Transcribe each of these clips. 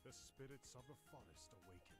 The spirits of the forest awaken.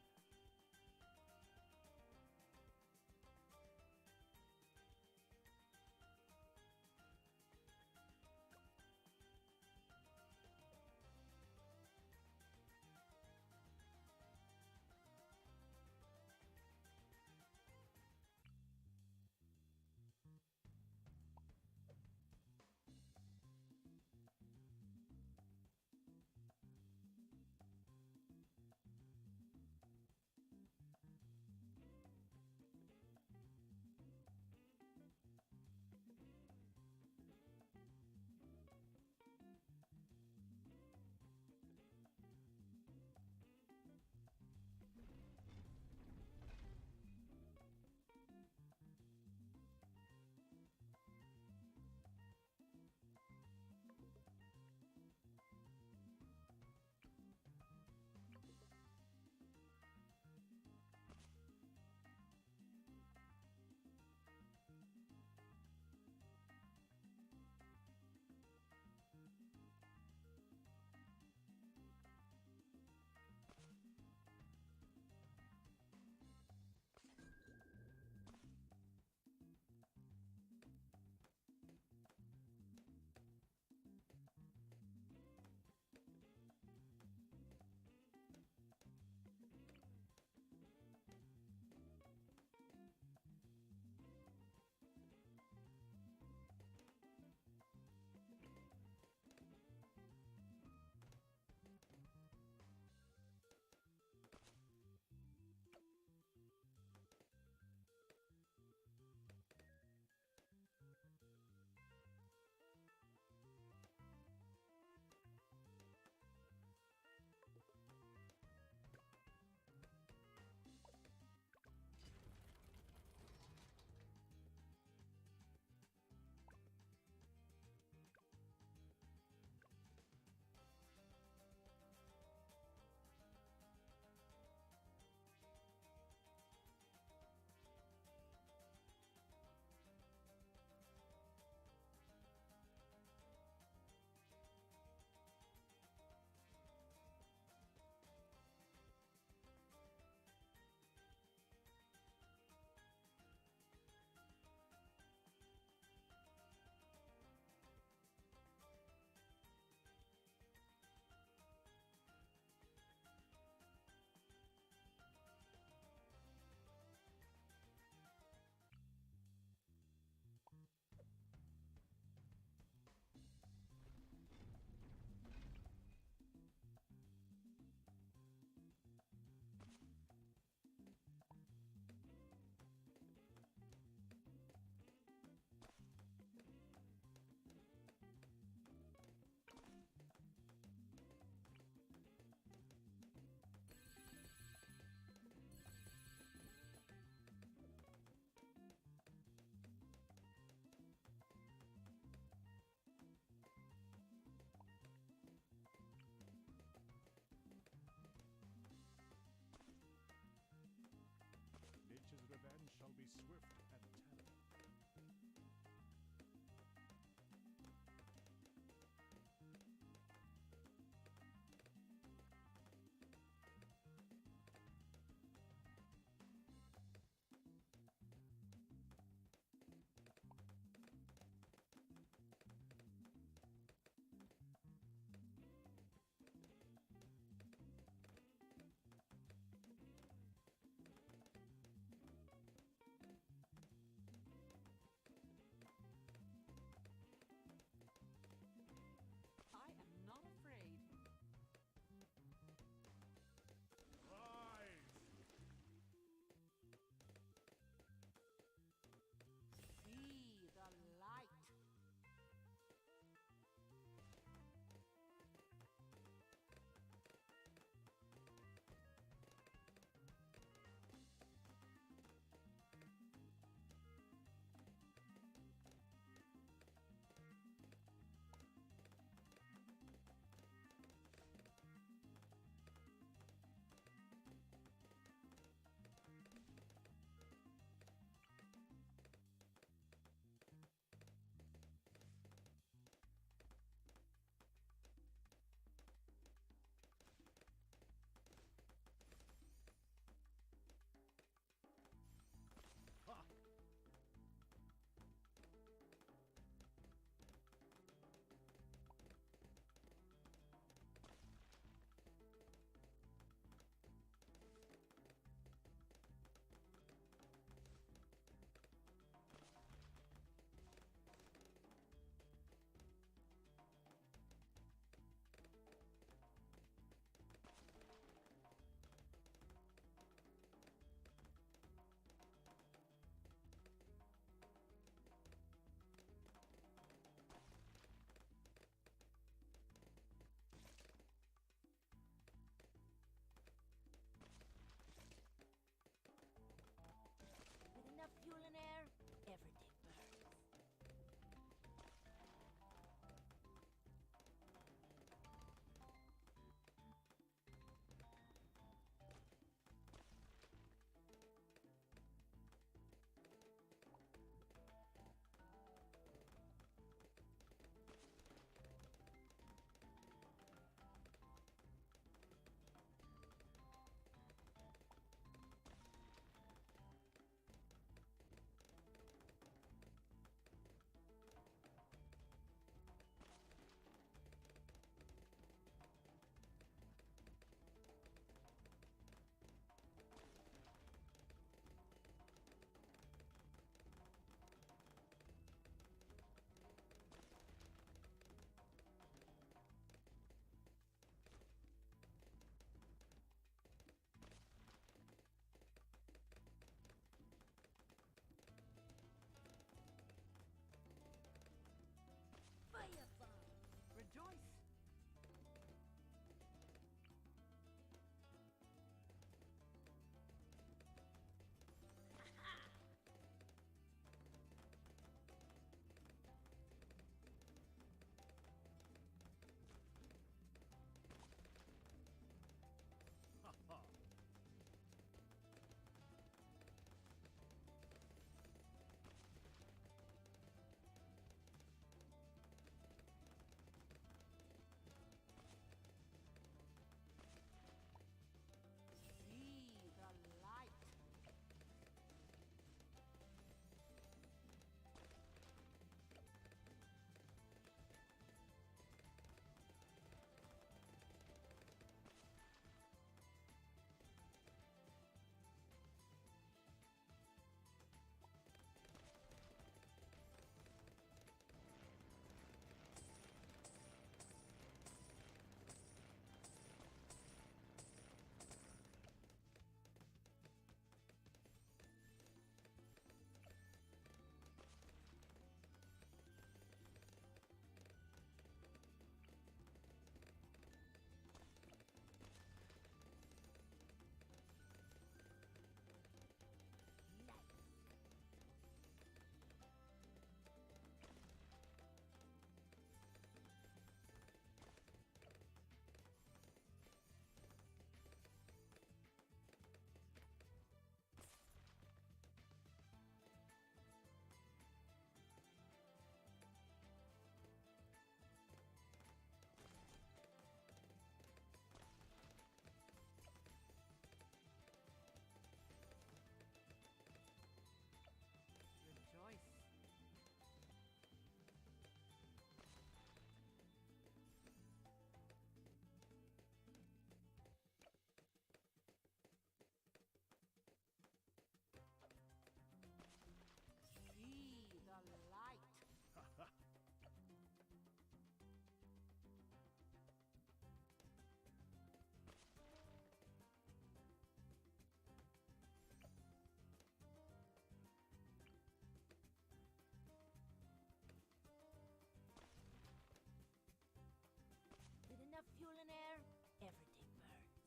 fuel and air, everything burns.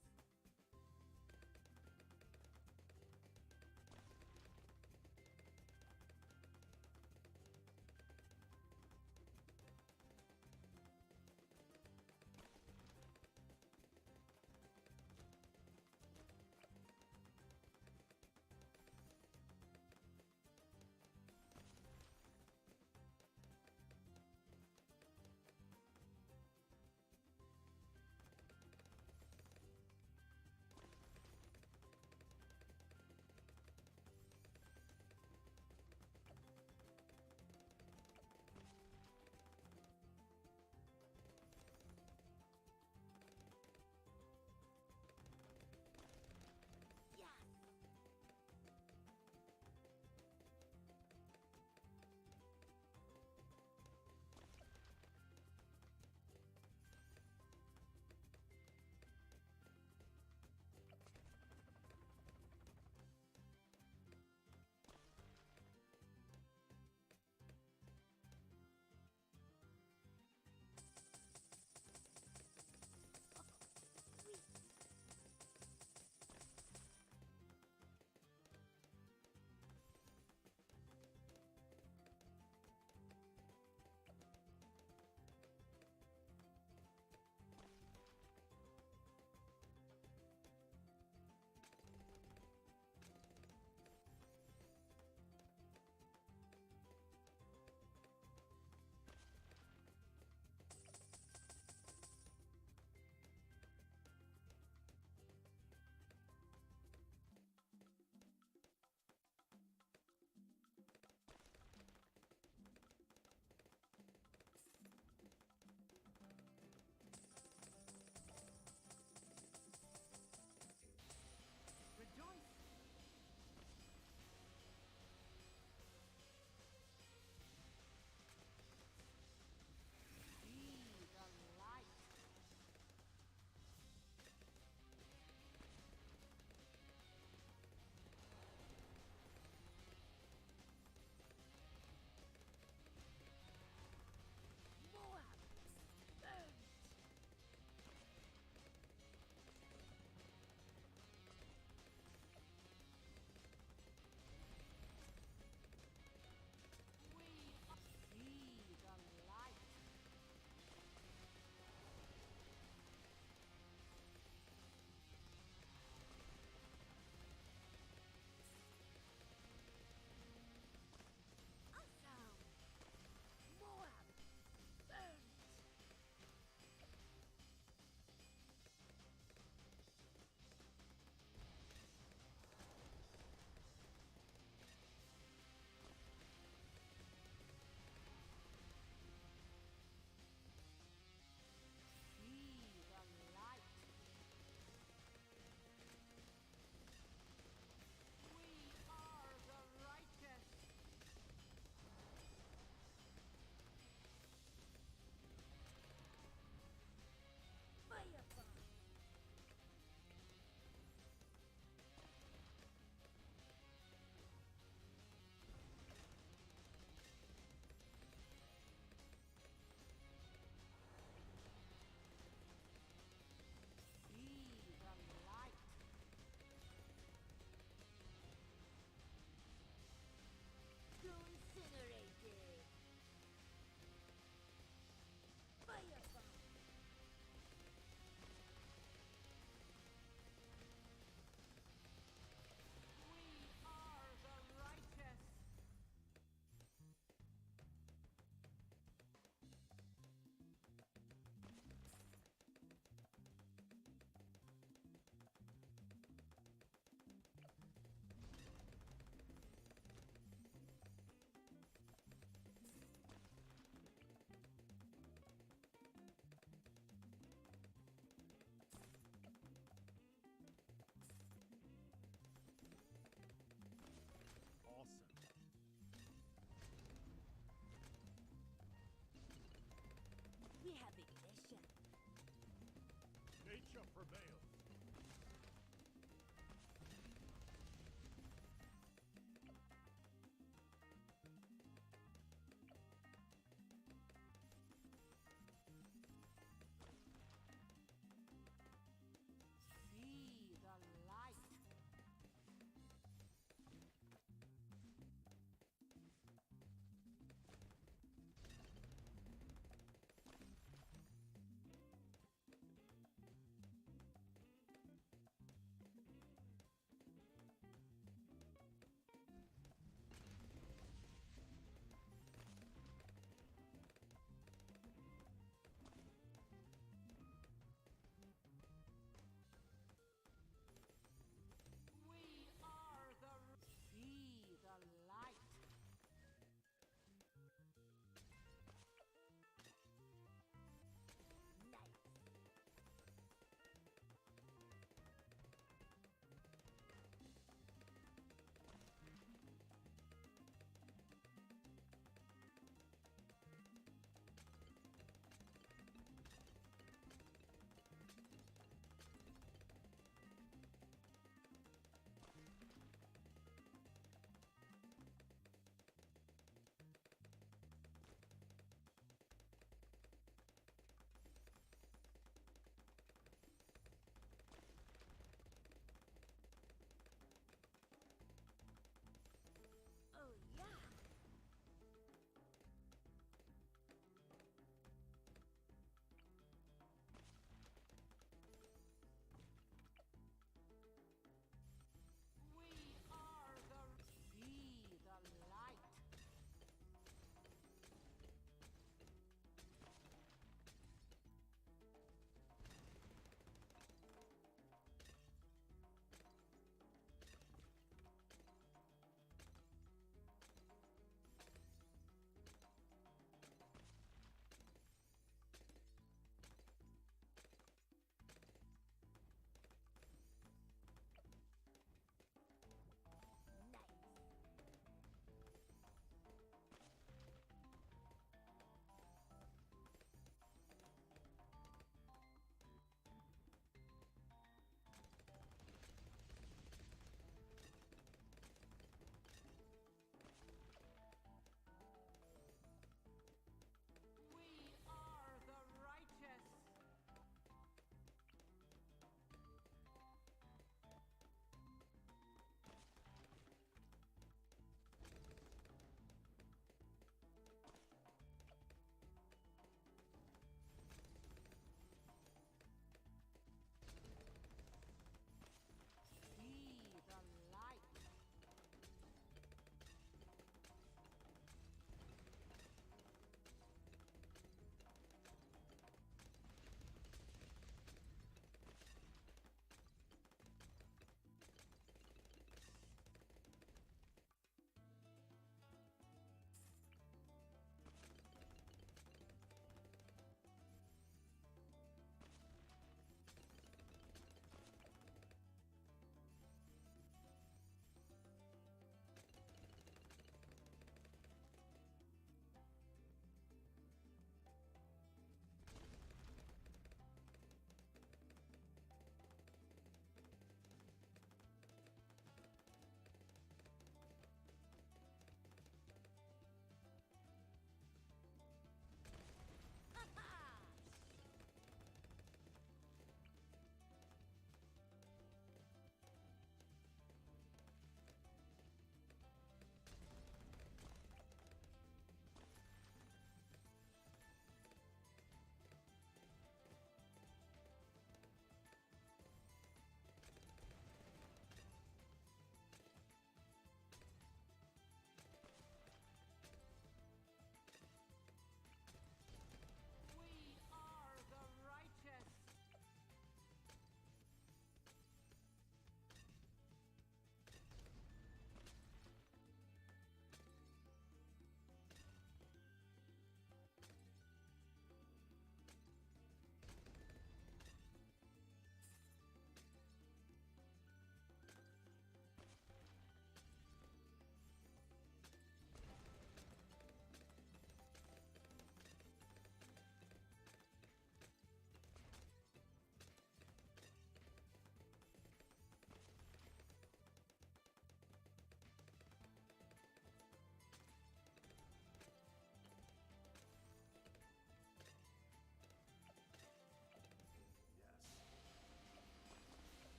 We have ignition. Nature prevails.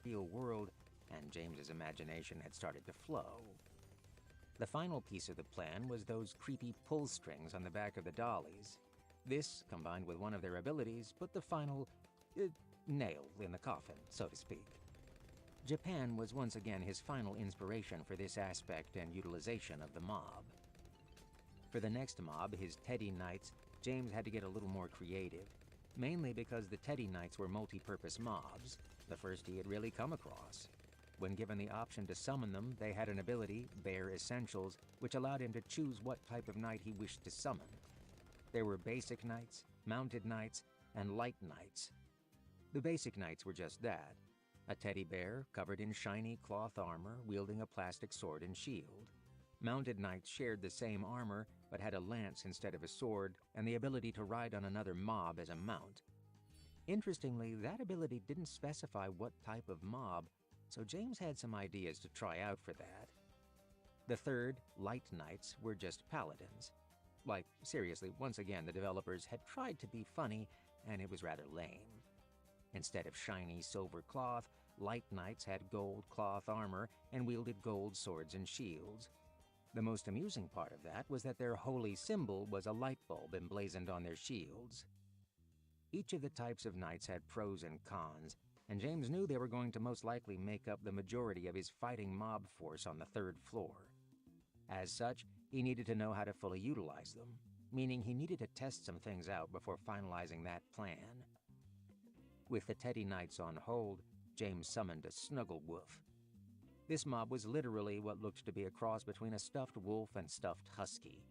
real world, and James's imagination had started to flow. The final piece of the plan was those creepy pull strings on the back of the dollies. This, combined with one of their abilities, put the final nail in the coffin, so to speak. Japan was once again his final inspiration for this aspect and utilization of the mob. For the next mob, his Teddy Knights, James had to get a little more creative, mainly because the Teddy Knights were multi-purpose mobs, the first he had really come across. When given the option to summon them, they had an ability, Bear Essentials, which allowed him to choose what type of knight he wished to summon. There were basic knights, mounted knights, and light knights. The basic knights were just that: a teddy bear covered in shiny cloth armor wielding a plastic sword and shield. Mounted knights shared the same armor but had a lance instead of a sword and the ability to ride on another mob as a mount. Interestingly, that ability didn't specify what type of mob, so James had some ideas to try out for that. The third, light knights, were just paladins. Like, seriously, once again, the developers had tried to be funny, and it was rather lame. Instead of shiny silver cloth, light knights had gold cloth armor and wielded gold swords and shields. The most amusing part of that was that their holy symbol was a light bulb emblazoned on their shields. Each of the types of knights had pros and cons, and James knew they were going to most likely make up the majority of his fighting mob force on the third floor. As such, he needed to know how to fully utilize them, meaning he needed to test some things out before finalizing that plan. With the Teddy Knights on hold, James summoned a Snugglewolf. This mob was literally what looked to be a cross between a stuffed wolf and stuffed husky.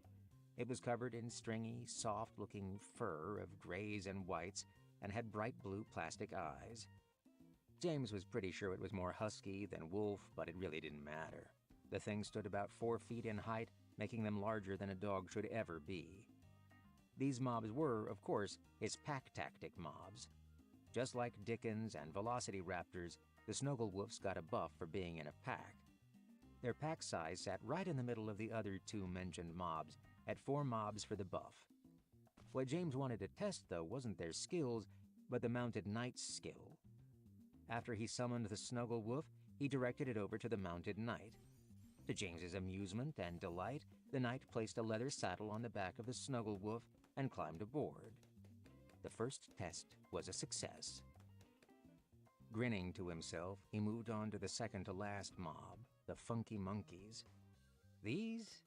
It was covered in stringy, soft-looking fur of grays and whites and had bright blue plastic eyes. James was pretty sure it was more husky than wolf, but it really didn't matter. The thing stood about 4 feet in height, making them larger than a dog should ever be. These mobs were, of course, his pack tactic mobs. Just like Dickens and Velocity Raptors, the Snugglewolves got a buff for being in a pack. Their pack size sat right in the middle of the other two mentioned mobs, at 4 mobs for the buff. What James wanted to test, though, wasn't their skills, but the mounted knight's skill. After he summoned the Snugglewolf, he directed it over to the mounted knight. To James's amusement and delight, the knight placed a leather saddle on the back of the Snugglewolf and climbed aboard. The first test was a success. Grinning to himself, he moved on to the second-to-last mob, the Funky Monkeys. These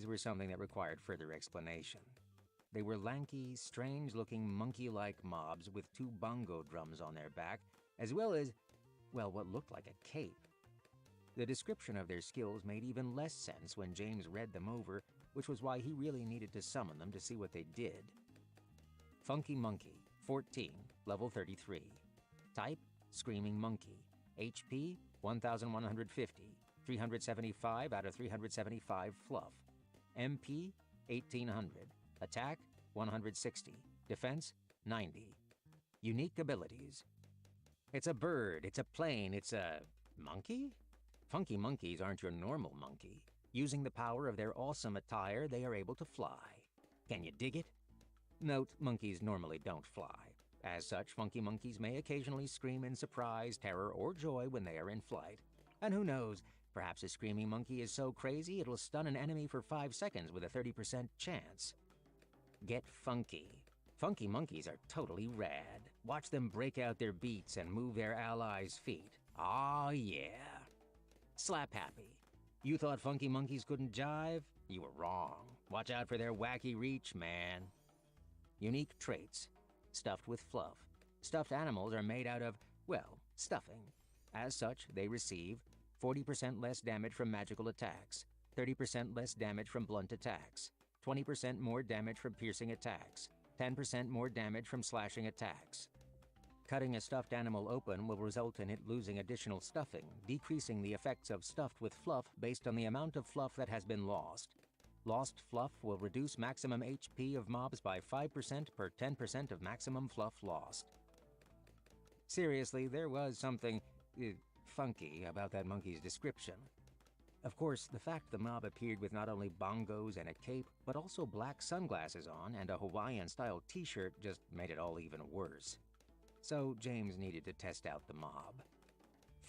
were something that required further explanation. They were lanky, strange-looking monkey-like mobs with 2 bongo drums on their back, as well as, well, what looked like a cape. The description of their skills made even less sense when James read them over, which was why he really needed to summon them to see what they did. Funky Monkey, 14, level 33. Type, Screaming Monkey. HP, 1150, 375 out of 375 fluff. MP, 1800. Attack, 160. Defense, 90. Unique abilities. It's a bird, it's a plane, it's a monkey? Funky monkeys aren't your normal monkey. Using the power of their awesome attire, they are able to fly. Can you dig it? Note, monkeys normally don't fly. As such, funky monkeys may occasionally scream in surprise, terror, or joy when they are in flight. And who knows, perhaps a screaming monkey is so crazy it'll stun an enemy for 5 seconds with a 30% chance. Get funky. Funky monkeys are totally rad. Watch them break out their beats and move their allies' feet. Aw, yeah. Slap happy. You thought funky monkeys couldn't jive? You were wrong. Watch out for their wacky reach, man. Unique traits. Stuffed with fluff. Stuffed animals are made out of, well, stuffing. As such, they receive 40% less damage from magical attacks, 30% less damage from blunt attacks, 20% more damage from piercing attacks, 10% more damage from slashing attacks. Cutting a stuffed animal open will result in it losing additional stuffing, decreasing the effects of stuffed with fluff based on the amount of fluff that has been lost. Lost fluff will reduce maximum HP of mobs by 5% per 10% of maximum fluff lost. Seriously, there was something funky about that monkey's description. Of course, the fact the mob appeared with not only bongos and a cape, but also black sunglasses on and a Hawaiian-style t-shirt just made it all even worse. So James needed to test out the mob.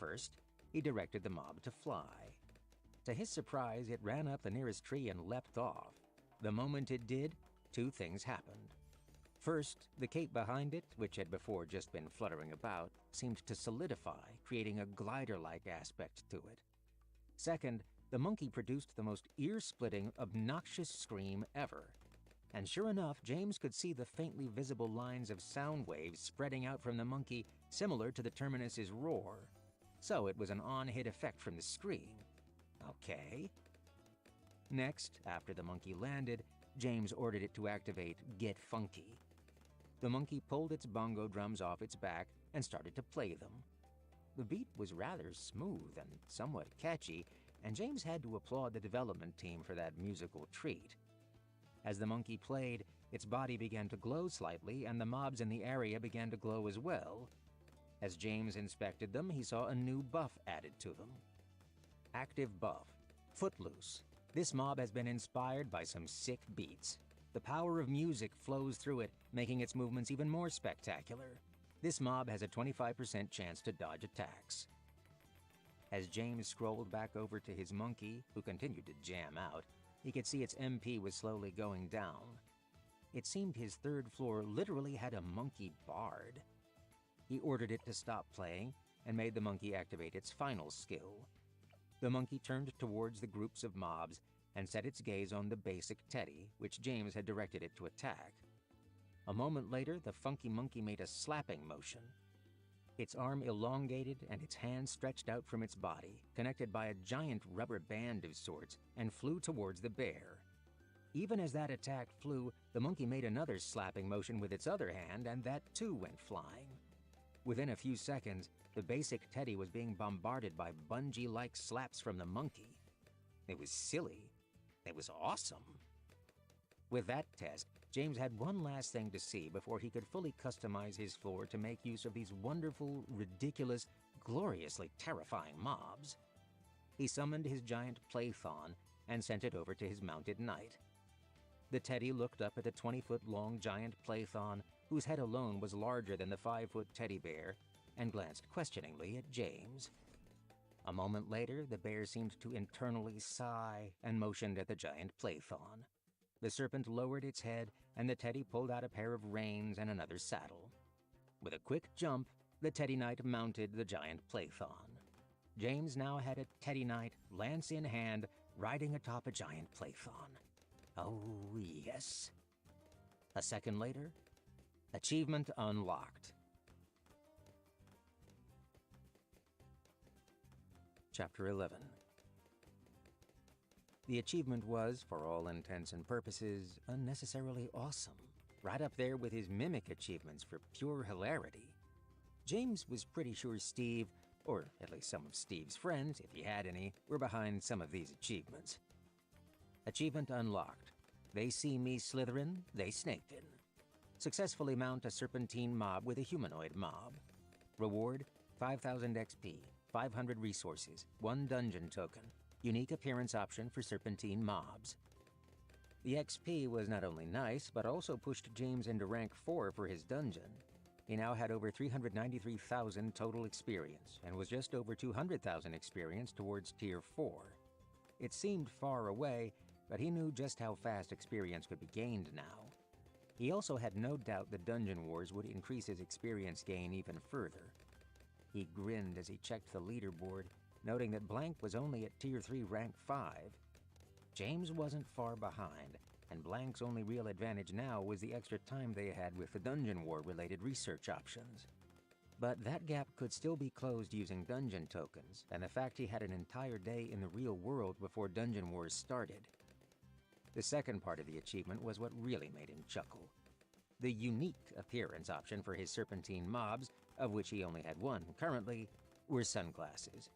First, he directed the mob to fly. To his surprise, it ran up the nearest tree and leapt off. The moment it did, two things happened. First, the cape behind it, which had before just been fluttering about, seemed to solidify, creating a glider-like aspect to it. Second, the monkey produced the most ear-splitting, obnoxious scream ever. And sure enough, James could see the faintly visible lines of sound waves spreading out from the monkey, similar to the terminus's roar. So it was an on-hit effect from the scream. Okay. Next, after the monkey landed, James ordered it to activate Get Funky. The monkey pulled its bongo drums off its back and started to play them. The beat was rather smooth and somewhat catchy, and James had to applaud the development team for that musical treat. As the monkey played, its body began to glow slightly, and the mobs in the area began to glow as well. As James inspected them, he saw a new buff added to them. Active buff, Footloose. This mob has been inspired by some sick beats. The power of music flows through it, making its movements even more spectacular. This mob has a 25% chance to dodge attacks. As James scrolled back over to his monkey, who continued to jam out, he could see its MP was slowly going down. It seemed his third floor literally had a monkey bard. He ordered it to stop playing and made the monkey activate its final skill. The monkey turned towards the groups of mobs and set its gaze on the basic Teddy, which James had directed it to attack. A moment later, the funky monkey made a slapping motion. Its arm elongated and its hand stretched out from its body, connected by a giant rubber band of sorts, and flew towards the bear. Even as that attack flew, the monkey made another slapping motion with its other hand, and that too went flying. Within a few seconds, the basic Teddy was being bombarded by bungee-like slaps from the monkey. It was silly. It was awesome. With that test, James had one last thing to see before he could fully customize his floor to make use of these wonderful, ridiculous, gloriously terrifying mobs. He summoned his giant plaython and sent it over to his mounted knight. The Teddy looked up at the 20-foot-long giant plaython, whose head alone was larger than the 5-foot teddy bear, and glanced questioningly at James. A moment later, the bear seemed to internally sigh and motioned at the giant plaython. The serpent lowered its head, and the Teddy pulled out a pair of reins and another saddle. With a quick jump, the Teddy Knight mounted the giant plaython. James now had a Teddy Knight, lance in hand, riding atop a giant plaython. Oh, yes. A second later, achievement unlocked. Chapter 11. The achievement was, for all intents and purposes, unnecessarily awesome, right up there with his mimic achievements for pure hilarity. James was pretty sure Steve, or at least some of Steve's friends, if he had any, were behind some of these achievements. Achievement unlocked. They see me Slytherin, they snaked in. Successfully mount a serpentine mob with a humanoid mob. Reward, 5,000 XP, 500 resources, 1 dungeon token. Unique appearance option for serpentine mobs. The XP was not only nice, but also pushed James into rank 4 for his dungeon. He now had over 393,000 total experience, and was just over 200,000 experience towards Tier 4. It seemed far away, but he knew just how fast experience could be gained now. He also had no doubt the Dungeon Wars would increase his experience gain even further. He grinned as he checked the leaderboard, noting that Blank was only at Tier 3 rank 5. James wasn't far behind, and Blank's only real advantage now was the extra time they had with the Dungeon War-related research options. But that gap could still be closed using dungeon tokens, and the fact he had an entire day in the real world before Dungeon Wars started. The second part of the achievement was what really made him chuckle. The unique appearance option for his serpentine mobs, of which he only had one currently, were sunglasses.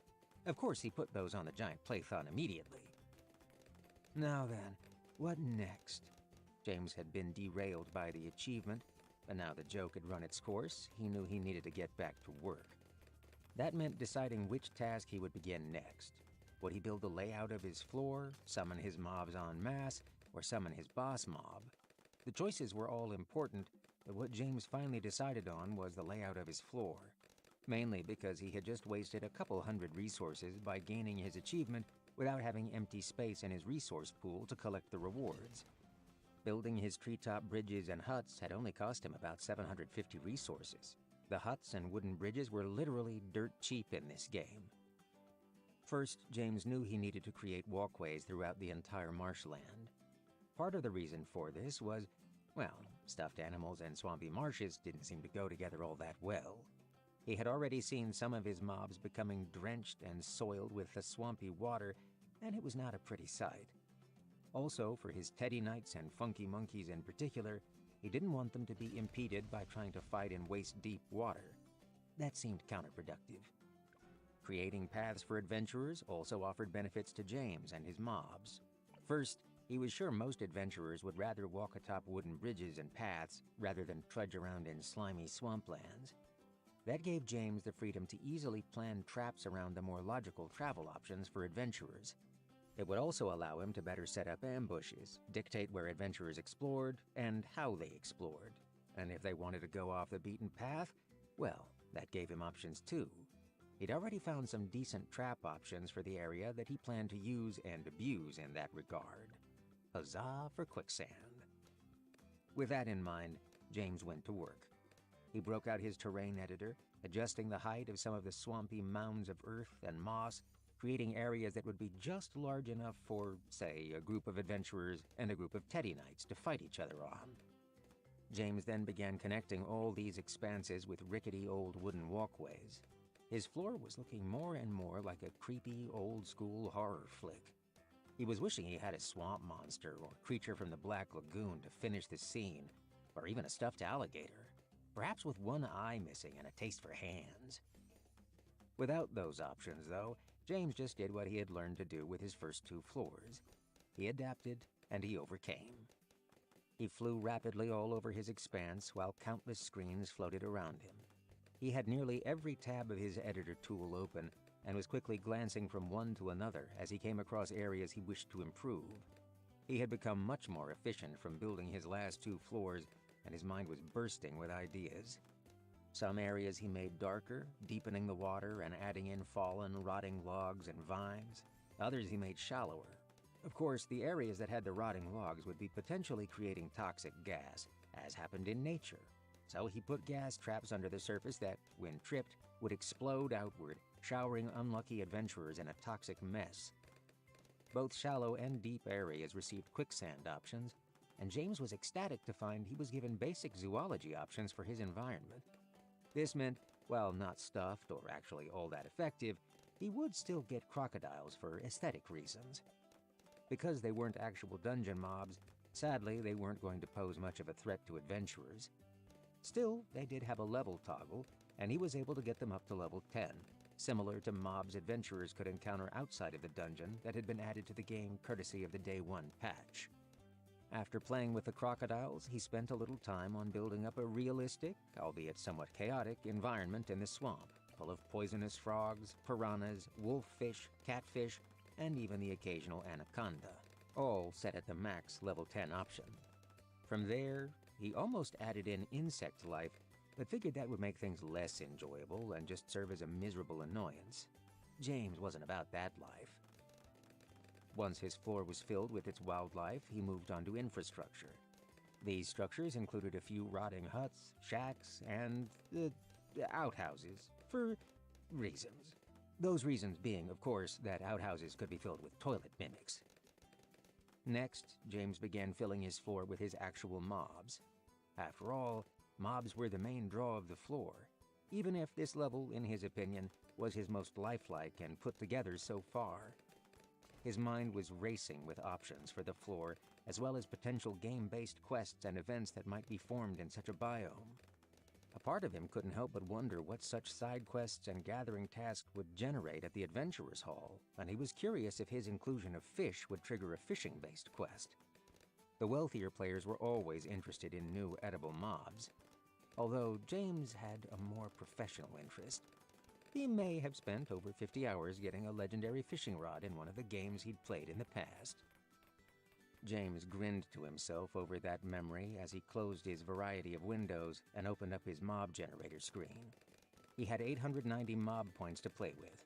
Of course, he put those on the giant plaython immediately. Now then, what next? James had been derailed by the achievement, but now the joke had run its course. He knew he needed to get back to work. That meant deciding which task he would begin next. Would he build the layout of his floor, summon his mobs en masse, or summon his boss mob? The choices were all important, but what James finally decided on was the layout of his floor. mainly because he had just wasted a couple hundred resources by gaining his achievement without having empty space in his resource pool to collect the rewards. Building his treetop bridges and huts had only cost him about 750 resources. The huts and wooden bridges were literally dirt cheap in this game. First, James knew he needed to create walkways throughout the entire marshland. Part of the reason for this was, well, stuffed animals and swampy marshes didn't seem to go together all that well. He had already seen some of his mobs becoming drenched and soiled with the swampy water, and it was not a pretty sight. Also, for his Teddy Knights and Funky Monkeys in particular, he didn't want them to be impeded by trying to fight in waist-deep water. That seemed counterproductive. Creating paths for adventurers also offered benefits to James and his mobs. First, he was sure most adventurers would rather walk atop wooden bridges and paths rather than trudge around in slimy swamplands. That gave James the freedom to easily plan traps around the more logical travel options for adventurers. It would also allow him to better set up ambushes, dictate where adventurers explored, and how they explored. And if they wanted to go off the beaten path, well, that gave him options too. He'd already found some decent trap options for the area that he planned to use and abuse in that regard. Huzzah for quicksand. With that in mind, James went to work. He broke out his terrain editor, adjusting the height of some of the swampy mounds of earth and moss, creating areas that would be just large enough for, say, a group of adventurers and a group of Teddy Knights to fight each other on. James then began connecting all these expanses with rickety old wooden walkways. His floor was looking more and more like a creepy, old-school horror flick. He was wishing he had a swamp monster or creature from the Black Lagoon to finish the scene, or even a stuffed alligator, perhaps with one eye missing and a taste for hands. Without those options, though, James just did what he had learned to do with his first 2 floors. He adapted, and he overcame. He flew rapidly all over his expanse while countless screens floated around him. He had nearly every tab of his editor tool open and was quickly glancing from one to another as he came across areas he wished to improve. He had become much more efficient from building his last 2 floors, and his mind was bursting with ideas. Some areas he made darker, deepening the water and adding in fallen, rotting logs and vines. Others he made shallower. Of course, the areas that had the rotting logs would be potentially creating toxic gas, as happened in nature. So he put gas traps under the surface that, when tripped, would explode outward, showering unlucky adventurers in a toxic mess. Both shallow and deep areas received quicksand options, and James was ecstatic to find he was given basic zoology options for his environment. This meant, while not stuffed or actually all that effective, he would still get crocodiles for aesthetic reasons. Because they weren't actual dungeon mobs, sadly they weren't going to pose much of a threat to adventurers. Still, they did have a level toggle, and he was able to get them up to level 10, similar to mobs adventurers could encounter outside of the dungeon that had been added to the game courtesy of the Day 1 patch. After playing with the crocodiles, he spent a little time on building up a realistic, albeit somewhat chaotic, environment in the swamp, full of poisonous frogs, piranhas, wolffish, catfish, and even the occasional anaconda, all set at the max level 10 option. From there, he almost added in insect life, but figured that would make things less enjoyable and just serve as a miserable annoyance. James wasn't about that life. Once his floor was filled with its wildlife, he moved on to infrastructure. These structures included a few rotting huts, shacks, and outhouses, for reasons. Those reasons being, of course, that outhouses could be filled with toilet mimics. Next, James began filling his floor with his actual mobs. After all, mobs were the main draw of the floor, even if this level, in his opinion, was his most lifelike and put together so far. His mind was racing with options for the floor, as well as potential game-based quests and events that might be formed in such a biome. A part of him couldn't help but wonder what such side quests and gathering tasks would generate at the Adventurers Hall, and he was curious if his inclusion of fish would trigger a fishing-based quest. The wealthier players were always interested in new edible mobs, although James had a more professional interest. He may have spent over 50 hours getting a legendary fishing rod in one of the games he'd played in the past. James grinned to himself over that memory as he closed his variety of windows and opened up his mob generator screen. He had 890 mob points to play with.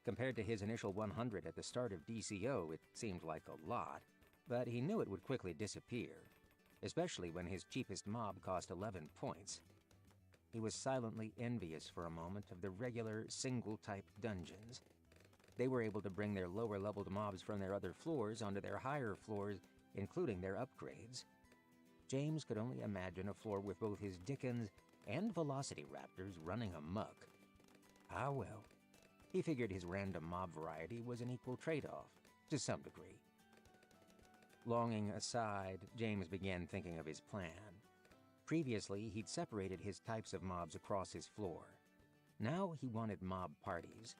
Compared to his initial 100 at the start of DCO, it seemed like a lot, but he knew it would quickly disappear, especially when his cheapest mob cost 11 points. He was silently envious for a moment of the regular single-type dungeons. They were able to bring their lower-leveled mobs from their other floors onto their higher floors, including their upgrades. James could only imagine a floor with both his Dickens and Velocity Raptors running amok. Ah well. He figured his random mob variety was an equal trade-off, to some degree. Longing aside, James began thinking of his plan. Previously, he'd separated his types of mobs across his floor. Now he wanted mob parties.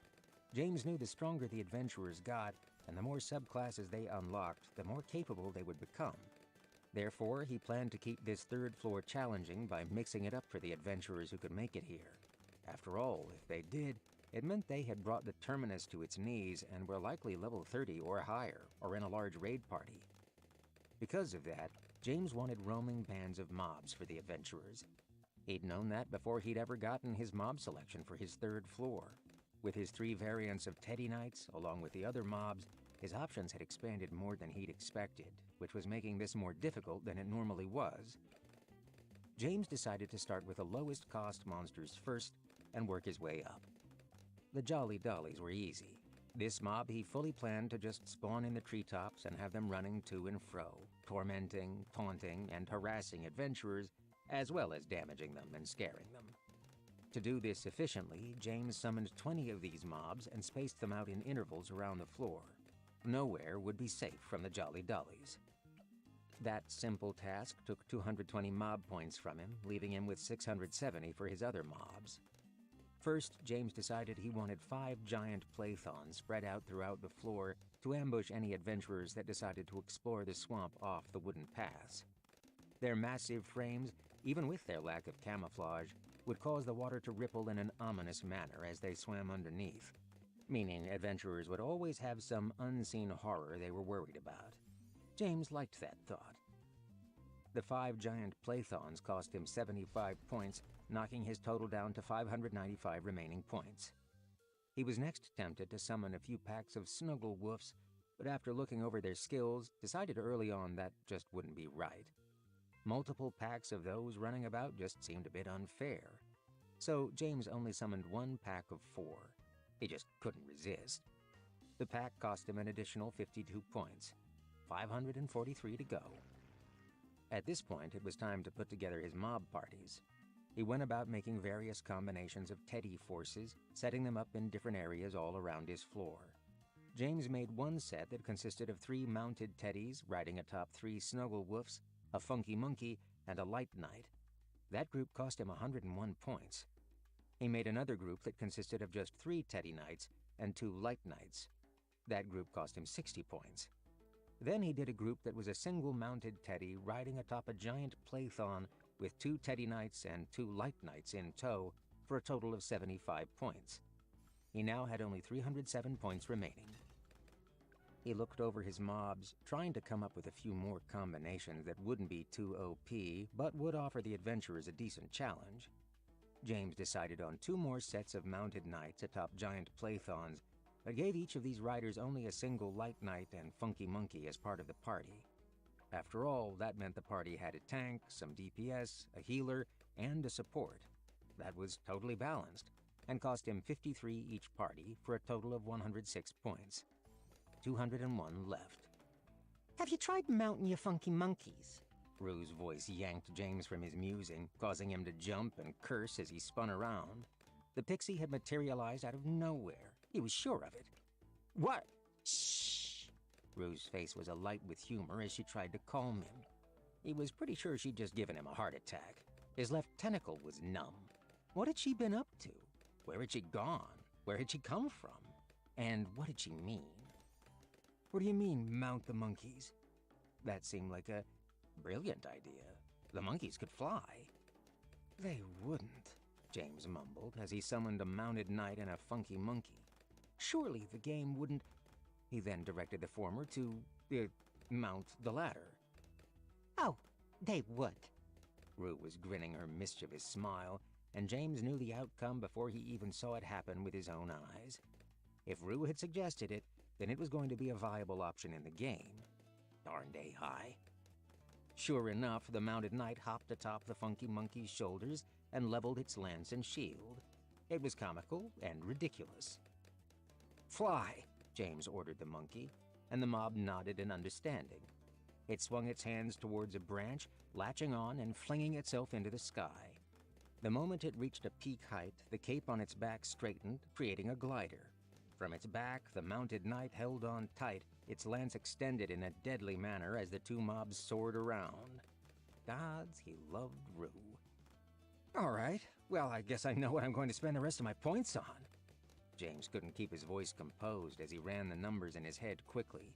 James knew the stronger the adventurers got, and the more subclasses they unlocked, the more capable they would become. Therefore, he planned to keep this third floor challenging by mixing it up for the adventurers who could make it here. After all, if they did, it meant they had brought the Terminus to its knees and were likely level 30 or higher, or in a large raid party. Because of that, James wanted roaming bands of mobs for the adventurers. He'd known that before he'd ever gotten his mob selection for his third floor. With his 3 variants of Teddy Knights, along with the other mobs, his options had expanded more than he'd expected, which was making this more difficult than it normally was. James decided to start with the lowest cost monsters first and work his way up. The Jolly Dollies were easy. This mob he fully planned to just spawn in the treetops and have them running to and fro, tormenting, taunting, and harassing adventurers, as well as damaging them and scaring them. To do this efficiently, James summoned 20 of these mobs and spaced them out in intervals around the floor. Nowhere would be safe from the Jolly Dollies. That simple task took 220 mob points from him, leaving him with 670 for his other mobs. First, James decided he wanted 5 giant playthons spread out throughout the floor to ambush any adventurers that decided to explore the swamp off the wooden paths. Their massive frames, even with their lack of camouflage, would cause the water to ripple in an ominous manner as they swam underneath, meaning adventurers would always have some unseen horror they were worried about. James liked that thought. The 5 giant playthons cost him 75 points, knocking his total down to 595 remaining points. He was next tempted to summon a few packs of Snuggle Woofs, but after looking over their skills, decided early on that just wouldn't be right. Multiple packs of those running about just seemed a bit unfair. So James only summoned 1 pack of 4. He just couldn't resist. The pack cost him an additional 52 points. 543 to go. At this point, it was time to put together his mob parties. He went about making various combinations of Teddy forces, setting them up in different areas all around his floor. James made one set that consisted of 3 mounted Teddies riding atop 3 Snuggle Woofs, a Funky Monkey, and a Light Knight. That group cost him 101 points. He made another group that consisted of just 3 Teddy Knights and 2 Light Knights. That group cost him 60 points. Then he did a group that was a single mounted Teddy riding atop a giant plaython with 2 Teddy Knights and 2 Light Knights in tow for a total of 75 points. He now had only 307 points remaining. He looked over his mobs, trying to come up with a few more combinations that wouldn't be too OP, but would offer the adventurers a decent challenge. James decided on 2 more sets of mounted knights atop giant playthons, but gave each of these riders only a single Light Knight and Funky Monkey as part of the party. After all, that meant the party had a tank, some DPS, a healer, and a support. That was totally balanced, and cost him 53 each party for a total of 106 points. 201 left. Have you tried mounting your funky monkeys? Rue's voice yanked James from his musing, causing him to jump and curse as he spun around. The pixie had materialized out of nowhere. He was sure of it. What? Shh! Rue's face was alight with humor as she tried to calm him. He was pretty sure she'd just given him a heart attack. His left tentacle was numb. What had she been up to? Where had she gone? Where had she come from? And what did she mean? What do you mean, mount the monkeys? That seemed like a brilliant idea. The monkeys could fly. They wouldn't, James mumbled as he summoned a mounted knight and a funky monkey. Surely the game wouldn't... He then directed the former to, mount the latter. Oh, they would. Rue was grinning her mischievous smile, and James knew the outcome before he even saw it happen with his own eyes. If Rue had suggested it, then it was going to be a viable option in the game. Darned high. Sure enough, the mounted knight hopped atop the funky monkey's shoulders and leveled its lance and shield. It was comical and ridiculous. "Fly," James ordered the monkey, and the mob nodded in understanding. It swung its hands towards a branch, latching on and flinging itself into the sky. The moment it reached a peak height, the cape on its back straightened, creating a glider. From its back, the mounted knight held on tight, its lance extended in a deadly manner as the two mobs soared around. Gods, he loved Rue. "All right, well, I guess I know what I'm going to spend the rest of my points on." James couldn't keep his voice composed as he ran the numbers in his head quickly.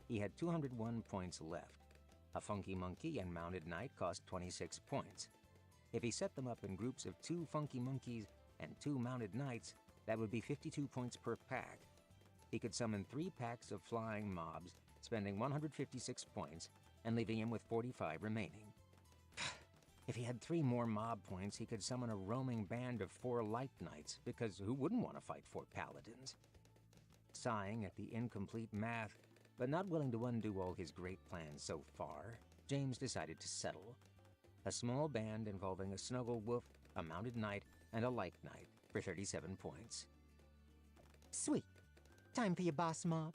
He had 201 points left. A funky monkey and mounted knight cost 26 points. If he set them up in groups of 2 funky monkeys and 2 mounted knights, that would be 52 points per pack. He could summon 3 packs of flying mobs, spending 156 points, and leaving him with 45 remaining. If he had 3 more mob points, he could summon a roaming band of 4 light knights, because who wouldn't want to fight 4 paladins? Sighing at the incomplete math, but not willing to undo all his great plans so far, James decided to settle. A small band involving a snuggle wolf, a mounted knight, and a light knight for 37 points. Sweet. Time for your boss mob.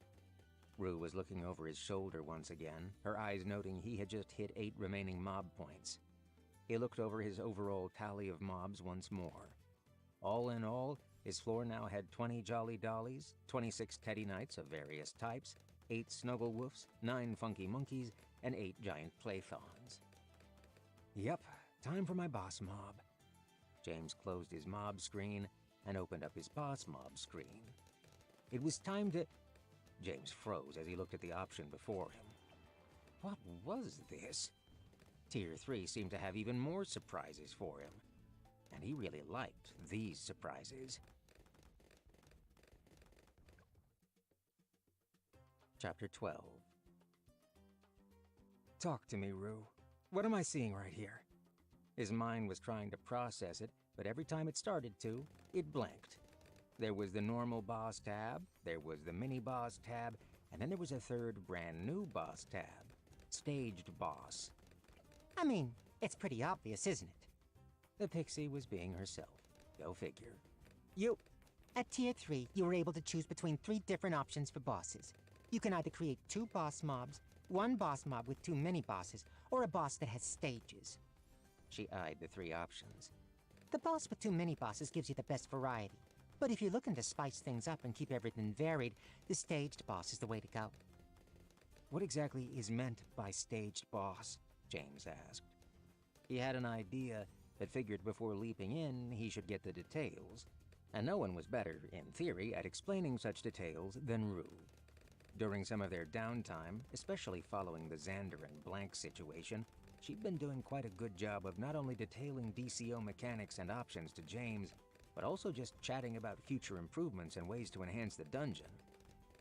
Rue was looking over his shoulder once again, her eyes noting he had just hit 8 remaining mob points. He looked over his overall tally of mobs once more. All in all, his floor now had 20 Jolly Dollies, 26 Teddy Knights of various types, 8 Snuggle Woofs, 9 Funky Monkeys, and 8 Giant Playthons. Yep, time for my boss mob. James closed his mob screen and opened up his boss mob screen. It was time to... James froze as he looked at the option before him. What was this? Tier 3 seemed to have even more surprises for him, and he really liked these surprises. Chapter 12. Talk to me, Rue. What am I seeing right here? His mind was trying to process it, but every time it started to, it blanked. There was the normal boss tab, there was the mini boss tab, and then there was a third brand new boss tab. Staged boss. I mean, it's pretty obvious, isn't it? The pixie was being herself. Go figure. At Tier 3, you were able to choose between 3 different options for bosses. You can either create 2 boss mobs, 1 boss mob with 2 mini-bosses, or a boss that has stages. She eyed the 3 options. The boss with 2 mini-bosses gives you the best variety. But if you're looking to spice things up and keep everything varied, the staged boss is the way to go. What exactly is meant by staged boss? James asked. He had an idea, but figured before leaping in, he should get the details. And no one was better, in theory, at explaining such details than Rue. During some of their downtime, especially following the Xander and Blank situation, she'd been doing quite a good job of not only detailing DCO mechanics and options to James, but also just chatting about future improvements and ways to enhance the dungeon.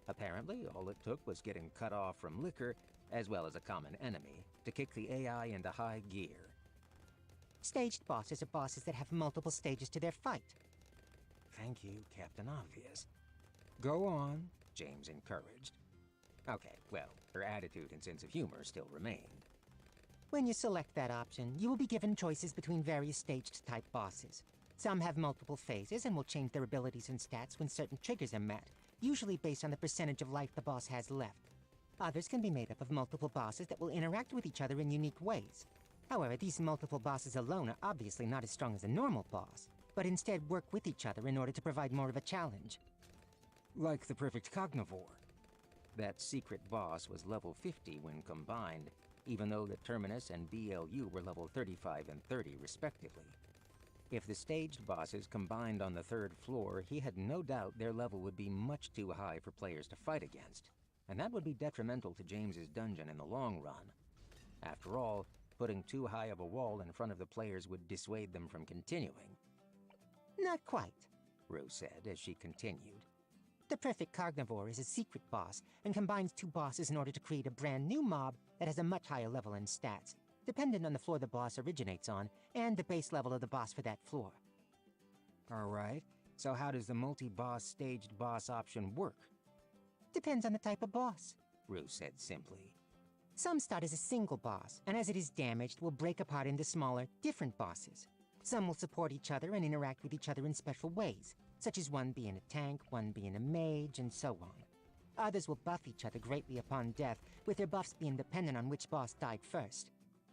Apparently, all it took was getting cut off from liquor, as well as a common enemy, to kick the AI into high gear. Staged bosses are bosses that have multiple stages to their fight. Thank you, Captain Obvious. Go on, James encouraged. Okay, well, her attitude and sense of humor still remained. When you select that option, you will be given choices between various staged-type bosses. Some have multiple phases and will change their abilities and stats when certain triggers are met, usually based on the percentage of life the boss has left. Others can be made up of multiple bosses that will interact with each other in unique ways. However, these multiple bosses alone are obviously not as strong as a normal boss, but instead work with each other in order to provide more of a challenge. Like the Perfect Cognivore. That secret boss was level 50 when combined, even though the Terminus and BLU were level 35 and 30 respectively. If the staged bosses combined on the 3rd floor, he had no doubt their level would be much too high for players to fight against, and that would be detrimental to James's dungeon in the long run. After all, putting too high of a wall in front of the players would dissuade them from continuing. Not quite, Rue said as she continued. The Perfect Cognivore is a secret boss and combines 2 bosses in order to create a brand new mob that has a much higher level and stats, dependent on the floor the boss originates on and the base level of the boss for that floor. Alright, so how does the multi-boss staged boss option work? Depends on the type of boss. Rue said simply. Some start as a single boss, and as it is damaged, will break apart into smaller, different bosses. Some will support each other and interact with each other in special ways, such as one being a tank, one being a mage, and so on. Others will buff each other greatly upon death, with their buffs being dependent on which boss died first.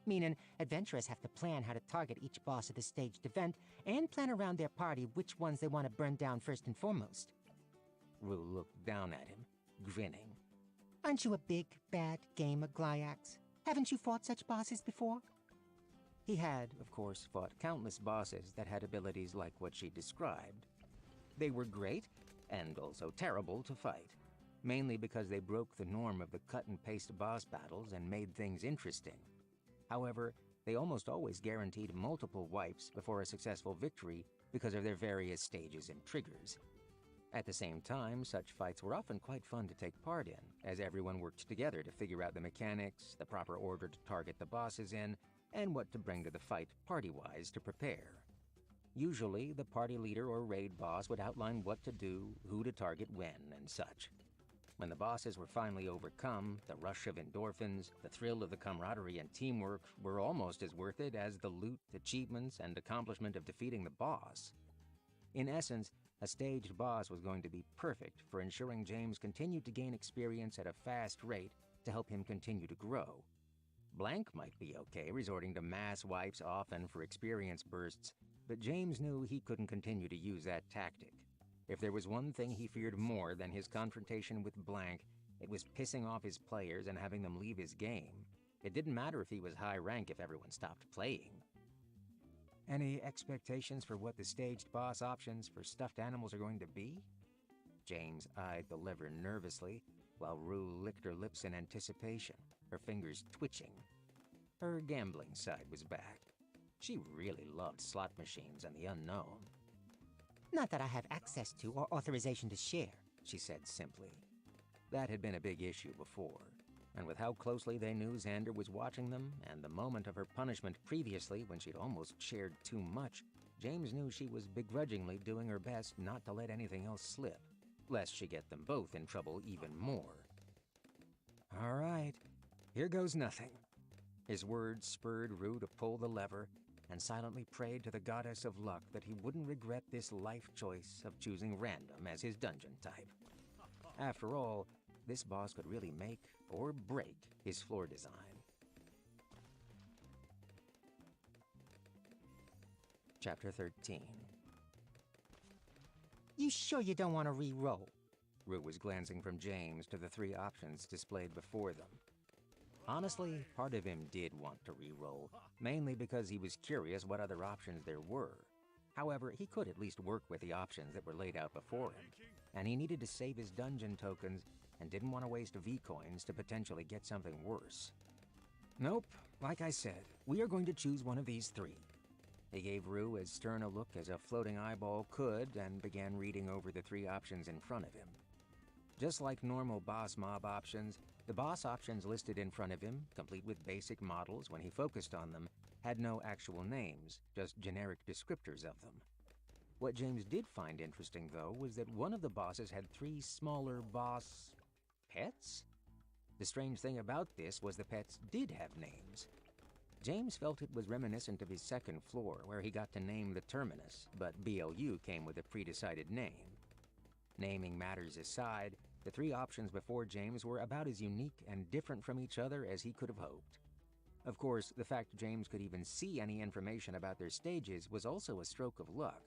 Meaning, adventurers have to plan how to target each boss of the staged event, and plan around their party which ones they want to burn down first and foremost. Rue looked down at him, grinning. Aren't you a big, bad gamer, Glyax? Haven't you fought such bosses before? He had, of course, fought countless bosses that had abilities like what she described. They were great, and also terrible to fight, mainly because they broke the norm of the cut-and-paste boss battles and made things interesting. However, they almost always guaranteed multiple wipes before a successful victory because of their various stages and triggers. At the same time, such fights were often quite fun to take part in, as everyone worked together to figure out the mechanics, the proper order to target the bosses in, and what to bring to the fight party-wise to prepare. Usually, the party leader or raid boss would outline what to do, who to target when, and such. When the bosses were finally overcome, the rush of endorphins, the thrill of the camaraderie and teamwork were almost as worth it as the loot, achievements, and accomplishment of defeating the boss. In essence, a staged boss was going to be perfect for ensuring James continued to gain experience at a fast rate to help him continue to grow. Blank might be okay resorting to mass wipes often for experience bursts, but James knew he couldn't continue to use that tactic. If there was one thing he feared more than his confrontation with Blank, it was pissing off his players and having them leave his game. It didn't matter if he was high rank if everyone stopped playing. Any expectations for what the staged boss options for stuffed animals are going to be? James eyed the lever nervously, while Rue licked her lips in anticipation, her fingers twitching. Her gambling side was back. She really loved slot machines and the unknown. Not that I have access to or authorization to share, she said simply. That had been a big issue before, and with how closely they knew Xander was watching them, and the moment of her punishment previously when she'd almost shared too much, James knew she was begrudgingly doing her best not to let anything else slip, lest she get them both in trouble even more. All right, here goes nothing. His words spurred Rue to pull the lever, and silently prayed to the goddess of luck that he wouldn't regret this life choice of choosing random as his dungeon type. After all, this boss could really make or break his floor design. Chapter 13. You sure you don't want to re-roll? Rue was glancing from James to the three options displayed before them. Honestly, part of him did want to re-roll, mainly because he was curious what other options there were. However, he could at least work with the options that were laid out before him, and he needed to save his dungeon tokens and didn't want to waste V-coins to potentially get something worse. Nope, like I said, we are going to choose one of these three. He gave Rue as stern a look as a floating eyeball could and began reading over the three options in front of him. Just like normal boss mob options, the boss options listed in front of him, complete with basic models when he focused on them, had no actual names, just generic descriptors of them. What James did find interesting, though, was that one of the bosses had three smaller boss pets? The strange thing about this was the pets did have names. James felt it was reminiscent of his second floor, where he got to name the terminus, but BLU came with a pre-decided name. Naming matters aside, the three options before James were about as unique and different from each other as he could have hoped. Of course, the fact James could even see any information about their stages was also a stroke of luck.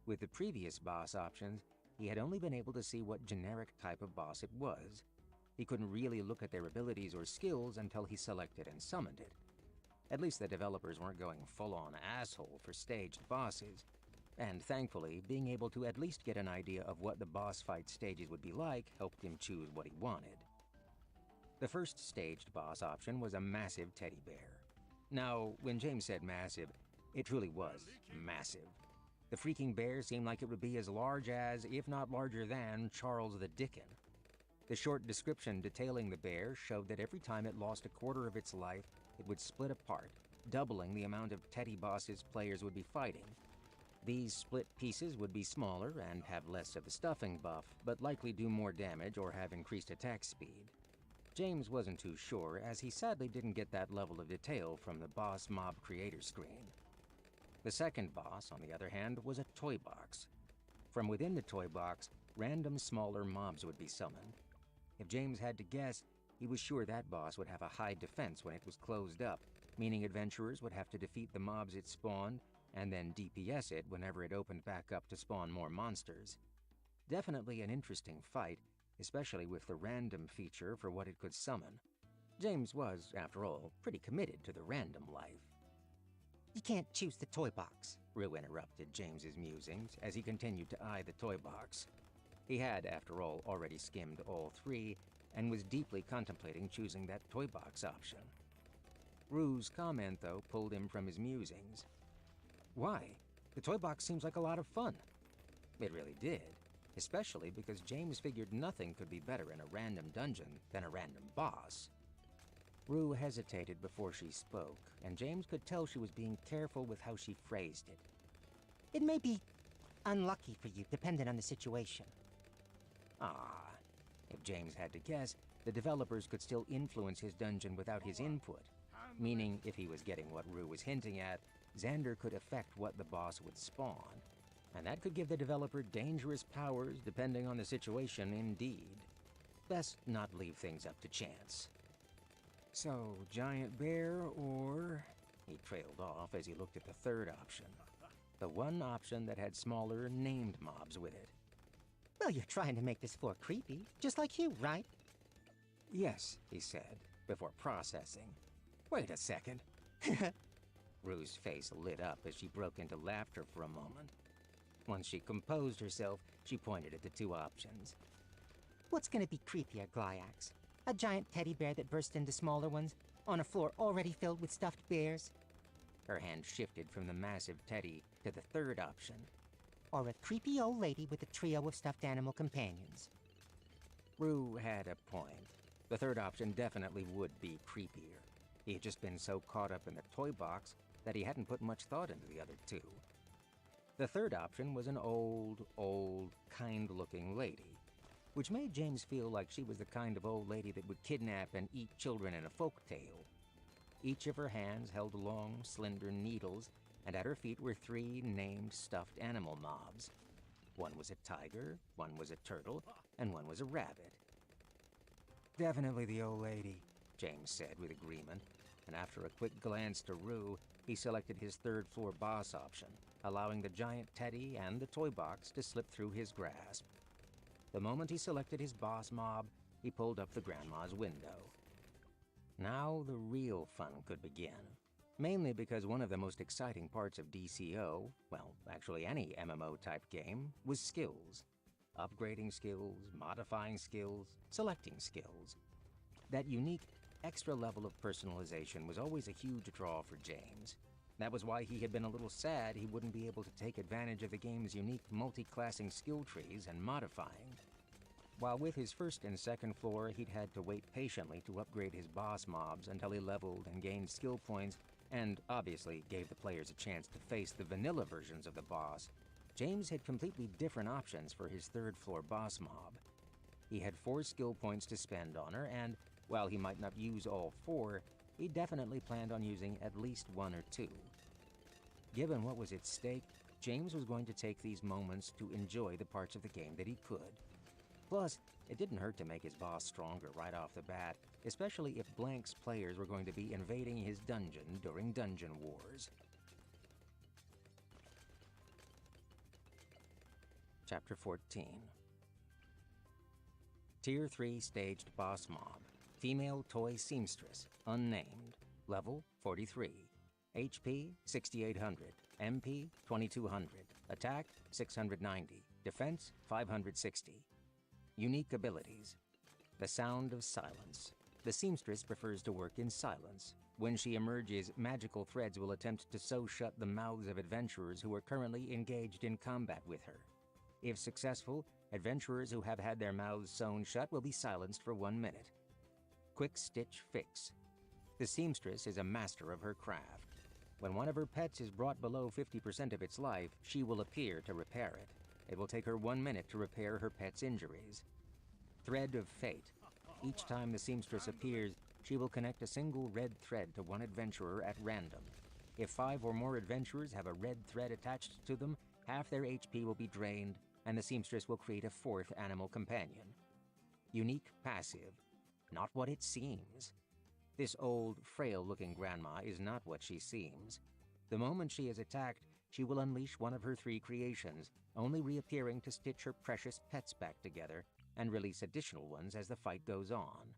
With the previous boss options, he had only been able to see what generic type of boss it was. He couldn't really look at their abilities or skills until he selected and summoned it. At least the developers weren't going full-on asshole for staged bosses. And thankfully, being able to at least get an idea of what the boss fight stages would be like helped him choose what he wanted. The first staged boss option was a massive teddy bear. Now, when James said massive, it truly was massive. The freaking bear seemed like it would be as large as, if not larger than, Charles the Dickens. The short description detailing the bear showed that every time it lost a quarter of its life, it would split apart, doubling the amount of teddy bosses players would be fighting. These split pieces would be smaller and have less of the stuffing buff, but likely do more damage or have increased attack speed. James wasn't too sure, as he sadly didn't get that level of detail from the boss mob creator screen. The second boss, on the other hand, was a toy box. From within the toy box, random smaller mobs would be summoned. If James had to guess, he was sure that boss would have a high defense when it was closed up, meaning adventurers would have to defeat the mobs it spawned and then DPS it whenever it opened back up to spawn more monsters. Definitely an interesting fight, especially with the random feature for what it could summon. James was, after all, pretty committed to the random life. You can't choose the toy box. Rue interrupted James's musings as he continued to eye the toy box. He had, after all, already skimmed all three and was deeply contemplating choosing that toy box option. Rue's comment, though, pulled him from his musings. Why? The toy box seems like a lot of fun. It really did, especially because James figured nothing could be better in a random dungeon than a random boss. Rue hesitated before she spoke, and James could tell she was being careful with how she phrased it. It may be unlucky for you, depending on the situation. If James had to guess, the developers could still influence his dungeon without his input, meaning if he was getting what Rue was hinting at, Xander could affect what the boss would spawn, and that could give the developer dangerous powers depending on the situation indeed. Best not leave things up to chance. So, giant bear or... He trailed off as he looked at the third option. The one option that had smaller, named mobs with it. Well, you're trying to make this floor creepy, just like you, right? Yes, he said, before processing. Wait a second. Rue's face lit up as she broke into laughter for a moment. Once she composed herself, she pointed at the two options. What's gonna be creepier, Glyax? A giant teddy bear that burst into smaller ones, on a floor already filled with stuffed bears? Her hand shifted from the massive teddy to the third option. Or a creepy old lady with a trio of stuffed animal companions? Rue had a point. The third option definitely would be creepier. He had just been so caught up in the toy box that he hadn't put much thought into the other two. The third option was an old, kind-looking lady, which made James feel like she was the kind of old lady that would kidnap and eat children in a folk tale. Each of her hands held long, slender needles, and at her feet were three named stuffed animal mobs. One was a tiger, one was a turtle, and one was a rabbit. Definitely the old lady, James said with agreement, and after a quick glance to Rue, he selected his third-floor boss option, allowing the giant teddy and the toy box to slip through his grasp. The moment he selected his boss mob, he pulled up the grandma's window. Now the real fun could begin. Mainly because one of the most exciting parts of DCO, well, actually any MMO-type game, was skills. Upgrading skills, modifying skills, selecting skills. That unique, extra level of personalization was always a huge draw for James. That was why he had been a little sad he wouldn't be able to take advantage of the game's unique multi-classing skill trees and modifying. While with his first and second floor, he'd had to wait patiently to upgrade his boss mobs until he leveled and gained skill points, and obviously gave the players a chance to face the vanilla versions of the boss, James had completely different options for his third-floor boss mob. He had 4 skill points to spend on her, and while he might not use all 4, he definitely planned on using at least 1 or 2. Given what was at stake, James was going to take these moments to enjoy the parts of the game that he could. Plus, it didn't hurt to make his boss stronger right off the bat, especially if Blank's players were going to be invading his dungeon during Dungeon Wars. Chapter 14. Tier 3 Staged Boss Mob. Female Toy Seamstress. Unnamed. Level 43. HP 6800. MP 2200. Attack 690. Defense 560. Unique abilities. The Sound of Silence. The seamstress prefers to work in silence. When she emerges, magical threads will attempt to sew shut the mouths of adventurers who are currently engaged in combat with her. If successful, adventurers who have had their mouths sewn shut will be silenced for 1 minute. Quick Stitch Fix. The seamstress is a master of her craft. When one of her pets is brought below 50% of its life, she will appear to repair it. It will take her 1 minute to repair her pet's injuries. Thread of Fate. Each time the seamstress appears, she will connect a single red thread to one adventurer at random. If 5 or more adventurers have a red thread attached to them, half their HP will be drained, and the seamstress will create a 4th animal companion. Unique passive. Not what it seems. This old, frail-looking grandma is not what she seems. The moment she is attacked, she will unleash one of her 3 creations, only reappearing to stitch her precious pets back together and release additional ones as the fight goes on.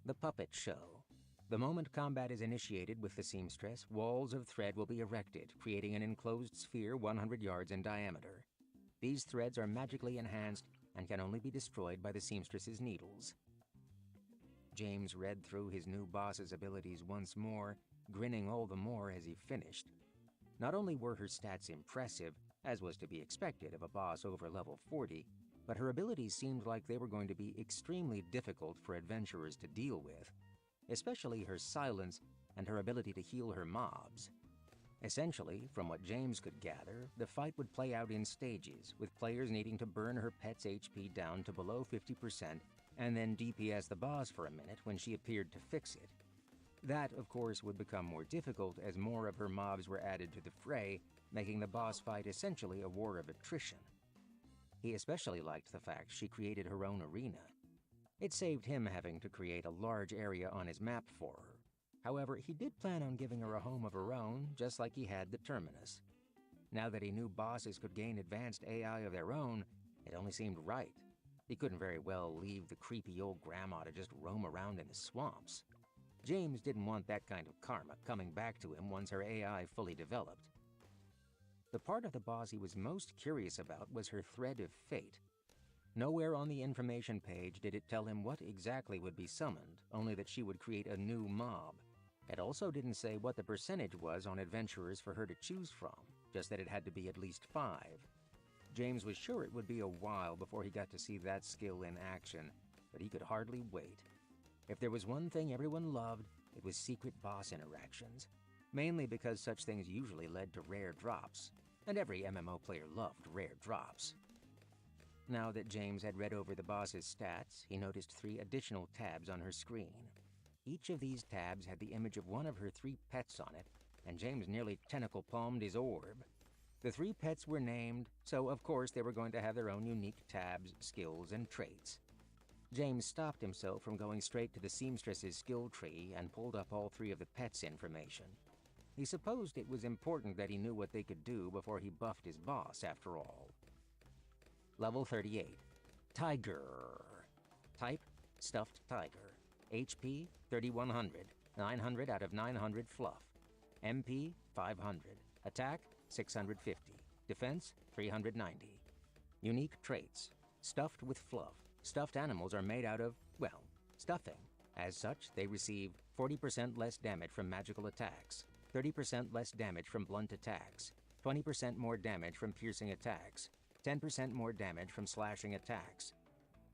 The Puppet Show. The moment combat is initiated with the seamstress, walls of thread will be erected, creating an enclosed sphere 100 yards in diameter. These threads are magically enhanced and can only be destroyed by the seamstress's needles. James read through his new boss's abilities once more, grinning all the more as he finished. Not only were her stats impressive, as was to be expected of a boss over level 40, but her abilities seemed like they were going to be extremely difficult for adventurers to deal with, especially her silence and her ability to heal her mobs. Essentially, from what James could gather, the fight would play out in stages, with players needing to burn her pet's HP down to below 50% and then DPS the boss for a minute when she appeared to fix it. That, of course, would become more difficult as more of her mobs were added to the fray, making the boss fight essentially a war of attrition. He especially liked the fact she created her own arena. It saved him having to create a large area on his map for her. However, he did plan on giving her a home of her own, just like he had the Terminus. Now that he knew bosses could gain advanced AI of their own, it only seemed right. He couldn't very well leave the creepy old grandma to just roam around in the swamps. James didn't want that kind of karma coming back to him once her AI fully developed. The part of the boss he was most curious about was her Thread of Fate. Nowhere on the information page did it tell him what exactly would be summoned, only that she would create a new mob. It also didn't say what the percentage was on adventurers for her to choose from, just that it had to be at least 5. James was sure it would be a while before he got to see that skill in action, but he could hardly wait. If there was one thing everyone loved, it was secret boss interactions, mainly because such things usually led to rare drops, and every MMO player loved rare drops. Now that James had read over the boss's stats, he noticed 3 additional tabs on her screen. Each of these tabs had the image of one of her 3 pets on it, and James nearly tentacle-palmed his orb. The 3 pets were named, so of course they were going to have their own unique tabs, skills, and traits. James stopped himself from going straight to the seamstress's skill tree and pulled up all 3 of the pets' information. He supposed it was important that he knew what they could do before he buffed his boss, after all. Level 38. Tiger. Type, Stuffed Tiger. HP, 3100. 900 out of 900 fluff. MP, 500. Attack, 650. Defense, 390. Unique traits. Stuffed with fluff. Stuffed animals are made out of, well, stuffing. As such, they receive 40% less damage from magical attacks, 30% less damage from blunt attacks, 20% more damage from piercing attacks, 10% more damage from slashing attacks.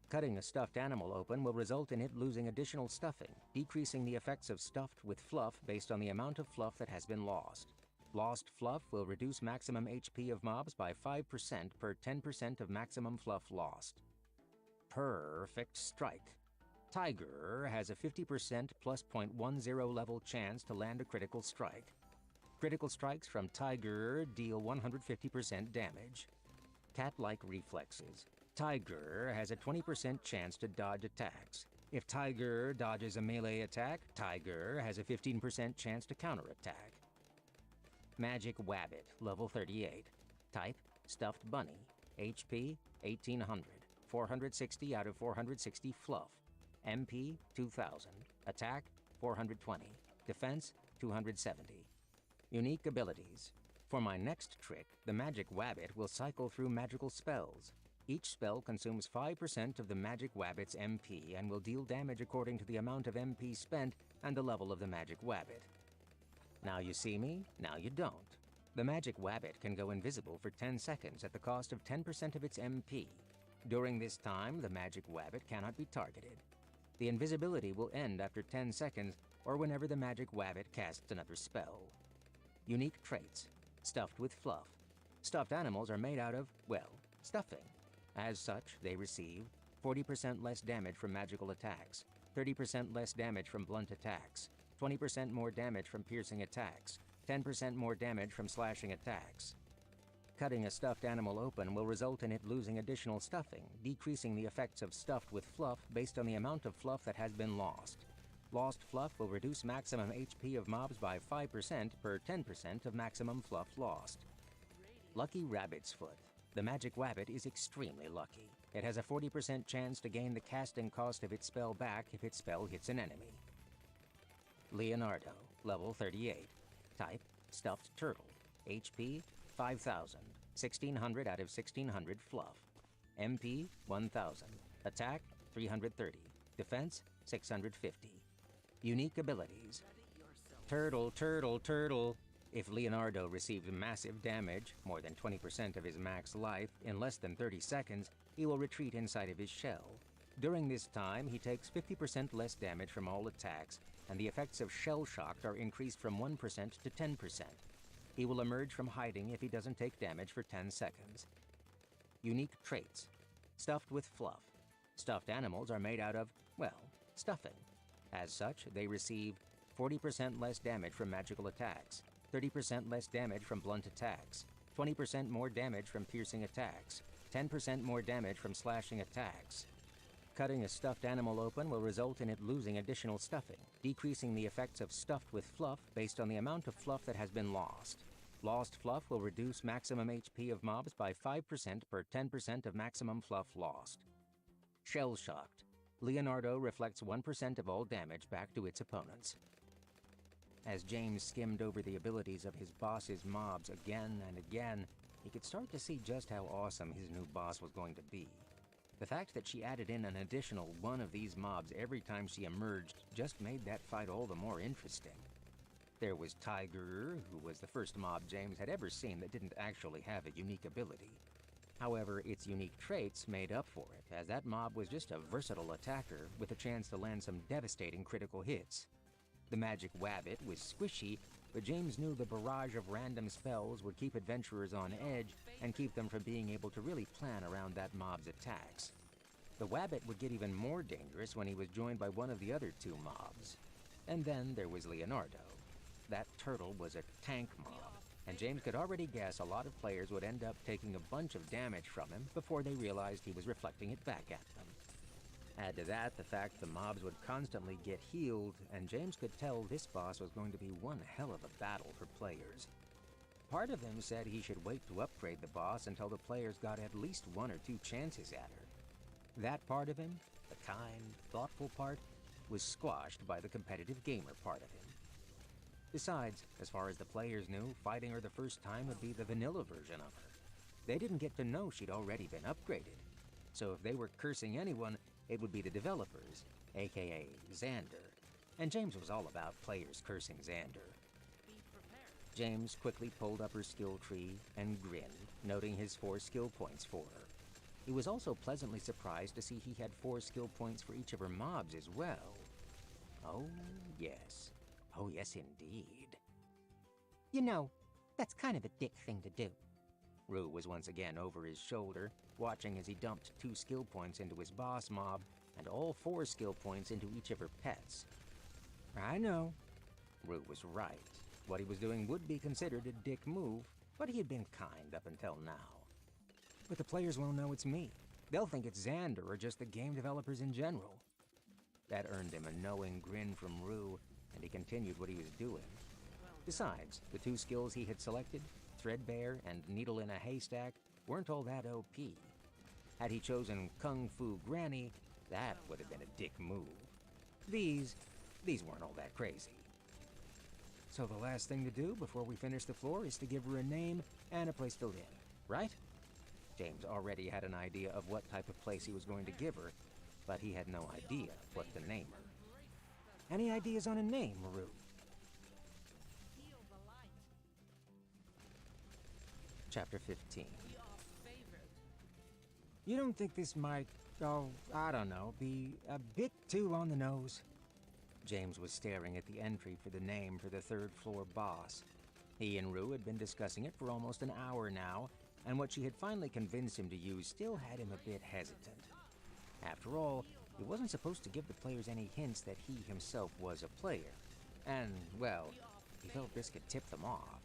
Cutting a stuffed animal open will result in it losing additional stuffing, decreasing the effects of stuffed with fluff based on the amount of fluff that has been lost. Lost fluff will reduce maximum HP of mobs by 5% per 10% of maximum fluff lost. Perfect Strike. Tiger has a 50% plus 0.10 level chance to land a critical strike. Critical strikes from Tiger deal 150% damage. Cat-like reflexes. Tiger has a 20% chance to dodge attacks. If Tiger dodges a melee attack, Tiger has a 15% chance to counterattack. Magic Wabbit, level 38. Type, Stuffed Bunny. HP, 1800. 460 out of 460 fluff. MP, 2000. Attack, 420. Defense, 270. Unique abilities. For my next trick, the Magic Wabbit will cycle through magical spells. Each spell consumes 5% of the Magic Wabbit's MP and will deal damage according to the amount of MP spent and the level of the Magic Wabbit. Now you see me, now you don't. The Magic Wabbit can go invisible for 10 seconds at the cost of 10% of its MP. During this time, the Magic Wabbit cannot be targeted. The invisibility will end after 10 seconds or whenever the Magic Wabbit casts another spell. Unique traits. Stuffed with fluff. Stuffed animals are made out of, well, stuffing. As such, they receive 40% less damage from magical attacks, 30% less damage from blunt attacks, 20% more damage from piercing attacks, 10% more damage from slashing attacks. Cutting a stuffed animal open will result in it losing additional stuffing, decreasing the effects of stuffed with fluff based on the amount of fluff that has been lost. Lost fluff will reduce maximum HP of mobs by 5% per 10% of maximum fluff lost. Lucky Rabbit's Foot. The magic wabbit is extremely lucky. It has a 40% chance to gain the casting cost of its spell back if its spell hits an enemy. Leonardo, level 38. Type, stuffed turtle. HP, 5,000. 1,600 out of 1,600 fluff. MP, 1,000. Attack, 330. Defense, 650. Unique abilities. Turtle, turtle, turtle. If Leonardo receives massive damage, more than 20% of his max life, in less than 30 seconds, he will retreat inside of his shell. During this time, he takes 50% less damage from all attacks, and the effects of shell shock are increased from 1% to 10%. He will emerge from hiding if he doesn't take damage for 10 seconds. Unique traits. Stuffed with fluff. Stuffed animals are made out of, well, stuffing. As such, they receive 40% less damage from magical attacks, 30% less damage from blunt attacks, 20% more damage from piercing attacks, 10% more damage from slashing attacks. Cutting a stuffed animal open will result in it losing additional stuffing, decreasing the effects of stuffed with fluff based on the amount of fluff that has been lost. Lost fluff will reduce maximum HP of mobs by 5% per 10% of maximum fluff lost. Shell-shocked. Leonardo reflects 1% of all damage back to its opponents. As James skimmed over the abilities of his boss's mobs again and again, he could start to see just how awesome his new boss was going to be. The fact that she added in an additional one of these mobs every time she emerged just made that fight all the more interesting. There was Tiger, who was the first mob James had ever seen that didn't actually have a unique ability. However, its unique traits made up for it, as that mob was just a versatile attacker with a chance to land some devastating critical hits. The magic wabbit was squishy, but James knew the barrage of random spells would keep adventurers on edge and keep them from being able to really plan around that mob's attacks. The wabbit would get even more dangerous when he was joined by one of the other two mobs. And then there was Leonardo. That turtle was a tank mob, and James could already guess a lot of players would end up taking a bunch of damage from him before they realized he was reflecting it back at them. Add to that the fact the mobs would constantly get healed, and James could tell this boss was going to be one hell of a battle for players. Part of him said he should wait to upgrade the boss until the players got at least one or two chances at her. That part of him, the kind, thoughtful part, was squashed by the competitive gamer part of him. Besides, as far as the players knew, fighting her the first time would be the vanilla version of her. They didn't get to know she'd already been upgraded. So if they were cursing anyone, it would be the developers, aka Xander. And James was all about players cursing Xander. James quickly pulled up her skill tree and grinned, noting his 4 skill points for her. He was also pleasantly surprised to see he had 4 skill points for each of her mobs as well. Oh, yes. Oh, yes, indeed. You know, that's kind of a dick thing to do. Rue was once again over his shoulder, watching as he dumped 2 skill points into his boss mob and all 4 skill points into each of her pets. I know. Rue was right. What he was doing would be considered a dick move, but he had been kind up until now. But the players won't know it's me. They'll think it's Xander or just the game developers in general. That earned him a knowing grin from Rue, and he continued what he was doing. Besides, the 2 skills he had selected, Threadbare and Needle in a Haystack, weren't all that OP. Had he chosen Kung Fu Granny, that would have been a dick move. These weren't all that crazy. So the last thing to do before we finish the floor is to give her a name and a place to live, right? James already had an idea of what type of place he was going to give her, but he had no idea what to name her. Any ideas on a name, Rue? Chapter 15. You don't think this might, I don't know, be a bit too on the nose? James was staring at the entry for the name for the 3rd floor boss. He and Rue had been discussing it for almost an hour now, and what she had finally convinced him to use still had him a bit hesitant. After all, he wasn't supposed to give the players any hints that he himself was a player. And, well, he felt this could tip them off.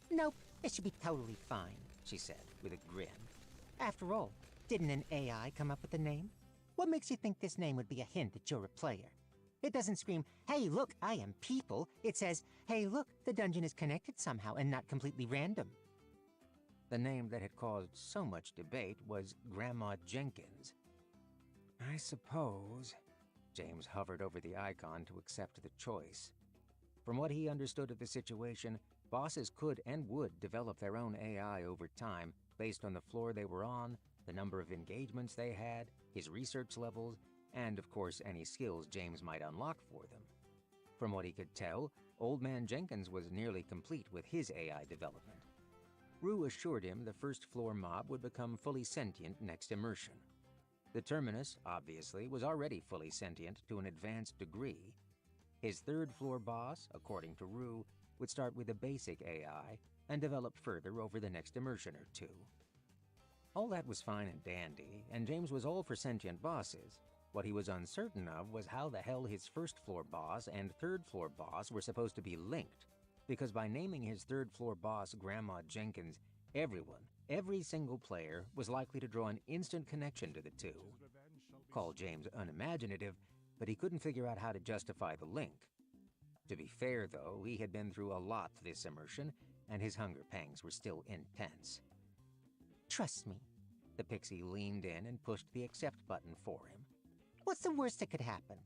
Nope, it should be totally fine, she said, with a grin. After all, didn't an AI come up with the name? What makes you think this name would be a hint that you're a player? It doesn't scream, hey look, I am people. It says, hey look, the dungeon is connected somehow and not completely random. The name that had caused so much debate was Grandma Jenkins. I suppose... James hovered over the icon to accept the choice. From what he understood of the situation, bosses could and would develop their own AI over time based on the floor they were on, the number of engagements they had, his research levels, and of course any skills James might unlock for them. From what he could tell, Old Man Jenkins was nearly complete with his AI development. Rue assured him the first floor mob would become fully sentient next immersion. The Terminus, obviously, was already fully sentient to an advanced degree. His third floor boss, according to Rue, would start with a basic AI and develop further over the next immersion or two. All that was fine and dandy, and James was all for sentient bosses. What he was uncertain of was how the hell his first floor boss and third floor boss were supposed to be linked, because by naming his third floor boss Grandma Jenkins, everyone, every single player, was likely to draw an instant connection to the two. Call James unimaginative, but he couldn't figure out how to justify the link. To be fair, though, he had been through a lot this immersion, and his hunger pangs were still intense. Trust me. The pixie leaned in and pushed the accept button for him. What's the worst that could happen?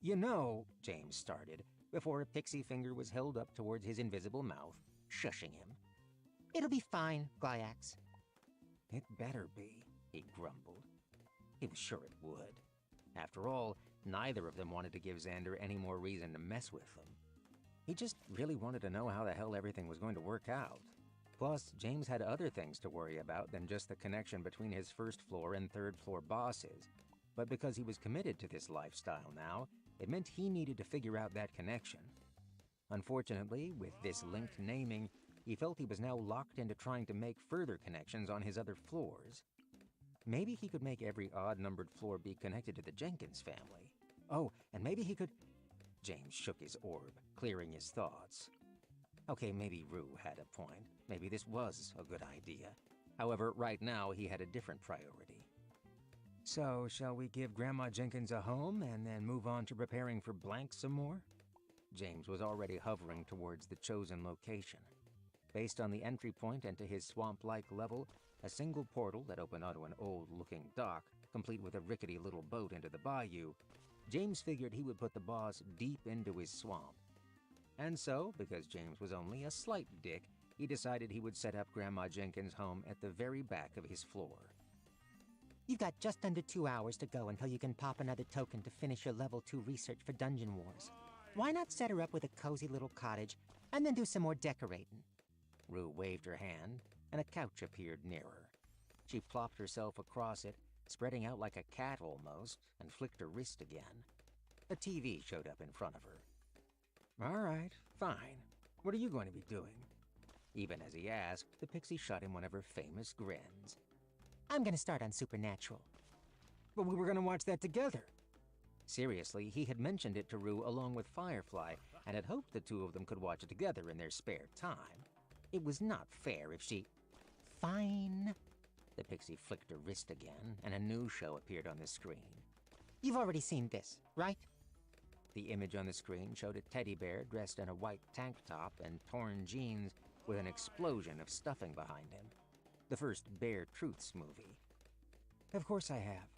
You know, James started, before a pixie finger was held up towards his invisible mouth, shushing him. It'll be fine, Glyax. It better be, he grumbled. He was sure it would. After all, neither of them wanted to give Xander any more reason to mess with them. He just really wanted to know how the hell everything was going to work out. Plus, James had other things to worry about than just the connection between his first floor and third floor bosses. But because he was committed to this lifestyle now, it meant he needed to figure out that connection. Unfortunately, with this linked naming, he felt he was now locked into trying to make further connections on his other floors. Maybe he could make every odd-numbered floor be connected to the Jenkins family. Oh, and maybe he could... James shook his orb, clearing his thoughts. Okay, maybe Rue had a point. Maybe this was a good idea. However, right now he had a different priority. So, shall we give Grandma Jenkins a home and then move on to preparing for blank some more? James was already hovering towards the chosen location. Based on the entry point into his swamp-like level, a single portal that opened onto an old-looking dock, complete with a rickety little boat into the bayou, James figured he would put the boss deep into his swamp. And so, because James was only a slight dick, he decided he would set up Grandma Jenkins' home at the very back of his floor. You've got just under 2 hours to go until you can pop another token to finish your level 2 research for Dungeon Wars. Why not set her up with a cozy little cottage and then do some more decorating? Rue waved her hand, and a couch appeared nearer. She plopped herself across it, spreading out like a cat almost, and flicked her wrist again. A TV showed up in front of her. All right, fine. What are you going to be doing? Even as he asked, the pixie shot him one of her famous grins. I'm gonna start on Supernatural. But we were going to watch that together. Seriously, he had mentioned it to Rue along with Firefly, and had hoped the two of them could watch it together in their spare time. It was not fair if she... Fine. The pixie flicked her wrist again, and a new show appeared on the screen. You've already seen this, right? The image on the screen showed a teddy bear dressed in a white tank top and torn jeans with an explosion of stuffing behind him. The first Bear Truths movie. Of course I have.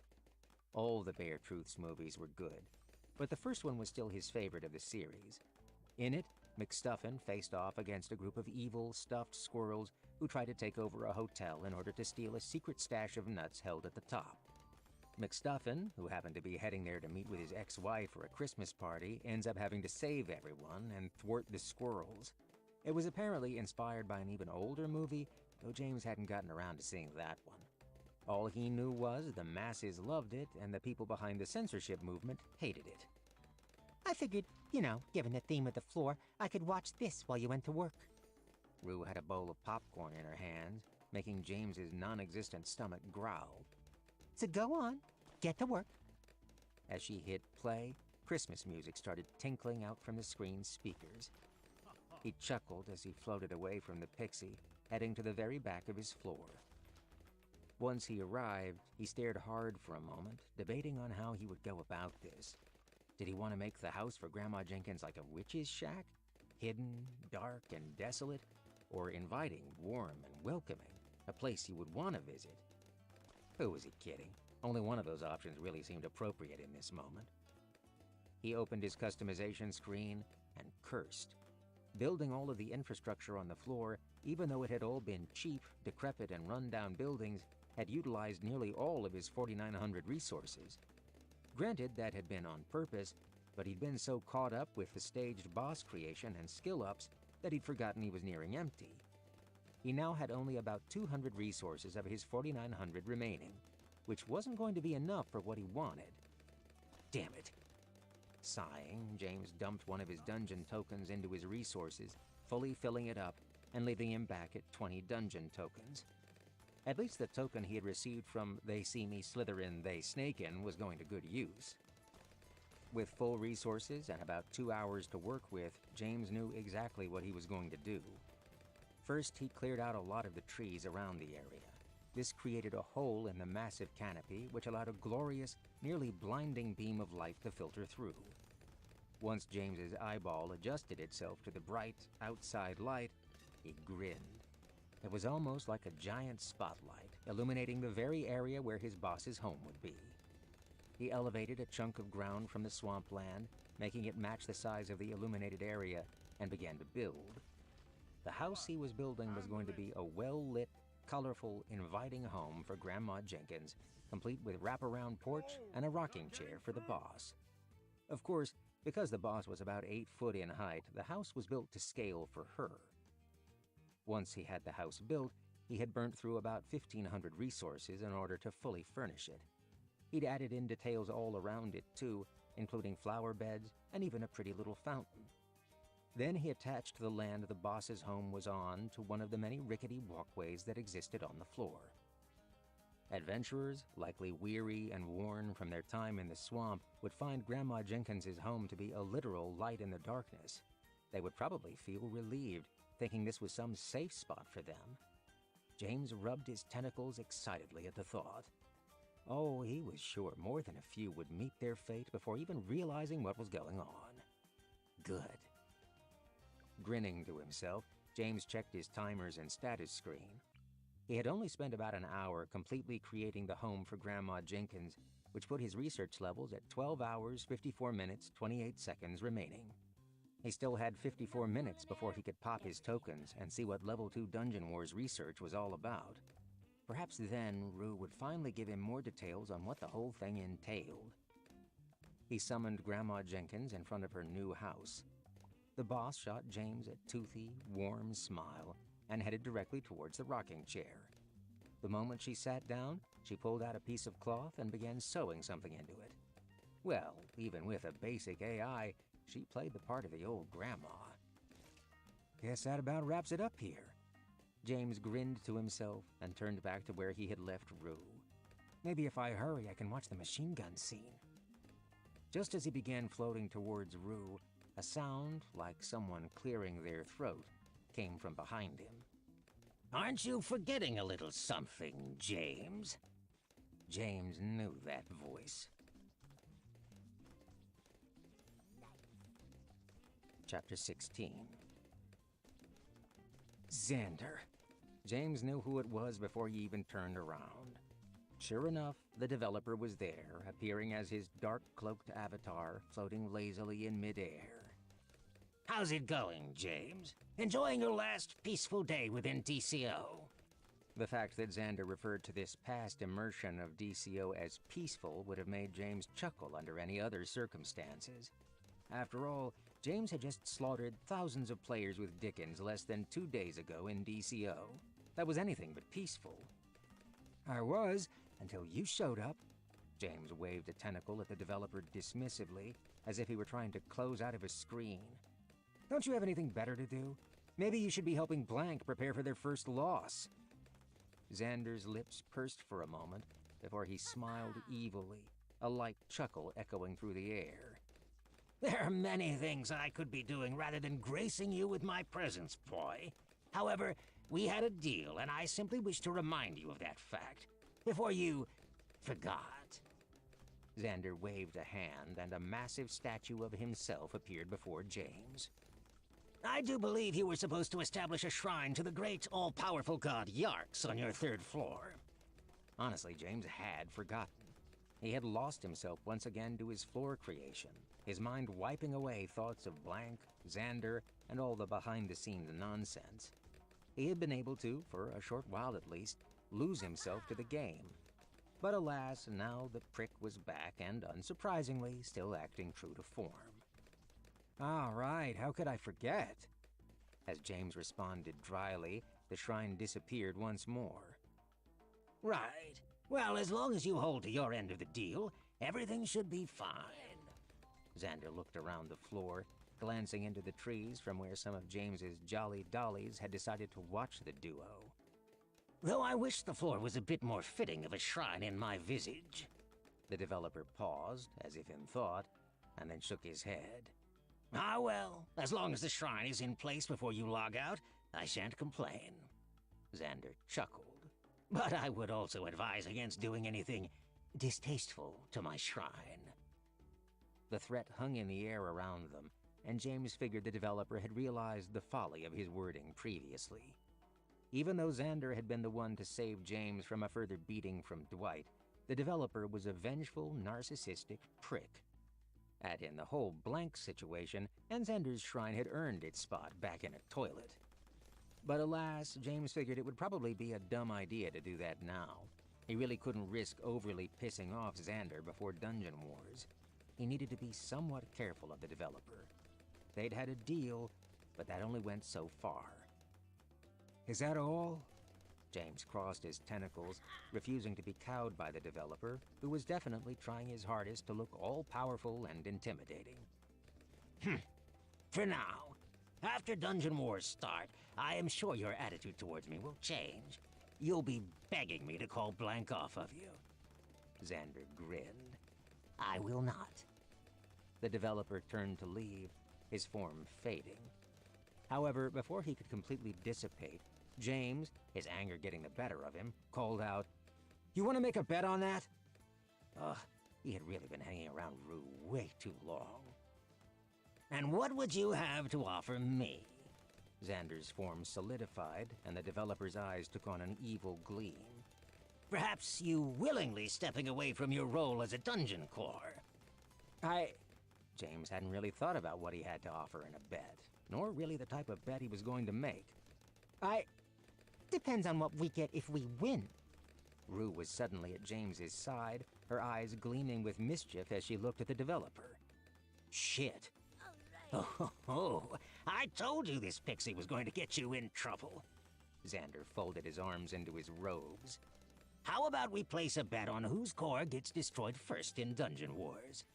All the Bear Truths movies were good, but the first one was still his favorite of the series. In it, McStuffin faced off against a group of evil, stuffed squirrels who tried to take over a hotel in order to steal a secret stash of nuts held at the top. McStuffin, who happened to be heading there to meet with his ex-wife for a Christmas party, ends up having to save everyone and thwart the squirrels. It was apparently inspired by an even older movie, though James hadn't gotten around to seeing that one. All he knew was the masses loved it and the people behind the censorship movement hated it. I figured You know, given the theme of the floor, I could watch this while you went to work. Rue had a bowl of popcorn in her hands, making James's non-existent stomach growl. So go on, get to work. As she hit play, Christmas music started tinkling out from the screen's speakers. He chuckled as he floated away from the pixie, heading to the very back of his floor. Once he arrived, he stared hard for a moment, debating on how he would go about this. Did he want to make the house for Grandma Jenkins like a witch's shack? Hidden, dark, and desolate? Or inviting, warm, and welcoming, a place he would want to visit? Who was he kidding? Only one of those options really seemed appropriate in this moment. He opened his customization screen and cursed. Building all of the infrastructure on the floor, even though it had all been cheap, decrepit, and run-down buildings, had utilized nearly all of his 4,900 resources. Granted, that had been on purpose, but he'd been so caught up with the staged boss creation and skill-ups that he'd forgotten he was nearing empty. He now had only about 200 resources of his 4,900 remaining, which wasn't going to be enough for what he wanted. Damn it. Sighing, James dumped one of his dungeon tokens into his resources, fully filling it up and leaving him back at 20 dungeon tokens. At least the token he had received from They See Me Slytherin, They Snakein was going to good use. With full resources and about 2 hours to work with, James knew exactly what he was going to do. First, he cleared out a lot of the trees around the area. This created a hole in the massive canopy, which allowed a glorious, nearly blinding beam of light to filter through. Once James's eyeball adjusted itself to the bright, outside light, he grinned. It was almost like a giant spotlight, illuminating the very area where his boss's home would be. He elevated a chunk of ground from the swampland, making it match the size of the illuminated area, and began to build. The house he was building was going to be a well-lit, colorful, inviting home for Grandma Jenkins, complete with wraparound porch and a rocking chair for the boss. Of course, because the boss was about 8 foot in height, the house was built to scale for her. Once he had the house built, he had burnt through about 1,500 resources in order to fully furnish it. He'd added in details all around it, too, including flower beds and even a pretty little fountain. Then he attached the land the boss's home was on to one of the many rickety walkways that existed on the floor. Adventurers, likely weary and worn from their time in the swamp, would find Grandma Jenkins's home to be a literal light in the darkness. They would probably feel relieved, thinking this was some safe spot for them. James rubbed his tentacles excitedly at the thought. Oh, he was sure more than a few would meet their fate before even realizing what was going on. Good. Grinning to himself, James checked his timers and status screen. He had only spent about an hour completely creating the home for Grandma Jenkins, which put his research levels at 12 hours, 54 minutes, 28 seconds remaining. He still had 54 minutes before he could pop his tokens and see what Level 2 Dungeon Wars research was all about. Perhaps then Rue would finally give him more details on what the whole thing entailed. He summoned Grandma Jenkins in front of her new house. The boss shot James a toothy, warm smile and headed directly towards the rocking chair. The moment she sat down, she pulled out a piece of cloth and began sewing something into it. Well, even with a basic AI, she played the part of the old grandma. Guess that about wraps it up here. James grinned to himself and turned back to where he had left Rue. Maybe if I hurry, I can watch the machine gun scene. Just as he began floating towards Rue, a sound like someone clearing their throat came from behind him. Aren't you forgetting a little something, James? James knew that voice. Chapter 16. Xander. James knew who it was before he even turned around. Sure enough, the developer was there, appearing as his dark-cloaked avatar floating lazily in midair. How's it going, James? Enjoying your last peaceful day within DCO? The fact that Xander referred to this past immersion of DCO as peaceful would have made James chuckle under any other circumstances. After all, James had just slaughtered thousands of players with Dickens less than 2 days ago in DCO. That was anything but peaceful. I was, until you showed up. James waved a tentacle at the developer dismissively, as if he were trying to close out of a screen. Don't you have anything better to do? Maybe you should be helping Blank prepare for their first loss. Xander's lips pursed for a moment before he smiled evilly, a light chuckle echoing through the air. There are many things I could be doing rather than gracing you with my presence, boy. However, we had a deal, and I simply wish to remind you of that fact before you forgot. Xander waved a hand, and a massive statue of himself appeared before James. I do believe you were supposed to establish a shrine to the great, all-powerful god Yarks on your 3rd floor. Honestly, James had forgotten. He had lost himself once again to his floor creation, his mind wiping away thoughts of Blank, Xander, and all the behind-the-scenes nonsense. He had been able to, for a short while at least, lose himself to the game. But alas, now the prick was back and, unsurprisingly, still acting true to form. All right, how could I forget? As James responded dryly, the shrine disappeared once more. Right. Well, as long as you hold to your end of the deal, everything should be fine. Xander looked around the floor, glancing into the trees from where some of James's jolly dollies had decided to watch the duo. Though I wish the floor was a bit more fitting of a shrine in my visage. The developer paused, as if in thought, and then shook his head. Ah well, as long as the shrine is in place before you log out, I shan't complain. Xander chuckled. But I would also advise against doing anything distasteful to my shrine. The threat hung in the air around them, and James figured the developer had realized the folly of his wording previously. Even though Xander had been the one to save James from a further beating from Dwight, the developer was a vengeful, narcissistic prick. Add in the whole Blank situation, and Xander's shrine had earned its spot back in a toilet. But alas, James figured it would probably be a dumb idea to do that now. He really couldn't risk overly pissing off Xander before Dungeon Wars. He needed to be somewhat careful of the developer. They'd had a deal, but that only went so far. Is that all? James crossed his tentacles, refusing to be cowed by the developer, who was definitely trying his hardest to look all-powerful and intimidating. For now. After Dungeon Wars start, I am sure your attitude towards me will change. You'll be begging me to call Blank off of you. Xander grinned. I will not. The developer turned to leave, his form fading. However, before he could completely dissipate, James, his anger getting the better of him, called out, You want to make a bet on that? Ugh, he had really been hanging around Rue way too long. And what would you have to offer me? Xander's form solidified, and the developer's eyes took on an evil gleam. Perhaps you willingly stepping away from your role as a dungeon core. James hadn't really thought about what he had to offer in a bet, nor really the type of bet he was going to make. Depends on what we get if we win. Rue was suddenly at James's side, her eyes gleaming with mischief as she looked at the developer. Shit. Oh, I told you this pixie was going to get you in trouble. Xander folded his arms into his robes. How about we place a bet on whose core gets destroyed first in Dungeon Wars?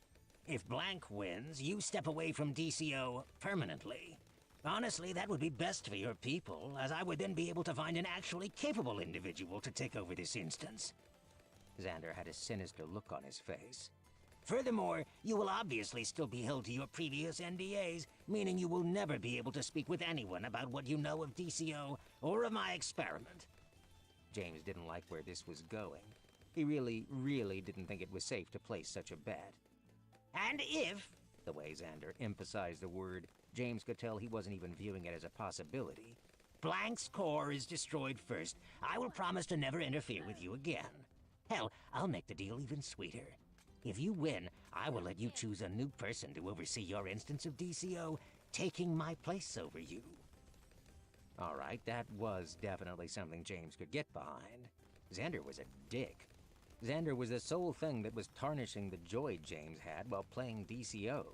If Blank wins, you step away from DCO permanently. Honestly, that would be best for your people, as I would then be able to find an actually capable individual to take over this instance. Xander had a sinister look on his face. Furthermore, you will obviously still be held to your previous NDAs, meaning you will never be able to speak with anyone about what you know of DCO or of my experiment. James didn't like where this was going. He really didn't think it was safe to place such a bet. And if, the way Xander emphasized the word, James could tell he wasn't even viewing it as a possibility, Blank's core is destroyed first, I will promise to never interfere with you again. Hell, I'll make the deal even sweeter. If you win, I will let you choose a new person to oversee your instance of DCO, taking my place over you. All right, that was definitely something James could get behind. Xander was a dick. Xander was the sole thing that was tarnishing the joy James had while playing DCO.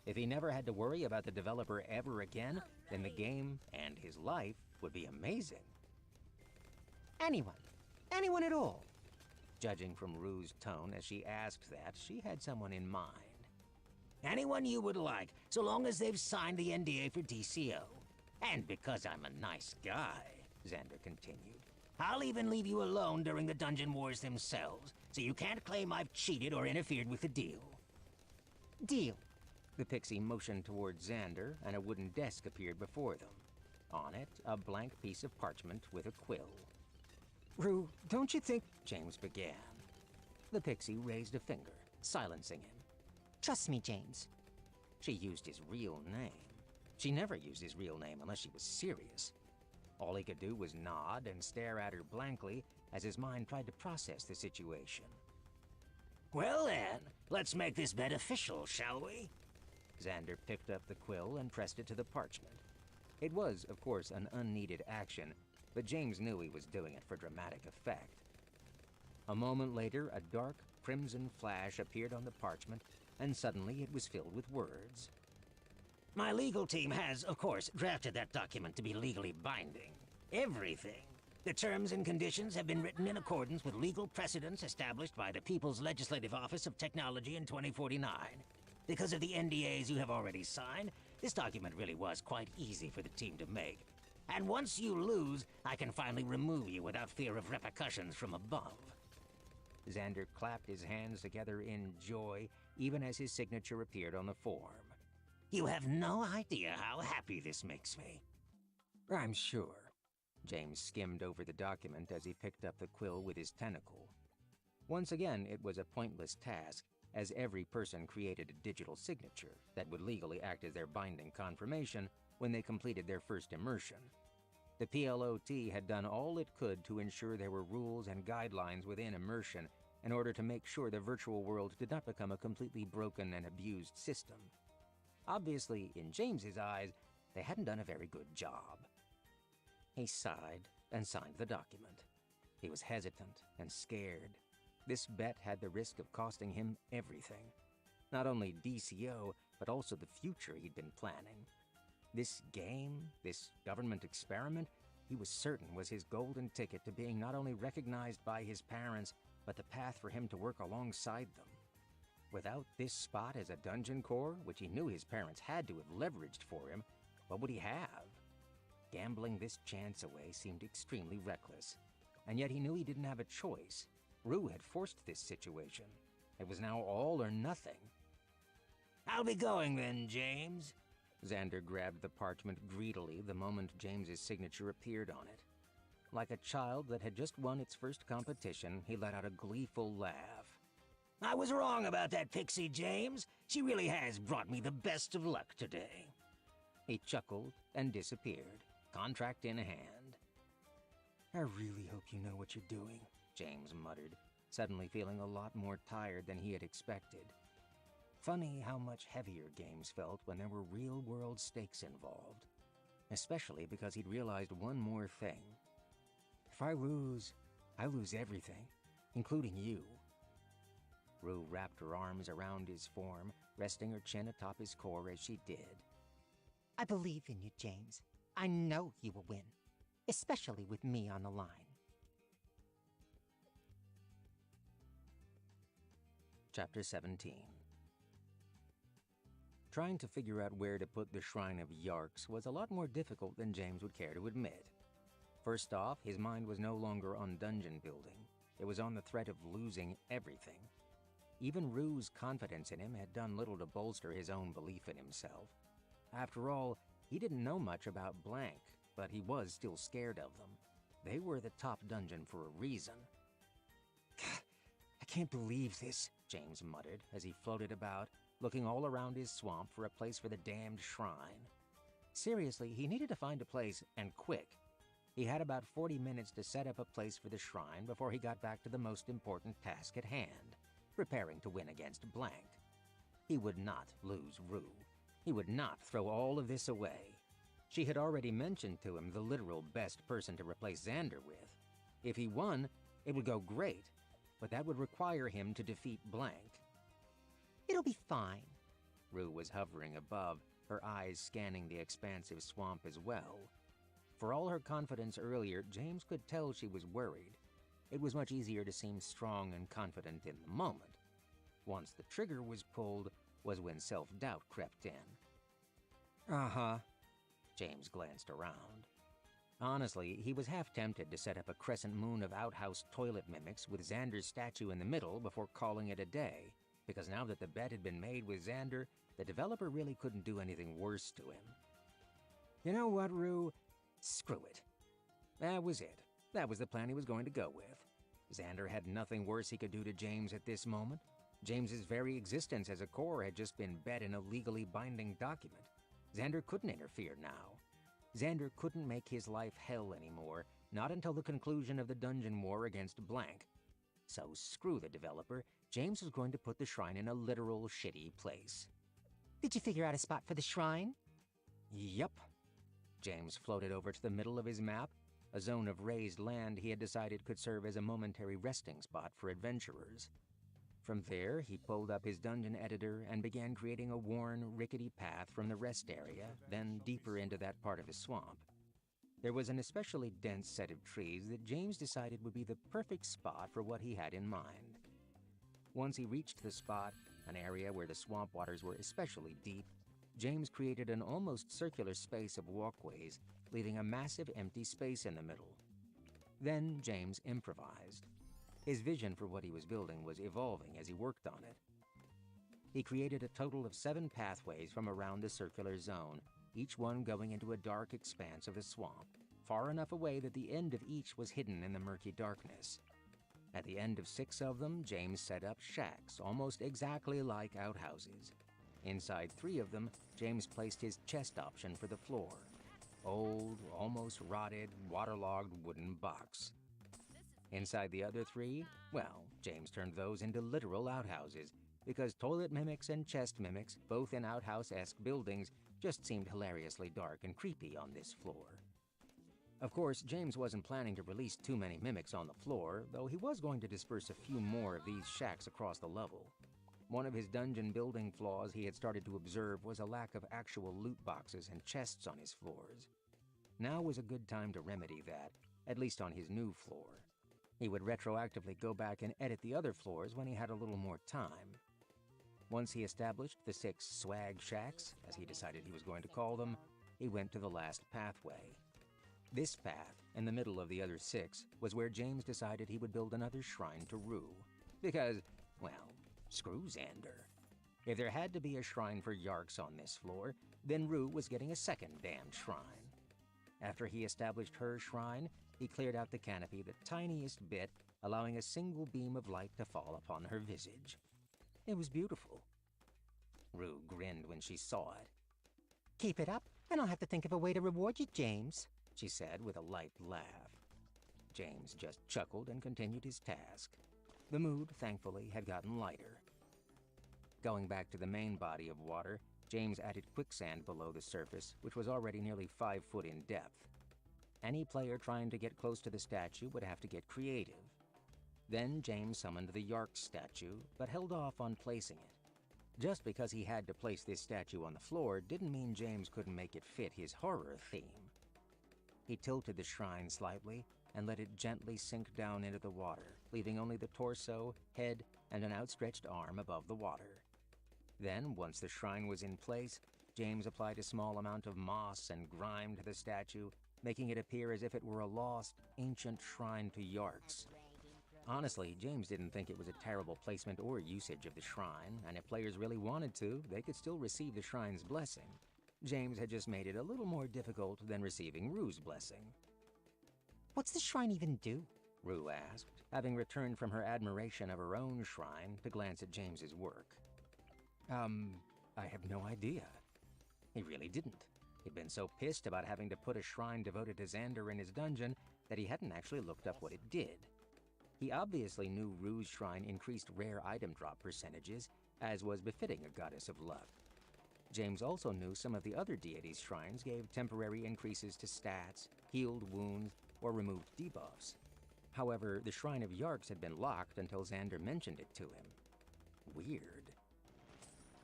If he never had to worry about the developer ever again, then the game and his life would be amazing. Anyone at all. Judging from Rue's tone as she asked that, she had someone in mind. Anyone you would like, so long as they've signed the NDA for DCO. And because I'm a nice guy, Xander continued, I'll even leave you alone during the dungeon wars themselves, so you can't claim I've cheated or interfered with the deal. Deal. The pixie motioned toward Xander, and a wooden desk appeared before them. On it, a blank piece of parchment with a quill. Rue, don't you think... James began. The pixie raised a finger, silencing him. Trust me, James. She used his real name. She never used his real name unless she was serious. All he could do was nod and stare at her blankly as his mind tried to process the situation. Well then, let's make this bet official, shall we? Xander picked up the quill and pressed it to the parchment. It was, of course, an unneeded action, but James knew he was doing it for dramatic effect. A moment later, a dark crimson flash appeared on the parchment, and suddenly it was filled with words. My legal team has, of course, drafted that document to be legally binding. Everything. The terms and conditions have been written in accordance with legal precedents established by the People's Legislative Office of Technology in 2049. Because of the NDAs you have already signed, this document really was quite easy for the team to make. And once you lose, I can finally remove you without fear of repercussions from above. Xander clapped his hands together in joy, even as his signature appeared on the form. You have no idea how happy this makes me. I'm sure. James skimmed over the document as he picked up the quill with his tentacle. Once again, it was a pointless task, as every person created a digital signature that would legally act as their binding confirmation when they completed their first immersion. The PLOT had done all it could to ensure there were rules and guidelines within immersion in order to make sure the virtual world did not become a completely broken and abused system. Obviously, in James's eyes, they hadn't done a very good job. He sighed and signed the document. He was hesitant and scared. This bet had the risk of costing him everything. Not only DCO, but also the future he'd been planning. This game, this government experiment, he was certain was his golden ticket to being not only recognized by his parents, but the path for him to work alongside them. Without this spot as a dungeon core, which he knew his parents had to have leveraged for him, what would he have? Gambling this chance away seemed extremely reckless, and yet he knew he didn't have a choice. Rue had forced this situation. It was now all or nothing. I'll be going then, James. Xander grabbed the parchment greedily the moment James's signature appeared on it. Like a child that had just won its first competition, he let out a gleeful laugh. I was wrong about that pixie, James. She really has brought me the best of luck today. He chuckled and disappeared, contract in hand. I really hope you know what you're doing, James muttered, suddenly feeling a lot more tired than he had expected. Funny how much heavier games felt when there were real-world stakes involved, especially because he'd realized one more thing. If I lose everything, including you. Rue wrapped her arms around his form, resting her chin atop his core as she did. I believe in you, James. I know you will win, especially with me on the line. Chapter 17. Trying to figure out where to put the Shrine of Yarks was a lot more difficult than James would care to admit. First off, his mind was no longer on dungeon building. It was on the threat of losing everything. Even Rue's confidence in him had done little to bolster his own belief in himself. After all, he didn't know much about Blank, but he was still scared of them. They were the top dungeon for a reason. I can't believe this, James muttered as he floated about, looking all around his swamp for a place for the damned shrine. Seriously, he needed to find a place, and quick. He had about 40 minutes to set up a place for the shrine before he got back to the most important task at hand, preparing to win against Blank. He would not lose Rue. He would not throw all of this away. She had already mentioned to him the literal best person to replace Xander with. If he won, it would go great, but that would require him to defeat Blank. It'll be fine. Rue was hovering above, her eyes scanning the expansive swamp as well. For all her confidence earlier, James could tell she was worried. it was much easier to seem strong and confident in the moment. Once the trigger was pulled was when self-doubt crept in. Uh-huh. James glanced around. Honestly, he was half tempted to set up a crescent moon of outhouse toilet mimics with Xander's statue in the middle before calling it a day, because now that the bet had been made with Xander, the developer really couldn't do anything worse to him. You know what, Rue? Screw it. That was it. That was the plan he was going to go with. Xander had nothing worse he could do to James at this moment. James's very existence as a core had just been bet in a legally binding document. Xander couldn't interfere now. Xander couldn't make his life hell anymore, not until the conclusion of the dungeon war against Blank. So screw the developer, James was going to put the shrine in a literal shitty place. Did you figure out a spot for the shrine? Yup. James floated over to the middle of his map, a zone of raised land he had decided could serve as a momentary resting spot for adventurers. From there, he pulled up his dungeon editor and began creating a worn, rickety path from the rest area, then deeper into that part of the swamp. There was an especially dense set of trees that James decided would be the perfect spot for what he had in mind. Once he reached the spot, an area where the swamp waters were especially deep, James created an almost circular space of walkways, leaving a massive empty space in the middle. Then James improvised. His vision for what he was building was evolving as he worked on it. He created a total of 7 pathways from around the circular zone, each one going into a dark expanse of the swamp, far enough away that the end of each was hidden in the murky darkness. At the end of 6 of them, James set up shacks, almost exactly like outhouses. Inside 3 of them, James placed his chest option for the floor. Old, almost rotted, waterlogged wooden box. Inside the other 3, well, James turned those into literal outhouses, because toilet mimics and chest mimics, both in outhouse-esque buildings, just seemed hilariously dark and creepy on this floor. Of course, James wasn't planning to release too many mimics on the floor, though he was going to disperse a few more of these shacks across the level. One of his dungeon building flaws he had started to observe was a lack of actual loot boxes and chests on his floors. Now was a good time to remedy that, at least on his new floor. He would retroactively go back and edit the other floors when he had a little more time. Once he established the 6 swag shacks, as he decided he was going to call them, he went to the last pathway. This path, in the middle of the other 6, was where James decided he would build another shrine to Rue. Because, well, screw Xander. If there had to be a shrine for Yarks on this floor, then Rue was getting a second damned shrine. After he established her shrine, he cleared out the canopy the tiniest bit, allowing a single beam of light to fall upon her visage. It was beautiful. Rue grinned when she saw it. Keep it up, and I'll have to think of a way to reward you, James, she said with a light laugh. James just chuckled and continued his task. The mood, thankfully, had gotten lighter. Going back to the main body of water, James added quicksand below the surface, which was already nearly 5 foot in depth. Any player trying to get close to the statue would have to get creative. Then James summoned the Yark statue, but held off on placing it. Just because he had to place this statue on the floor didn't mean James couldn't make it fit his horror theme. He tilted the shrine slightly and let it gently sink down into the water, leaving only the torso, head, and an outstretched arm above the water. Then, once the shrine was in place, James applied a small amount of moss and grime to the statue, making it appear as if it were a lost, ancient shrine to Yarks. Honestly, James didn't think it was a terrible placement or usage of the shrine, and if players really wanted to, they could still receive the shrine's blessing. James had just made it a little more difficult than receiving Rue's blessing. What's the shrine even do? Rue asked, having returned from her admiration of her own shrine to glance at James's work. I have no idea. He really didn't. He'd been so pissed about having to put a shrine devoted to Xander in his dungeon that he hadn't actually looked up what it did. He obviously knew Rue's shrine increased rare item drop percentages, as was befitting a goddess of luck. James also knew some of the other deities' shrines gave temporary increases to stats, healed wounds, or removed debuffs. However, the Shrine of Yarks had been locked until Xander mentioned it to him. Weird.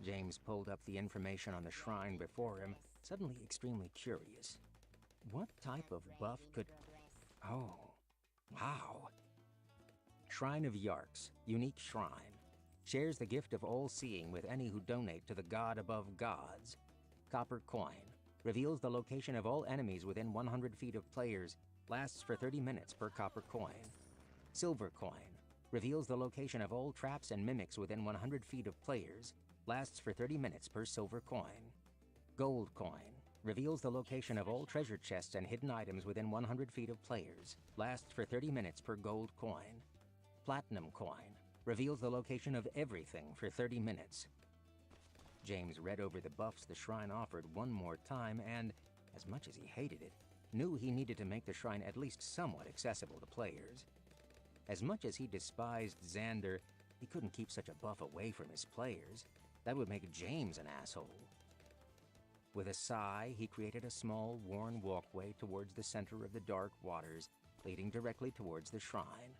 James pulled up the information on the shrine before him, suddenly extremely curious. What type of buff could... Oh, wow. Shrine of Yarks, unique shrine. Shares the gift of all-seeing with any who donate to the god above gods. Copper coin. Reveals the location of all enemies within 100 feet of players. Lasts for 30 minutes per copper coin. Silver coin. Reveals the location of all traps and mimics within 100 feet of players. Lasts for 30 minutes per silver coin. Gold coin. Reveals the location of all treasure chests and hidden items within 100 feet of players. Lasts for 30 minutes per gold coin. Platinum coin. Reveals the location of everything for 30 minutes. James read over the buffs the shrine offered one more time and, as much as he hated it, knew he needed to make the shrine at least somewhat accessible to players. As much as he despised Xander, he couldn't keep such a buff away from his players. That would make James an asshole. With a sigh, he created a small, worn walkway towards the center of the dark waters, leading directly towards the shrine.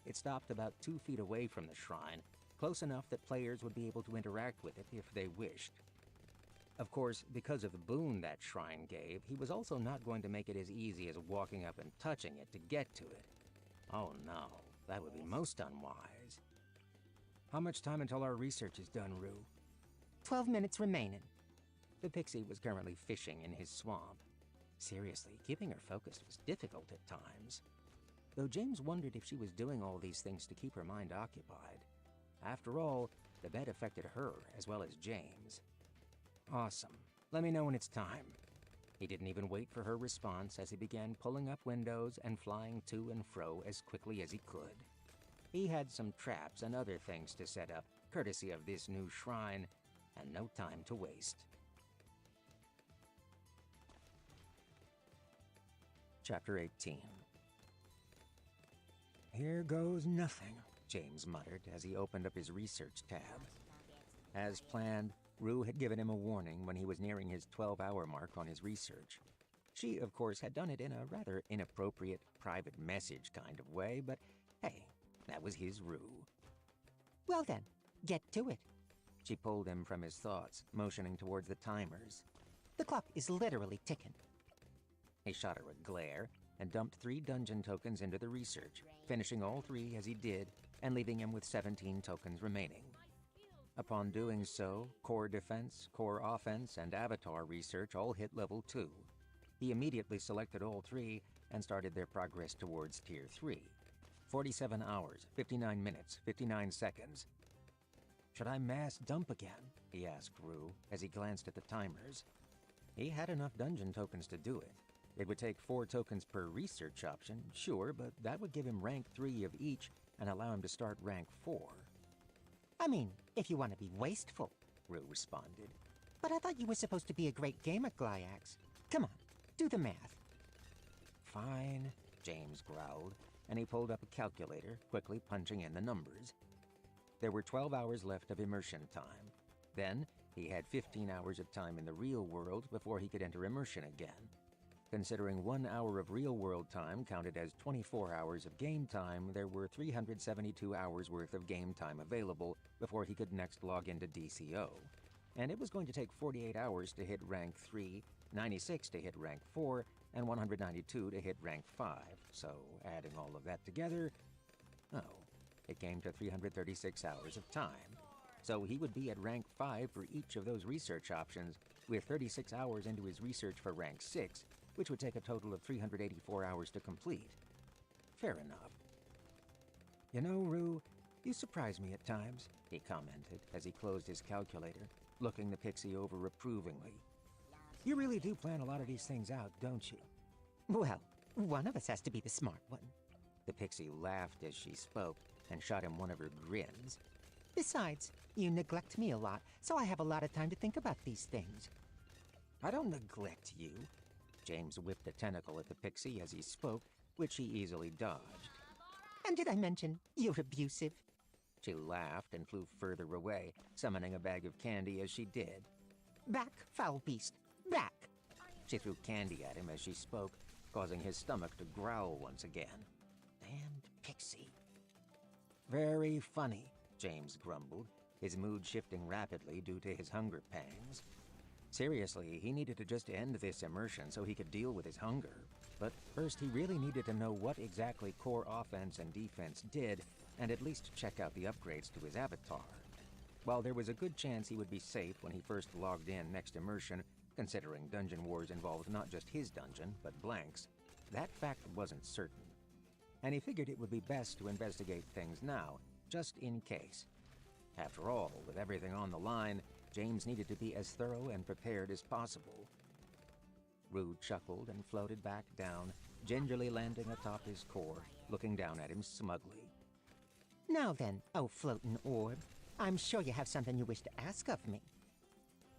It stopped about 2 feet away from the shrine, close enough that players would be able to interact with it if they wished. Of course, because of the boon that shrine gave, he was also not going to make it as easy as walking up and touching it to get to it. Oh no, that would be most unwise. How much time until our research is done, Rue? 12 minutes remaining. The pixie was currently fishing in his swamp. Seriously, keeping her focused was difficult at times. Though James wondered if she was doing all these things to keep her mind occupied. After all, the bet affected her as well as James. Awesome. Let me know when it's time. He didn't even wait for her response as he began pulling up windows and flying to and fro as quickly as he could. He had some traps and other things to set up, courtesy of this new shrine, and no time to waste. Chapter 18. Here goes nothing, James muttered as he opened up his research tab. As planned, Rue had given him a warning when he was nearing his 12-hour mark on his research. She, of course, had done it in a rather inappropriate, private message kind of way, but hey, that was his Rue. Well then, get to it. She pulled him from his thoughts, motioning towards the timers. The clock is literally ticking. He shot her a glare and dumped 3 dungeon tokens into the research, finishing all 3 as he did and leaving him with 17 tokens remaining. Upon doing so, core defense, core offense, and avatar research all hit level 2. He immediately selected all 3 and started their progress towards Tier 3. 47 hours, 59 minutes, 59 seconds. Should I mass dump again? He asked Rue as he glanced at the timers. He had enough dungeon tokens to do it. It would take 4 tokens per research option, sure, but that would give him rank 3 of each and allow him to start rank 4. I mean, if you want to be wasteful, Rue responded. But I thought you were supposed to be a great gamer, Glyax. Come on, do the math. Fine, James growled, and he pulled up a calculator, quickly punching in the numbers. There were 12 hours left of immersion time. Then, he had 15 hours of time in the real world before he could enter immersion again. Considering 1 hour of real-world time counted as 24 hours of game time, there were 372 hours worth of game time available before he could next log into DCO. And it was going to take 48 hours to hit rank 3, 96 to hit rank 4, and 192 to hit rank 5. So, adding all of that together, it came to 336 hours of time. So he would be at rank 5 for each of those research options, with 36 hours into his research for rank 6, which would take a total of 384 hours to complete. Fair enough. You know, Rue, you surprise me at times, he commented as he closed his calculator, looking the pixie over approvingly. You really do plan a lot of these things out, don't you? Well, one of us has to be the smart one. The pixie laughed as she spoke and shot him one of her grins. Besides, you neglect me a lot, so I have a lot of time to think about these things. I don't neglect you. James whipped a tentacle at the pixie as he spoke, which he easily dodged. And did I mention you're abusive? She laughed and flew further away, summoning a bag of candy as she did. Back, foul beast, back! She threw candy at him as she spoke, causing his stomach to growl once again. Damned pixie. Very funny, James grumbled, his mood shifting rapidly due to his hunger pangs. Seriously, he needed to just end this immersion so he could deal with his hunger. But first, he really needed to know what exactly core offense and defense did, and at least check out the upgrades to his avatar. While there was a good chance he would be safe when he first logged in next immersion, considering Dungeon Wars involved not just his dungeon, but Blank's, that fact wasn't certain. And he figured it would be best to investigate things now, just in case. After all, with everything on the line, James needed to be as thorough and prepared as possible. Rue chuckled and floated back down, gingerly landing atop his core, looking down at him smugly. Now then, oh floating orb, I'm sure you have something you wish to ask of me.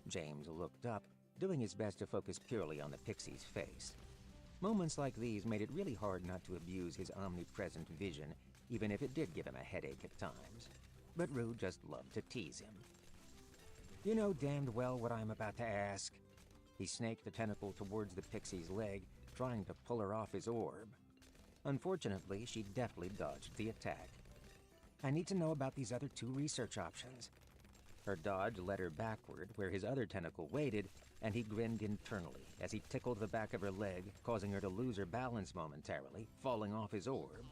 James looked up, doing his best to focus purely on the pixie's face. Moments like these made it really hard not to abuse his omnipresent vision, even if it did give him a headache at times. But Rue just loved to tease him. You know damned well what I'm about to ask. He snaked a tentacle towards the pixie's leg, trying to pull her off his orb. Unfortunately, she deftly dodged the attack. I need to know about these other 2 research options. Her dodge led her backward, where his other tentacle waited, and he grinned internally as he tickled the back of her leg, causing her to lose her balance momentarily, falling off his orb.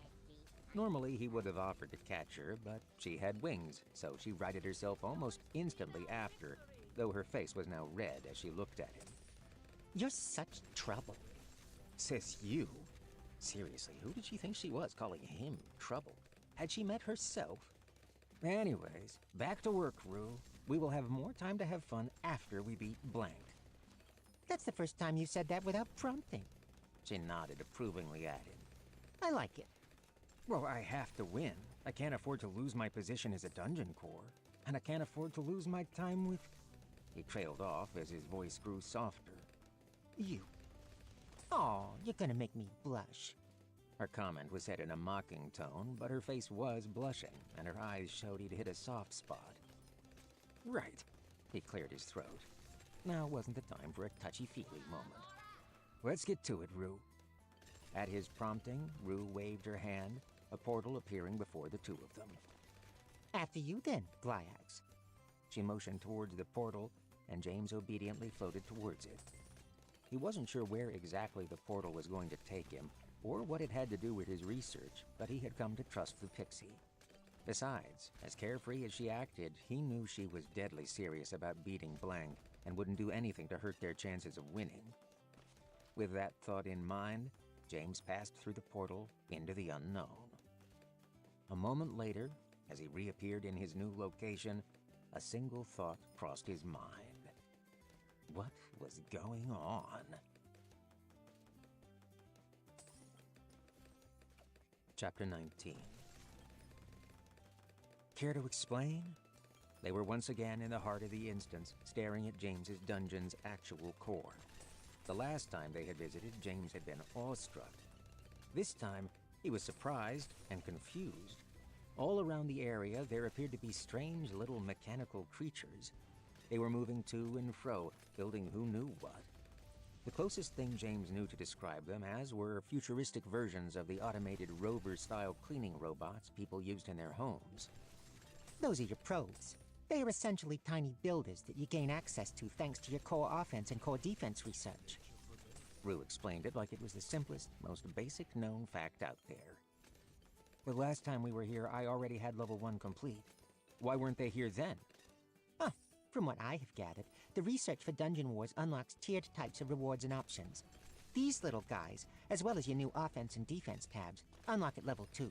Normally, he would have offered to catch her, but she had wings, so she righted herself almost instantly after, though her face was now red as she looked at him. You're such trouble. Sis, you? Seriously, who did she think she was calling him trouble? Had she met herself? Anyways, back to work, Rue. We will have more time to have fun after we beat Blank. That's the first time you said that without prompting. She nodded approvingly at him. I like it. Well, I have to win. I can't afford to lose my position as a dungeon core. And I can't afford to lose my time with... He trailed off as his voice grew softer. You. Aw, you're gonna make me blush. Her comment was said in a mocking tone, but her face was blushing, and her eyes showed he'd hit a soft spot. Right. He cleared his throat. Now wasn't the time for a touchy-feely moment. Let's get to it, Rue. At his prompting, Rue waved her hand, a portal appearing before the 2 of them. After you then, Glyax. She motioned towards the portal, and James obediently floated towards it. He wasn't sure where exactly the portal was going to take him, or what it had to do with his research, but he had come to trust the pixie. Besides, as carefree as she acted, he knew she was deadly serious about beating Blank and wouldn't do anything to hurt their chances of winning. With that thought in mind, James passed through the portal into the unknown. A moment later, as he reappeared in his new location, a single thought crossed his mind. What was going on? Chapter 19. Care to explain? They were once again in the heart of the instance, staring at James's dungeon's actual core. The last time they had visited, James had been awestruck. This time, he was surprised and confused. All around the area, there appeared to be strange little mechanical creatures. They were moving to and fro, building who knew what. The closest thing James knew to describe them as were futuristic versions of the automated rover-style cleaning robots people used in their homes. Those are your probes. They are essentially tiny builders that you gain access to thanks to your core offense and core defense research. Rue explained it like it was the simplest, most basic known fact out there. The last time we were here, I already had level 1 complete. Why weren't they here then? From what I have gathered, the research for Dungeon Wars unlocks tiered types of rewards and options. These little guys, as well as your new offense and defense tabs, unlock at level 2.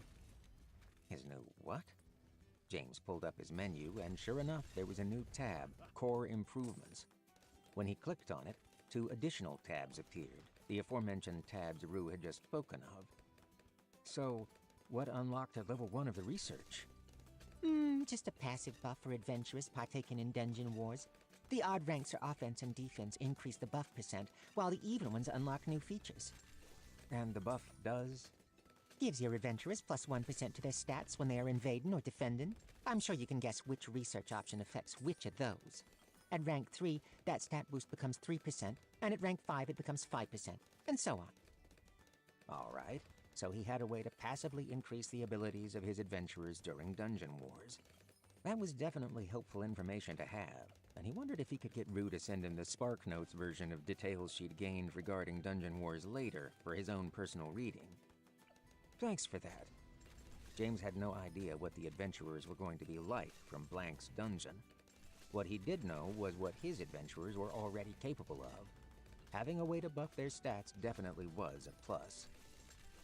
His new what? James pulled up his menu, and sure enough, there was a new tab, Core Improvements. When he clicked on it, 2 additional tabs appeared, the aforementioned tabs Rue had just spoken of. So, what unlocked at level 1 of the research? Just a passive buff for adventurers partaking in Dungeon Wars. The odd ranks for offense and defense increase the buff %, while the even ones unlock new features. And the buff does? Gives your adventurers plus 1% to their stats when they are invading or defending. I'm sure you can guess which research option affects which of those. At rank 3, that stat boost becomes 3%, and at rank 5 it becomes 5%, and so on. All right. So he had a way to passively increase the abilities of his adventurers during Dungeon Wars. That was definitely helpful information to have, and he wondered if he could get Rue to send him the Spark Notes version of details she'd gained regarding Dungeon Wars later for his own personal reading. Thanks for that. James had no idea what the adventurers were going to be like from Blank's dungeon. What he did know was what his adventurers were already capable of. Having a way to buff their stats definitely was a plus.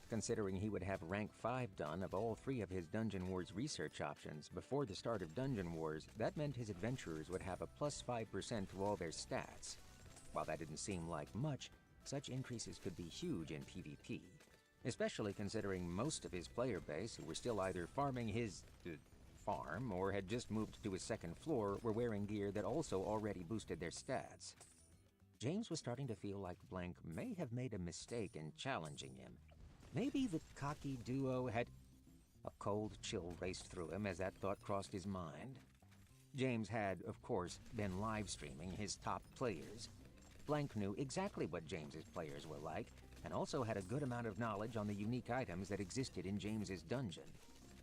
Considering he would have rank 5 done of all 3 of his Dungeon Wars research options before the start of Dungeon Wars, that meant his adventurers would have a plus 5% to all their stats. While that didn't seem like much, such increases could be huge in PvP, especially considering most of his player base, who were still either farming his farm or had just moved to his second floor, were wearing gear that also already boosted their stats. James was starting to feel like Blank may have made a mistake in challenging him. Maybe the cocky duo had... A cold chill raced through him as that thought crossed his mind. James had, of course, been live-streaming his top players. Blank knew exactly what James's players were like, and also had a good amount of knowledge on the unique items that existed in James's dungeon.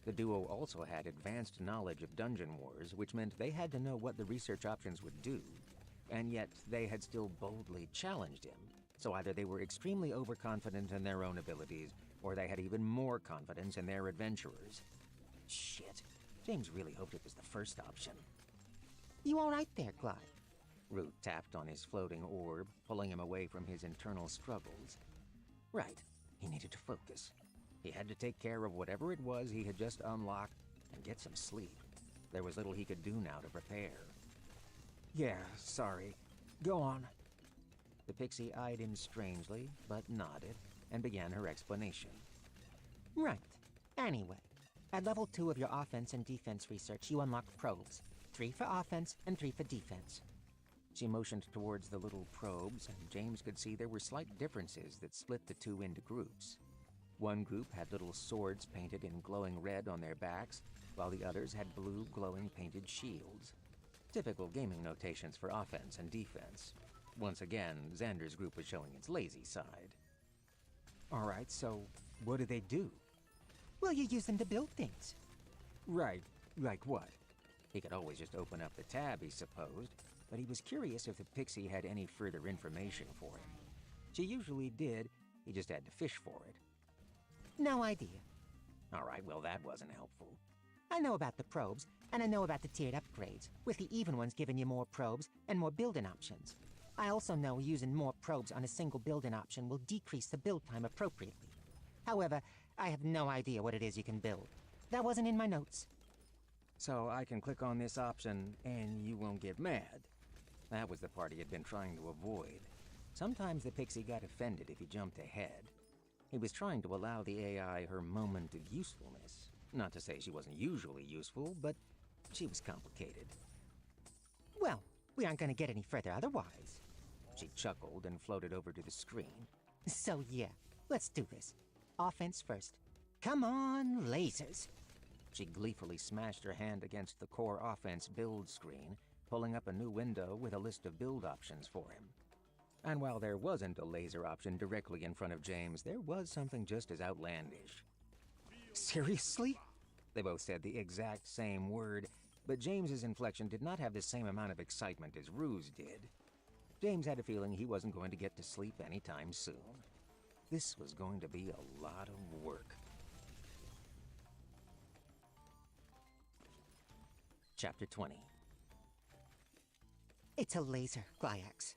The duo also had advanced knowledge of Dungeon Wars, which meant they had to know what the research options would do. And yet, they had still boldly challenged him. So either they were extremely overconfident in their own abilities, or they had even more confidence in their adventurers. Shit. James really hoped it was the first option. You all right there, Glide? Root tapped on his floating orb, pulling him away from his internal struggles. Right. He needed to focus. He had to take care of whatever it was he had just unlocked and get some sleep. There was little he could do now to prepare. Yeah, sorry. Go on. The pixie eyed him strangely, but nodded, and began her explanation. Right. Anyway, at level 2 of your offense and defense research, you unlock probes. 3 for offense and 3 for defense. She motioned towards the little probes, and James could see there were slight differences that split the two into groups. One group had little swords painted in glowing red on their backs, while the others had blue glowing painted shields. Typical gaming notations for offense and defense. Once again, Xander's group was showing its lazy side. Alright, so what do they do? Well, you use them to build things. Right, like what? He could always just open up the tab, he supposed, but he was curious if the pixie had any further information for him. She usually did, he just had to fish for it. No idea. Alright, well that wasn't helpful. I know about the probes, and I know about the tiered upgrades, with the even ones giving you more probes and more building options. I also know using more probes on a single building option will decrease the build time appropriately. However, I have no idea what it is you can build. That wasn't in my notes. So I can click on this option and you won't get mad. That was the part he had been trying to avoid. Sometimes the pixie got offended if he jumped ahead. He was trying to allow the AI her moment of usefulness. Not to say she wasn't usually useful, but she was complicated. Well, we aren't going to get any further otherwise. She chuckled and floated over to the screen. So yeah, let's do this. Offense first. Come on, lasers. She gleefully smashed her hand against the core offense build screen, pulling up a new window with a list of build options for him. And while there wasn't a laser option directly in front of James, there was something just as outlandish. Seriously? They both said the exact same word, but James's inflection did not have the same amount of excitement as Rue's did. James had a feeling he wasn't going to get to sleep anytime soon. This was going to be a lot of work. Chapter 20. It's a laser, Glyax.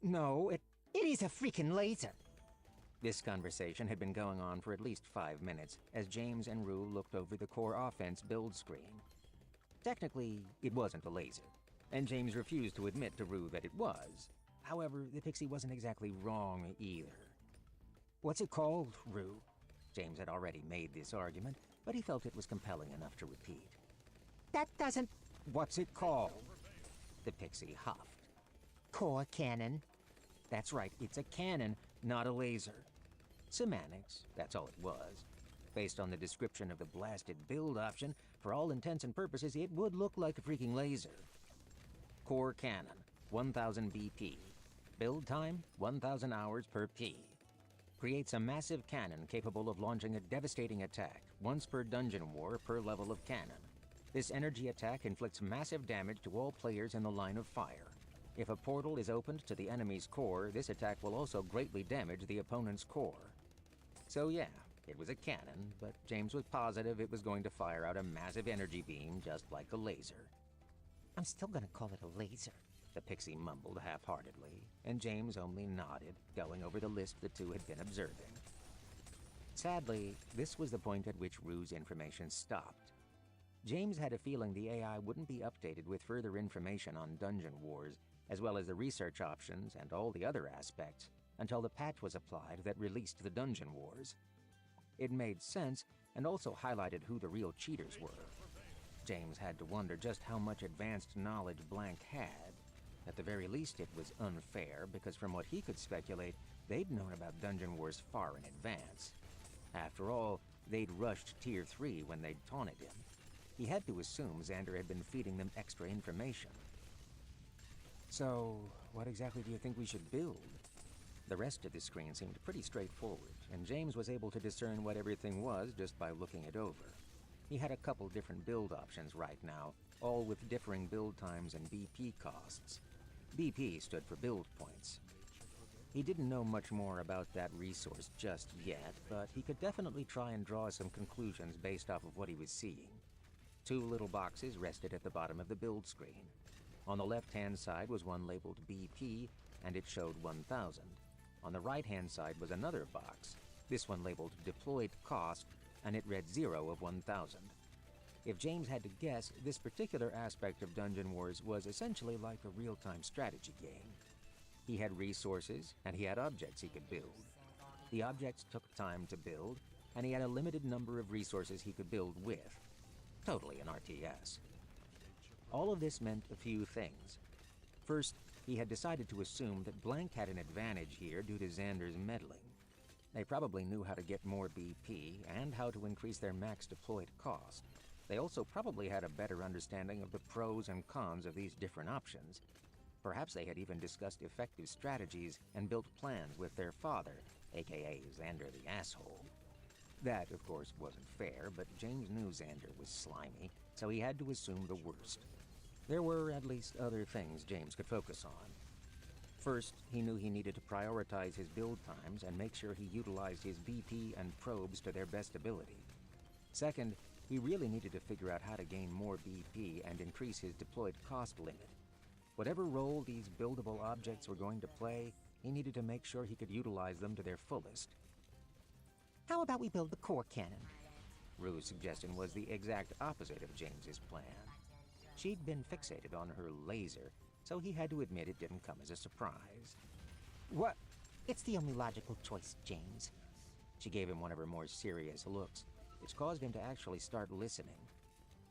No, It is a freaking laser! This conversation had been going on for at least 5 minutes as James and Rue looked over the core offense build screen. Technically, it wasn't a laser, and James refused to admit to Rue that it was. However, the pixie wasn't exactly wrong either. What's it called, Rue? James had already made this argument, but he felt it was compelling enough to repeat. That doesn't... What's it called? The pixie huffed. Core cannon. That's right, it's a cannon, not a laser. Semantics, that's all it was. Based on the description of the blasted build option, for all intents and purposes, it would look like a freaking laser. Core cannon, 1000 BP. Build time, 1000 hours per P. Creates a massive cannon capable of launching a devastating attack, once per dungeon war per level of cannon. This energy attack inflicts massive damage to all players in the line of fire. If a portal is opened to the enemy's core, this attack will also greatly damage the opponent's core. So yeah, it was a cannon, but James was positive it was going to fire out a massive energy beam just like a laser. I'm still gonna call it a laser, the pixie mumbled half-heartedly, and James only nodded, going over the list the two had been observing. Sadly, this was the point at which Rue's information stopped. James had a feeling the AI wouldn't be updated with further information on Dungeon Wars, as well as the research options and all the other aspects, until the patch was applied that released the Dungeon Wars. It made sense, and also highlighted who the real cheaters were. James had to wonder just how much advanced knowledge Blank had. At the very least, it was unfair, because from what he could speculate, they'd known about Dungeon Wars far in advance. After all, they'd rushed Tier 3 when they'd taunted him. He had to assume Xander had been feeding them extra information. So, what exactly do you think we should build? The rest of the screen seemed pretty straightforward, and James was able to discern what everything was just by looking it over. He had a couple different build options right now, all with differing build times and BP costs. BP stood for build points. He didn't know much more about that resource just yet, but he could definitely try and draw some conclusions based off of what he was seeing. Two little boxes rested at the bottom of the build screen. On the left-hand side was one labeled BP, and it showed 1,000. On the right-hand side was another box, this one labeled Deployed Cost, and it read 0 of 1,000. If James had to guess, this particular aspect of Dungeon Wars was essentially like a real-time strategy game. He had resources, and he had objects he could build. The objects took time to build, and he had a limited number of resources he could build with. Totally an RTS. All of this meant a few things. First, he had decided to assume that Blank had an advantage here due to Xander's meddling. They probably knew how to get more BP and how to increase their max deployed cost. They also probably had a better understanding of the pros and cons of these different options. Perhaps they had even discussed effective strategies and built plans with their father, aka Xander the Asshole. That, of course, wasn't fair, but James knew Xander was slimy, so he had to assume the worst. There were at least other things James could focus on. First, he knew he needed to prioritize his build times and make sure he utilized his BP and probes to their best ability. Second, he really needed to figure out how to gain more BP and increase his deployed cost limit. Whatever role these buildable objects were going to play, he needed to make sure he could utilize them to their fullest. How about we build the core cannon? Rue's suggestion was the exact opposite of James's plan. She'd been fixated on her laser, so he had to admit it didn't come as a surprise. What? It's the only logical choice, James. She gave him one of her more serious looks, which caused him to actually start listening.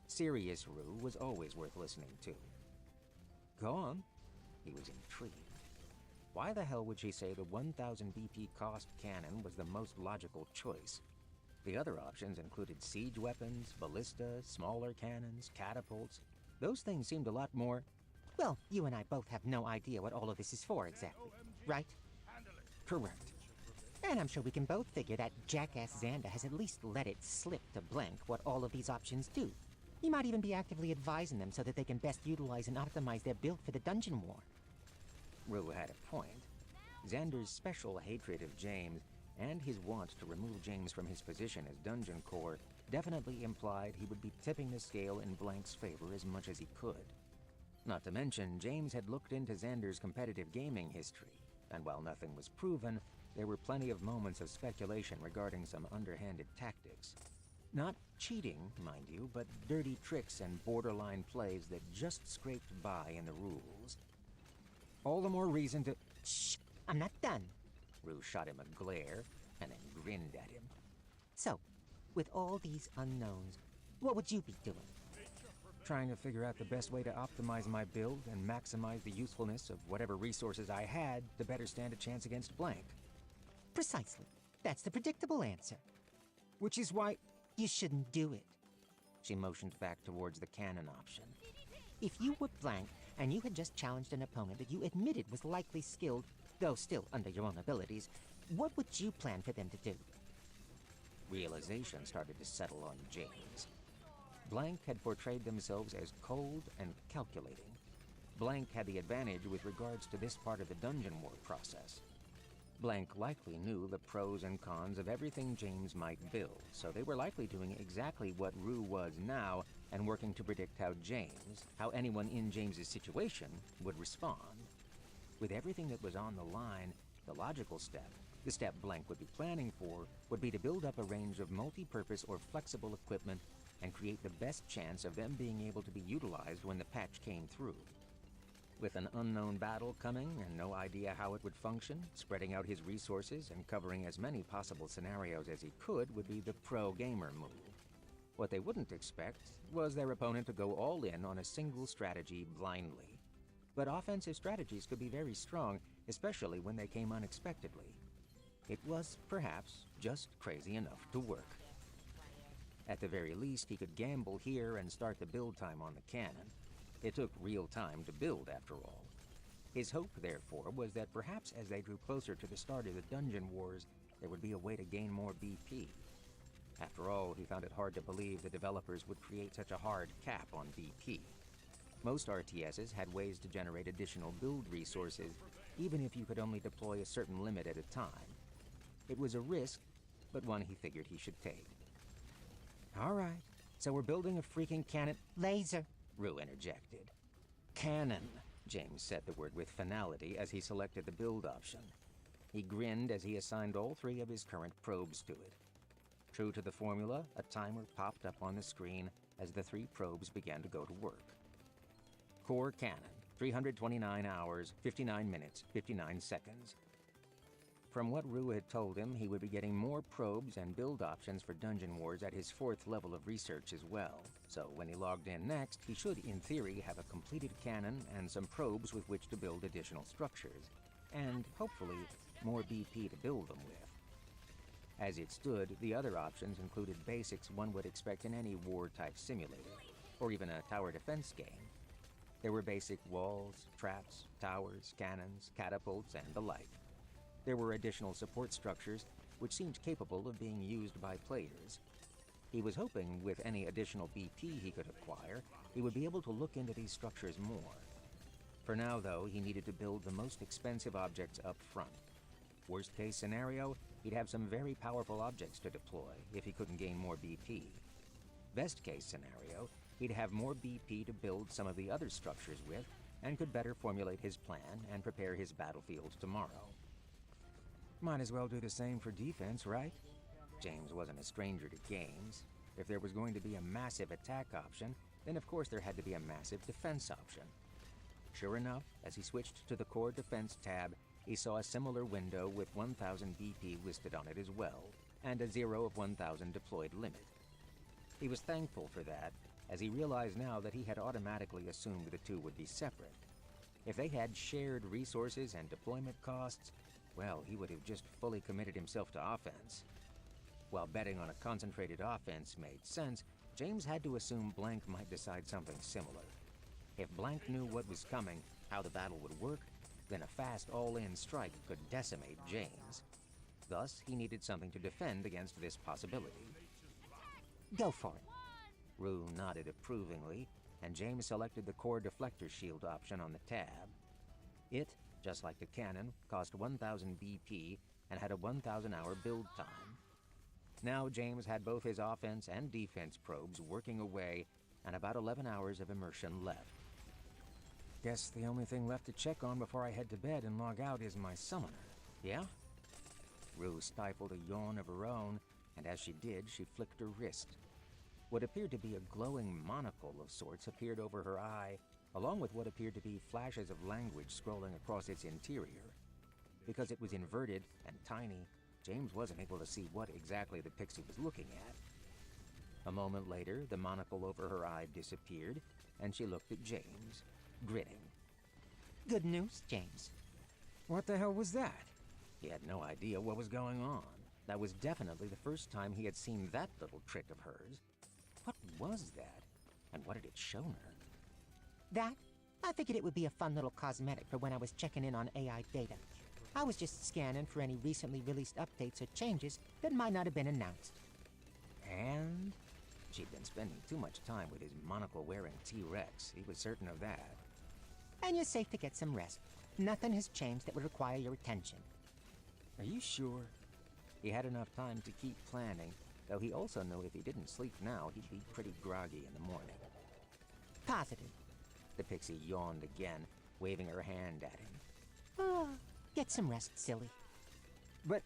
Serious Rue was always worth listening to. Go on. He was intrigued. Why the hell would she say the 1,000 BP cost cannon was the most logical choice? The other options included siege weapons, ballista, smaller cannons, catapults. Those things seemed a lot more... Well, you and I both have no idea what all of this is for exactly, right? Correct. And I'm sure we can both figure that jackass Xander has at least let it slip to Blank what all of these options do. He might even be actively advising them so that they can best utilize and optimize their build for the dungeon war. Rue had a point. Xander's special hatred of James and his want to remove James from his position as Dungeon Core definitely implied he would be tipping the scale in Blank's favor as much as he could. Not to mention, James had looked into Xander's competitive gaming history, and while nothing was proven, there were plenty of moments of speculation regarding some underhanded tactics. Not cheating, mind you, but dirty tricks and borderline plays that just scraped by in the rules. All the more reason to... Shh! I'm not done. Rue shot him a glare, and then grinned at him. So, with all these unknowns, what would you be doing? Trying to figure out the best way to optimize my build and maximize the usefulness of whatever resources I had to better stand a chance against Blank. Precisely. That's the predictable answer. Which is why... You shouldn't do it. She motioned back towards the cannon option. If you were Blank, and you had just challenged an opponent that you admitted was likely skilled, though still under your own abilities, what would you plan for them to do? Realization started to settle on James. Blank had portrayed themselves as cold and calculating. Blank had the advantage with regards to this part of the dungeon war process. Blank likely knew the pros and cons of everything James might build, so they were likely doing exactly what Rue was now and working to predict how anyone in James's situation would respond. With everything that was on the line, the logical step, the step Blank would be planning for, would be to build up a range of multi-purpose or flexible equipment and create the best chance of them being able to be utilized when the patch came through. With an unknown battle coming and no idea how it would function, spreading out his resources and covering as many possible scenarios as he could would be the pro-gamer move. What they wouldn't expect was their opponent to go all in on a single strategy blindly. But offensive strategies could be very strong, especially when they came unexpectedly. It was, perhaps, just crazy enough to work. At the very least, he could gamble here and start the build time on the cannon. It took real time to build, after all. His hope, therefore, was that perhaps as they drew closer to the start of the dungeon wars, there would be a way to gain more BP. After all, he found it hard to believe the developers would create such a hard cap on BP. Most RTSs had ways to generate additional build resources, even if you could only deploy a certain limit at a time. It was a risk, but one he figured he should take. All right, so we're building a freaking cannon. Laser. Rue interjected. Cannon. James said the word with finality as he selected the build option. He grinned as he assigned all 3 of his current probes to it. True to the formula, a timer popped up on the screen as the 3 probes began to go to work. Core cannon, 329 hours, 59 minutes, 59 seconds. From what Rue had told him, he would be getting more probes and build options for Dungeon Wars at his 4th level of research as well, so when he logged in next, he should, in theory, have a completed cannon and some probes with which to build additional structures, and, hopefully, more BP to build them with. As it stood, the other options included basics one would expect in any war-type simulator, or even a tower defense game. There were basic walls, traps, towers, cannons, catapults, and the like. There were additional support structures, which seemed capable of being used by players. He was hoping with any additional BP he could acquire, he would be able to look into these structures more. For now, though, he needed to build the most expensive objects up front. Worst case scenario, he'd have some very powerful objects to deploy if he couldn't gain more BP. Best case scenario, he'd have more BP to build some of the other structures with, and could better formulate his plan and prepare his battlefield tomorrow. Might as well do the same for defense, right? James wasn't a stranger to games. If there was going to be a massive attack option, then of course there had to be a massive defense option. Sure enough, as he switched to the Core Defense tab, he saw a similar window with 1000 BP listed on it as well, and a 0 of 1000 deployed limit. He was thankful for that, as he realized now that he had automatically assumed the two would be separate. If they had shared resources and deployment costs, well, he would have just fully committed himself to offense. While betting on a concentrated offense made sense, James had to assume Blank might decide something similar. If Blank knew what was coming, how the battle would work, then a fast all-in strike could decimate James. Thus, he needed something to defend against this possibility. Go for it. Rue nodded approvingly, and James selected the Core Deflector Shield option on the tab. It, just like the cannon, cost 1000 BP and had a 1000-hour build time. Now James had both his offense and defense probes working away and about 11 hours of immersion left. Guess the only thing left to check on before I head to bed and log out is my summoner. Yeah? Rue stifled a yawn of her own, and as she did, she flicked her wrist. What appeared to be a glowing monocle of sorts appeared over her eye, along with what appeared to be flashes of language scrolling across its interior. Because it was inverted and tiny, James wasn't able to see what exactly the pixie was looking at. A moment later, the monocle over her eye disappeared, and she looked at James, grinning. Good news, James. What the hell was that? He had no idea what was going on. That was definitely the first time he had seen that little trick of hers. What was that? And what had it shown her? That? I figured it would be a fun little cosmetic for when I was checking in on AI data. I was just scanning for any recently released updates or changes that might not have been announced. And? She'd been spending too much time with his monocle-wearing T-Rex. He was certain of that. And you're safe to get some rest. Nothing has changed that would require your attention. Are you sure? He had enough time to keep planning, though he also knew if he didn't sleep now, he'd be pretty groggy in the morning. Positive. The pixie yawned again, waving her hand at him. Oh, get some rest, silly. But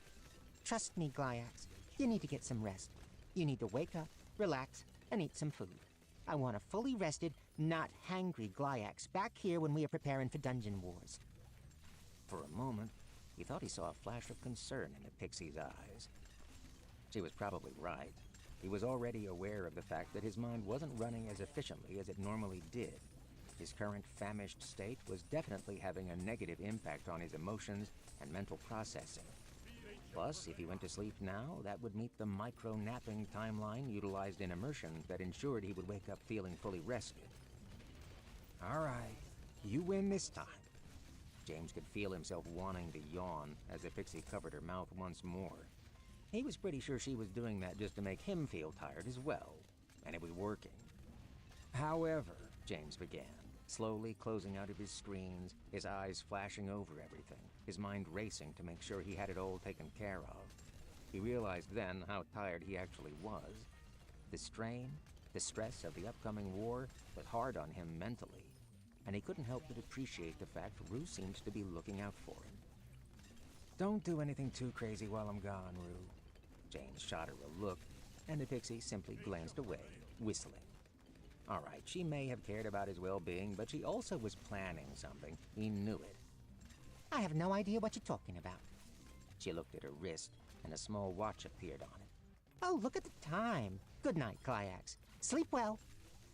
trust me, Glyax, you need to get some rest. You need to wake up, relax, and eat some food. I want a fully rested, not hangry Glyax back here when we are preparing for Dungeon Wars. For a moment, he thought he saw a flash of concern in the pixie's eyes. She was probably right. He was already aware of the fact that his mind wasn't running as efficiently as it normally did. His current famished state was definitely having a negative impact on his emotions and mental processing. Plus, if he went to sleep now, that would meet the micro-napping timeline utilized in immersion that ensured he would wake up feeling fully rested. All right, you win this time. James could feel himself wanting to yawn as the pixie covered her mouth once more. He was pretty sure she was doing that just to make him feel tired as well, and it was working. However, James began, slowly closing out of his screens, his eyes flashing over everything, his mind racing to make sure he had it all taken care of. He realized then how tired he actually was. The strain, the stress of the upcoming war was hard on him mentally, and he couldn't help but appreciate the fact Rue seemed to be looking out for him. don't do anything too crazy while I'm gone, Rue. James shot her a look, and the pixie simply glanced away, whistling. All right, she may have cared about his well-being, but she also was planning something. He knew it. I have no idea what you're talking about. She looked at her wrist, and a small watch appeared on it. Oh, look at the time. Good night, Glyax. Sleep well.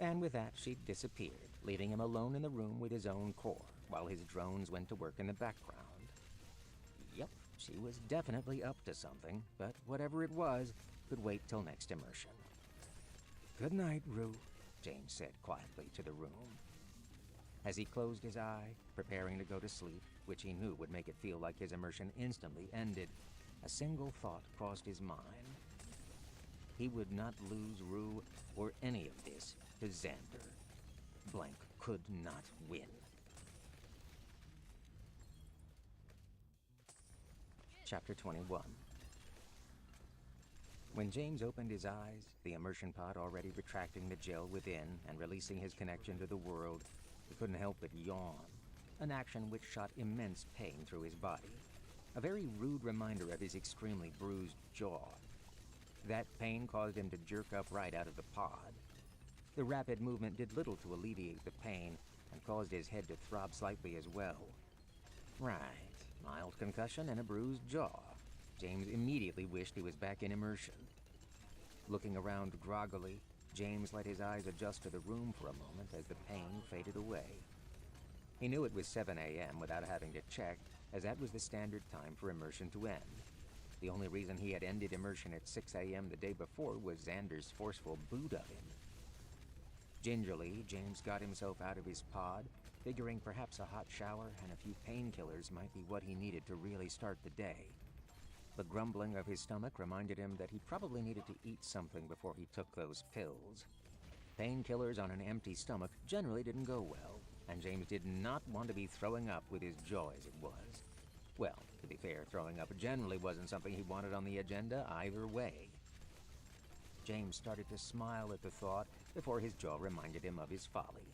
And with that, she disappeared, leaving him alone in the room with his own core, while his drones went to work in the background. Yep, she was definitely up to something, but whatever it was, could wait till next immersion. Good night, Rue. James said quietly to the room. As he closed his eye, preparing to go to sleep, which he knew would make it feel like his immersion instantly ended, a single thought crossed his mind. He would not lose Rue or any of this to Xander. Blank could not win. Chapter 21. When James opened his eyes, the immersion pod already retracting the gel within and releasing his connection to the world, he couldn't help but yawn, an action which shot immense pain through his body, a very rude reminder of his extremely bruised jaw. That pain caused him to jerk upright out of the pod. The rapid movement did little to alleviate the pain and caused his head to throb slightly as well. Right, mild concussion and a bruised jaw. James immediately wished he was back in immersion. Looking around groggily, James let his eyes adjust to the room for a moment as the pain faded away. He knew it was 7 a.m. without having to check, as that was the standard time for immersion to end. The only reason he had ended immersion at 6 a.m. the day before was Xander's forceful boot of him. Gingerly, James got himself out of his pod, figuring perhaps a hot shower and a few painkillers might be what he needed to really start the day. The grumbling of his stomach reminded him that he probably needed to eat something before he took those pills. Painkillers on an empty stomach generally didn't go well, and James did not want to be throwing up with his jaw as it was. Well, to be fair, throwing up generally wasn't something he wanted on the agenda either way. James started to smile at the thought before his jaw reminded him of his folly.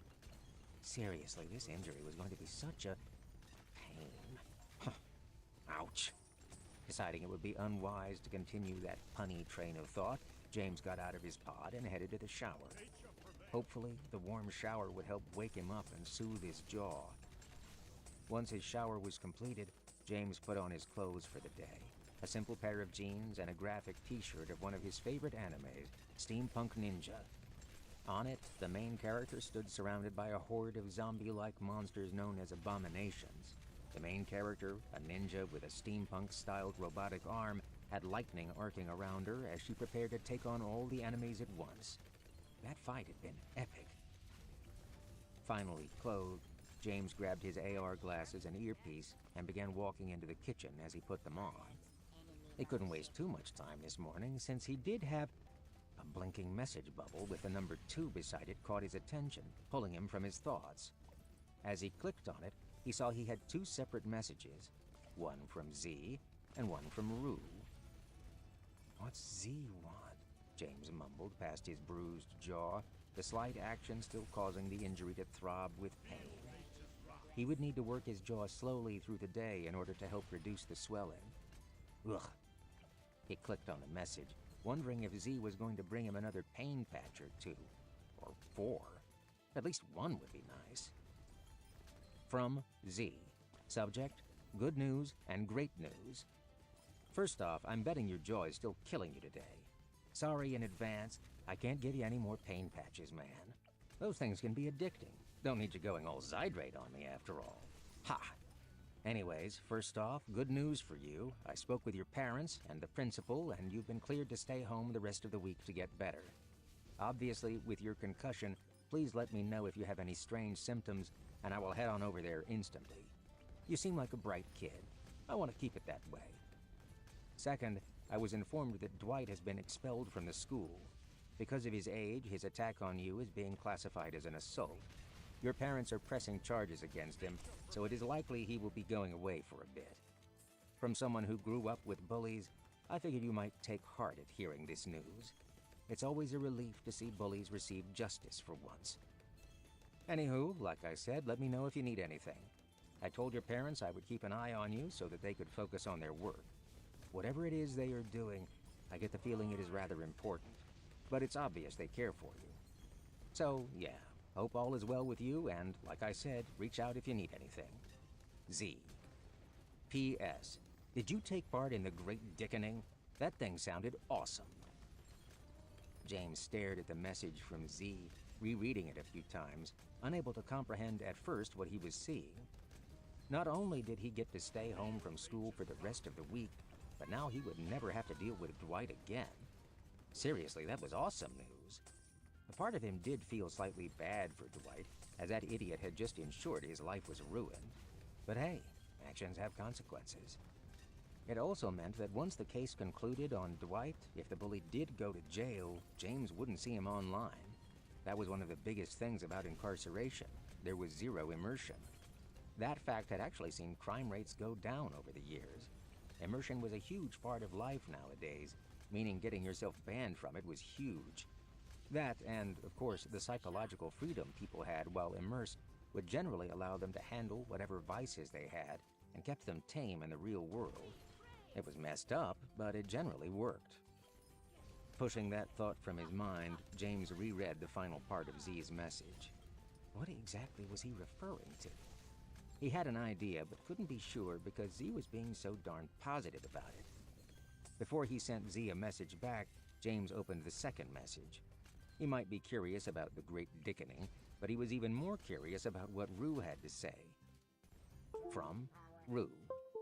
Seriously, this injury was going to be such a pain. Ouch. Deciding it would be unwise to continue that punny train of thought, James got out of his pod and headed to the shower. Hopefully, the warm shower would help wake him up and soothe his jaw. Once his shower was completed, James put on his clothes for the day. A simple pair of jeans and a graphic t-shirt of one of his favorite animes, Steampunk Ninja. On it, the main character stood surrounded by a horde of zombie-like monsters known as abominations. The main character, a ninja with a steampunk-styled robotic arm, had lightning arcing around her as she prepared to take on all the enemies at once. That fight had been epic. Finally clothed, James grabbed his AR glasses and earpiece and began walking into the kitchen as he put them on. He couldn't waste too much time this morning since he did have a blinking message bubble with the number 2 beside it caught his attention, pulling him from his thoughts. As he clicked on it, he saw he had 2 separate messages, one from Z and one from Rue. "What's Z want?" James mumbled past his bruised jaw, the slight action still causing the injury to throb with pain. He would need to work his jaw slowly through the day in order to help reduce the swelling. Ugh. He clicked on the message, wondering if Z was going to bring him another pain patch or 2. Or 4. At least 1 would be nice. From Z. Subject, good news and great news. First off, I'm betting your jaw is still killing you today. Sorry in advance, I can't give you any more pain patches, man. Those things can be addicting. Don't need you going all Zydrate on me after all. Ha! Anyways, first off, good news for you. I spoke with your parents and the principal, and you've been cleared to stay home the rest of the week to get better. Obviously, with your concussion, please let me know if you have any strange symptoms, and I will head on over there instantly. You seem like a bright kid. I want to keep it that way. Second, I was informed that Dwight has been expelled from the school. Because of his age, his attack on you is being classified as an assault. Your parents are pressing charges against him, so it is likely he will be going away for a bit. From someone who grew up with bullies, I figured you might take heart at hearing this news. It's always a relief to see bullies receive justice for once. Anywho, like I said, let me know if you need anything. I told your parents I would keep an eye on you so that they could focus on their work. Whatever it is they are doing, I get the feeling it is rather important, but it's obvious they care for you. So, yeah, hope all is well with you, and, like I said, reach out if you need anything. Z. P.S. Did you take part in the Great Dickening? That thing sounded awesome. James stared at the message from Z, rereading it a few times, unable to comprehend at first what he was seeing. Not only did he get to stay home from school for the rest of the week, but now he would never have to deal with Dwight again. Seriously, that was awesome news. A part of him did feel slightly bad for Dwight, as that idiot had just ensured his life was ruined. But hey, actions have consequences. It also meant that once the case concluded on Dwight, if the bully did go to jail, James wouldn't see him online. That was one of the biggest things about incarceration. There was zero immersion. That fact had actually seen crime rates go down over the years. Immersion was a huge part of life nowadays, meaning getting yourself banned from it was huge. That, and of course the psychological freedom people had while immersed, would generally allow them to handle whatever vices they had and kept them tame in the real world. It was messed up, but it generally worked. Pushing that thought from his mind, James reread the final part of Z's message. What exactly was he referring to? He had an idea, but couldn't be sure because Z was being so darn positive about it. Before he sent Z a message back, James opened the second message. He might be curious about the Great Dickening, but he was even more curious about what Rue had to say. From Rue.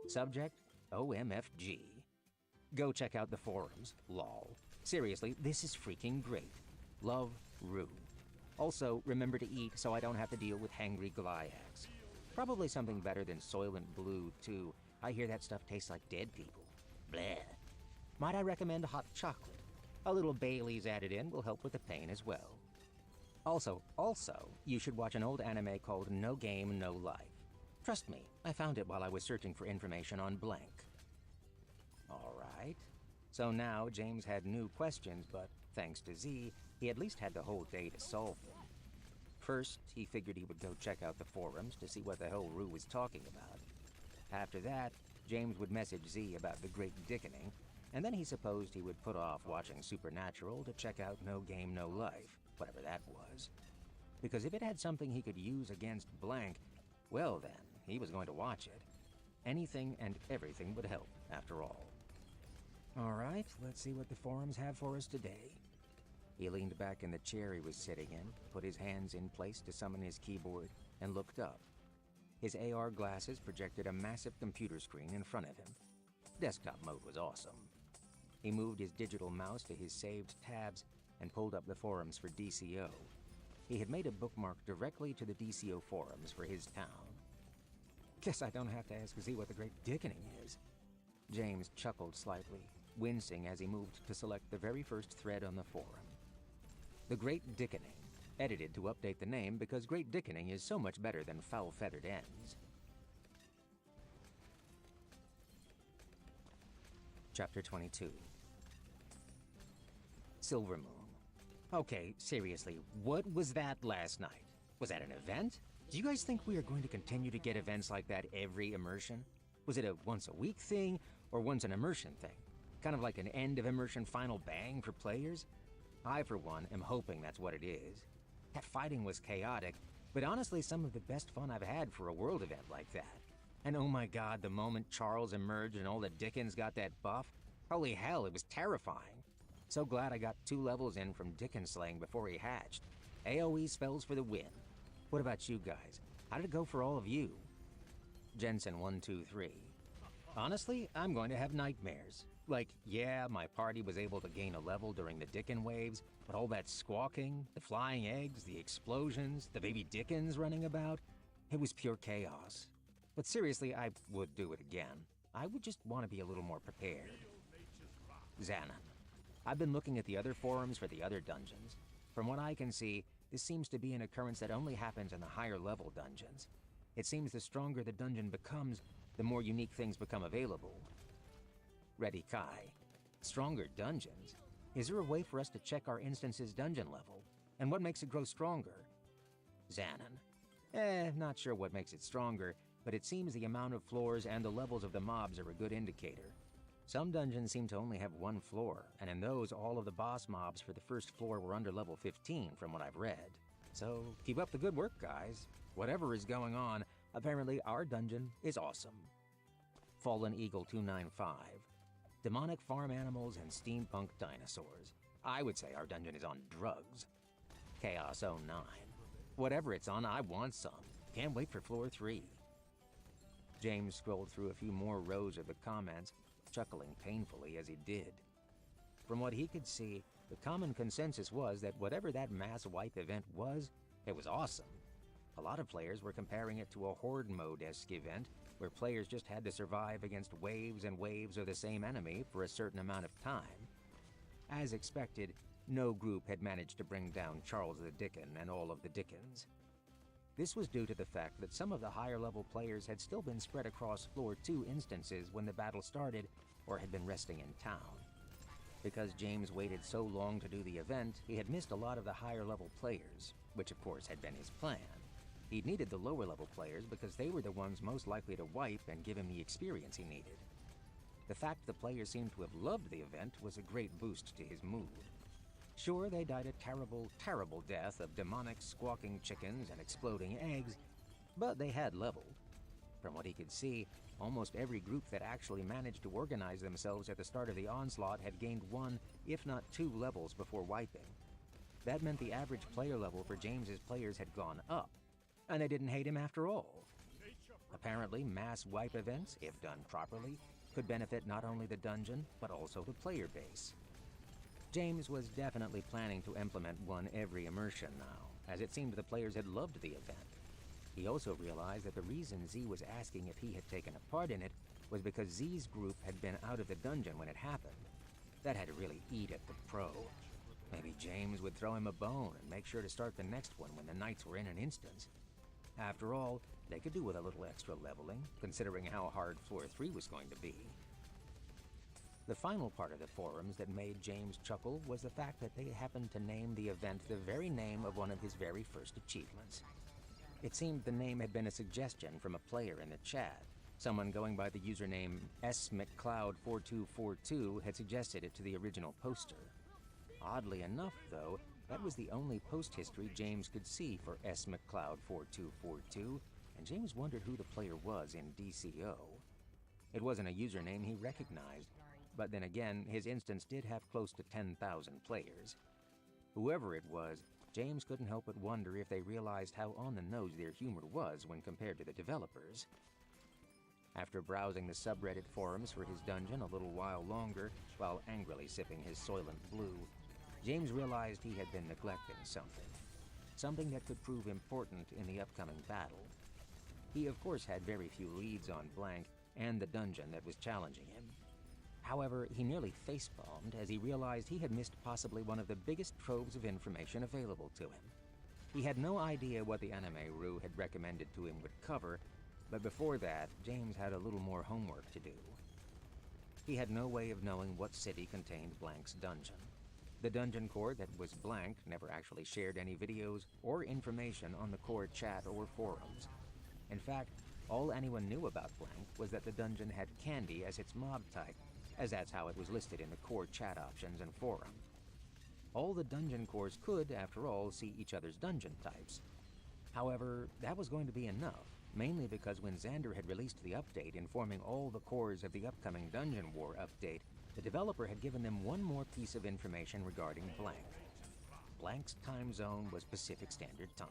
Subject, OMFG. Go check out the forums, lol. Seriously, this is freaking great. Love, Rue. Also, remember to eat so I don't have to deal with hangry Glyax. Probably something better than Soylent Blue, too. I hear that stuff tastes like dead people. Bleh. Might I recommend hot chocolate? A little Bailey's added in will help with the pain as well. Also, you should watch an old anime called No Game, No Life. Trust me, I found it while I was searching for information on blank. Alright. So now James had new questions, but thanks to Z, he at least had the whole day to solve them. First, he figured he would go check out the forums to see what the hell Rue was talking about. After that, James would message Z about the Great Dickening, and then he supposed he would put off watching Supernatural to check out No Game, No Life, whatever that was. Because if it had something he could use against blank, well then, he was going to watch it. Anything and everything would help, after all. Alright, let's see what the forums have for us today. He leaned back in the chair he was sitting in, put his hands in place to summon his keyboard, and looked up. His AR glasses projected a massive computer screen in front of him. Desktop mode was awesome. He moved his digital mouse to his saved tabs and pulled up the forums for DCO. He had made a bookmark directly to the DCO forums for his town. Guess I don't have to ask Z what the Great Dickening is. James chuckled slightly, wincing as he moved to select the very first thread on the forum. The Great Dickening, edited to update the name because Great Dickening is so much better than Foul-Feathered Ends. Chapter 22. Silver Moon. Okay, seriously, what was that last night? Was that an event? Do you guys think we are going to continue to get events like that every immersion? Was it a once-a-week thing, or once an immersion thing? Kind of like an end-of-immersion final bang for players? I, for one, am hoping that's what it is. That fighting was chaotic, but honestly some of the best fun I've had for a world event like that. And oh my god, the moment Charles emerged and all the Dickens got that buff, holy hell, it was terrifying. So glad I got 2 levels in from Dickens slaying before he hatched. AoE spells for the win. What about you guys? How did it go for all of you? Jensen123. Honestly, I'm going to have nightmares. Like, yeah, my party was able to gain a level during the Dickon waves, but all that squawking, the flying eggs, the explosions, the baby Dickens running about, it was pure chaos. But seriously, I would do it again. I would just want to be a little more prepared. Xanon. I've been looking at the other forums for the other dungeons. From what I can see, this seems to be an occurrence that only happens in the higher level dungeons. It seems the stronger the dungeon becomes, the more unique things become available. Ready Kai. Stronger dungeons? Is there a way for us to check our instance's dungeon level? And what makes it grow stronger? Xanon. Not sure what makes it stronger, but it seems the amount of floors and the levels of the mobs are a good indicator. Some dungeons seem to only have 1 floor, and in those all of the boss mobs for the first floor were under level 15 from what I've read. So keep up the good work, guys. Whatever is going on, apparently our dungeon is awesome. Fallen Eagle 295. Demonic farm animals and steampunk dinosaurs. I would say our dungeon is on drugs. Chaos 09. Whatever it's on, I want some. Can't wait for floor 3. James scrolled through a few more rows of the comments, chuckling painfully as he did. From what he could see, the common consensus was that whatever that mass wipe event was, it was awesome. A lot of players were comparing it to a horde mode-esque event, where players just had to survive against waves and waves of the same enemy for a certain amount of time. As expected, no group had managed to bring down Charles the Dickon and all of the Dickens. This was due to the fact that some of the higher-level players had still been spread across Floor 2 instances when the battle started, or had been resting in town. Because James waited so long to do the event, he had missed a lot of the higher-level players, which of course had been his plan. He'd needed the lower-level players because they were the ones most likely to wipe and give him the experience he needed. The fact the players seemed to have loved the event was a great boost to his mood. Sure, they died a terrible, terrible death of demonic squawking chickens and exploding eggs, but they had leveled. From what he could see, almost every group that actually managed to organize themselves at the start of the onslaught had gained 1, if not 2 levels before wiping. That meant the average player level for James's players had gone up, and they didn't hate him after all. Apparently, mass wipe events, if done properly, could benefit not only the dungeon, but also the player base. James was definitely planning to implement one every immersion now, as it seemed the players had loved the event. He also realized that the reason Z was asking if he had taken a part in it was because Z's group had been out of the dungeon when it happened. That had to really eat at the pro. Maybe James would throw him a bone and make sure to start the next one when the knights were in an instance. After all, they could do with a little extra leveling, considering how hard Floor 3 was going to be. The final part of the forums that made James chuckle was the fact that they happened to name the event the very name of one of his very first achievements. It seemed the name had been a suggestion from a player in the chat. Someone going by the username smcloud4242 had suggested it to the original poster. Oddly enough, though, that was the only post history James could see for smcloud4242, and James wondered who the player was in DCO. It wasn't a username he recognized, but then again, his instance did have close to 10,000 players. Whoever it was, James couldn't help but wonder if they realized how on the nose their humor was when compared to the developers. After browsing the subreddit forums for his dungeon a little while longer, while angrily sipping his Soylent Blue, James realized he had been neglecting something that could prove important in the upcoming battle. He of course had very few leads on Blank and the dungeon that was challenging him. However, he nearly facepalmed as he realized he had missed possibly one of the biggest troves of information available to him. He had no idea what the anime Rue had recommended to him would cover, but before that, James had a little more homework to do. He had no way of knowing what city contained Blank's dungeon. The dungeon core that was Blank never actually shared any videos or information on the core chat or forums. In fact, all anyone knew about Blank was that the dungeon had Candy as its mob type, as that's how it was listed in the core chat options and forum. All the dungeon cores could, after all, see each other's dungeon types. However, that was going to be enough, mainly because when Xander had released the update informing all the cores of the upcoming Dungeon War update, the developer had given them one more piece of information regarding Blank. Blank's time zone was Pacific Standard Time.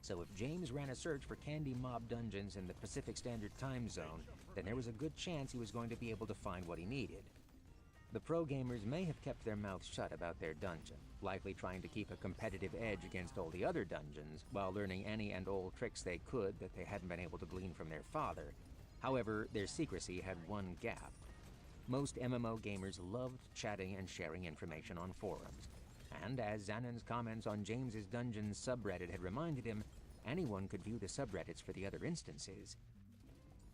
So if James ran a search for Candy Mob dungeons in the Pacific Standard Time Zone, then there was a good chance he was going to be able to find what he needed. The pro gamers may have kept their mouths shut about their dungeon, likely trying to keep a competitive edge against all the other dungeons, while learning any and all tricks they could that they hadn't been able to glean from their father. However, their secrecy had one gap. Most MMO gamers loved chatting and sharing information on forums, and as Xanon's comments on James's Dungeon subreddit had reminded him, anyone could view the subreddits for the other instances.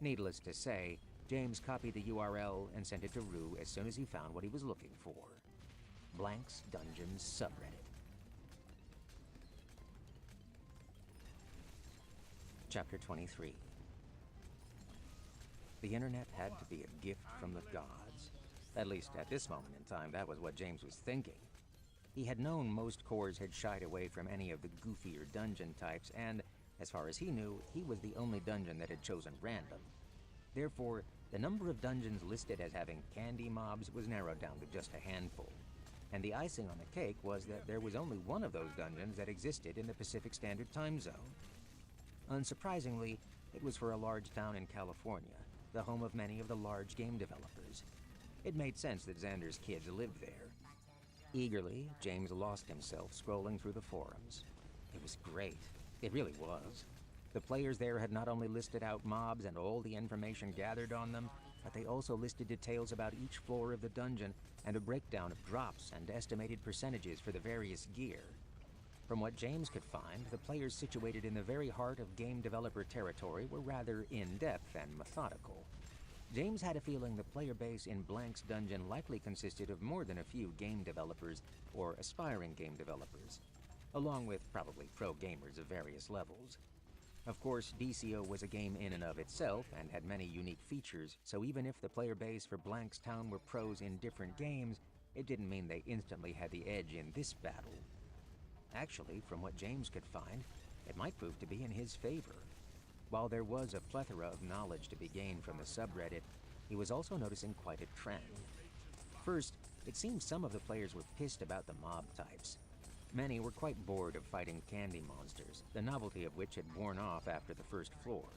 Needless to say, James copied the URL and sent it to Rue as soon as he found what he was looking for. Blank's Dungeon subreddit. Chapter 23. The internet had to be a gift from the gods. At least at this moment in time, that was what James was thinking. He had known most cores had shied away from any of the goofier dungeon types, and, as far as he knew, he was the only dungeon that had chosen random. Therefore, the number of dungeons listed as having candy mobs was narrowed down to just a handful. And the icing on the cake was that there was only one of those dungeons that existed in the Pacific Standard Time Zone. Unsurprisingly, it was for a large town in California, the home of many of the large game developers. It made sense that Xander's kids lived there. Eagerly, James lost himself scrolling through the forums. It was great. It really was. The players there had not only listed out mobs and all the information gathered on them, but they also listed details about each floor of the dungeon and a breakdown of drops and estimated percentages for the various gear. From what James could find, the players situated in the very heart of game developer territory were rather in-depth and methodical. James had a feeling the player base in Blank's dungeon likely consisted of more than a few game developers or aspiring game developers, along with probably pro gamers of various levels. Of course, DCO was a game in and of itself and had many unique features, so even if the player base for Blank's town were pros in different games, it didn't mean they instantly had the edge in this battle. Actually, from what James could find, it might prove to be in his favor. While there was a plethora of knowledge to be gained from the subreddit, he was also noticing quite a trend. First, it seemed some of the players were pissed about the mob types. Many were quite bored of fighting candy monsters, the novelty of which had worn off after the first floor.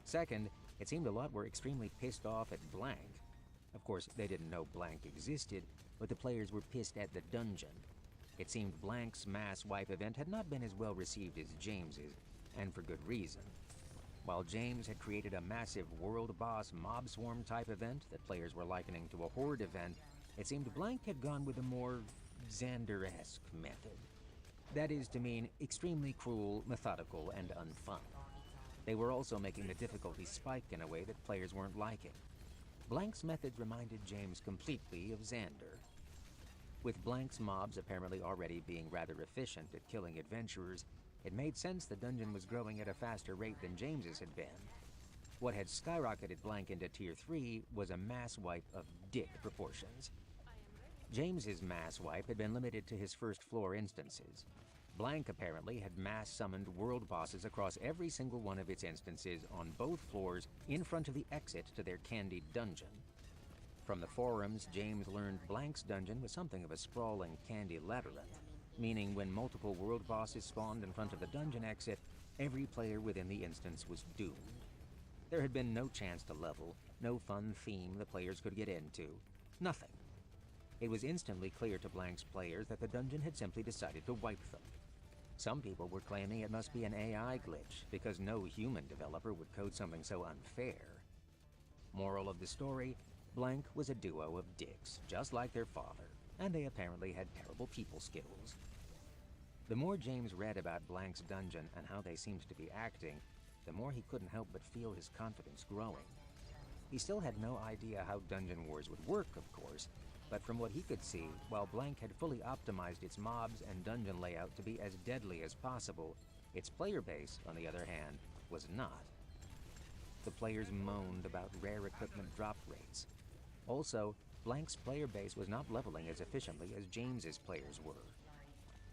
Second, it seemed a lot were extremely pissed off at Blank. Of course, they didn't know Blank existed, but the players were pissed at the dungeon. It seemed Blank's mass wipe event had not been as well received as James's, and for good reason. While James had created a massive world boss mob swarm type event that players were likening to a horde event, it seemed Blank had gone with a more Xander-esque method. That is to mean extremely cruel, methodical, and unfun. They were also making the difficulty spike in a way that players weren't liking. Blank's methods reminded James completely of Xander. With Blank's mobs apparently already being rather efficient at killing adventurers, it made sense the dungeon was growing at a faster rate than James's had been. What had skyrocketed Blank into Tier 3 was a mass wipe of dick proportions. James's mass wipe had been limited to his first floor instances. Blank apparently had mass summoned world bosses across every single one of its instances on both floors in front of the exit to their candied dungeon. From the forums, James learned Blank's dungeon was something of a sprawling candy labyrinth, meaning when multiple world bosses spawned in front of the dungeon exit, every player within the instance was doomed. There had been no chance to level, no fun theme the players could get into, nothing. It was instantly clear to Blank's players that the dungeon had simply decided to wipe them. Some people were claiming it must be an AI glitch, because no human developer would code something so unfair. Moral of the story, Blank was a duo of dicks, just like their father, and they apparently had terrible people skills. The more James read about Blank's dungeon and how they seemed to be acting, the more he couldn't help but feel his confidence growing. He still had no idea how Dungeon Wars would work, of course, but from what he could see, while Blank had fully optimized its mobs and dungeon layout to be as deadly as possible, its player base, on the other hand, was not. The players moaned about rare equipment drop rates. Also, Blank's player base was not leveling as efficiently as James's players were.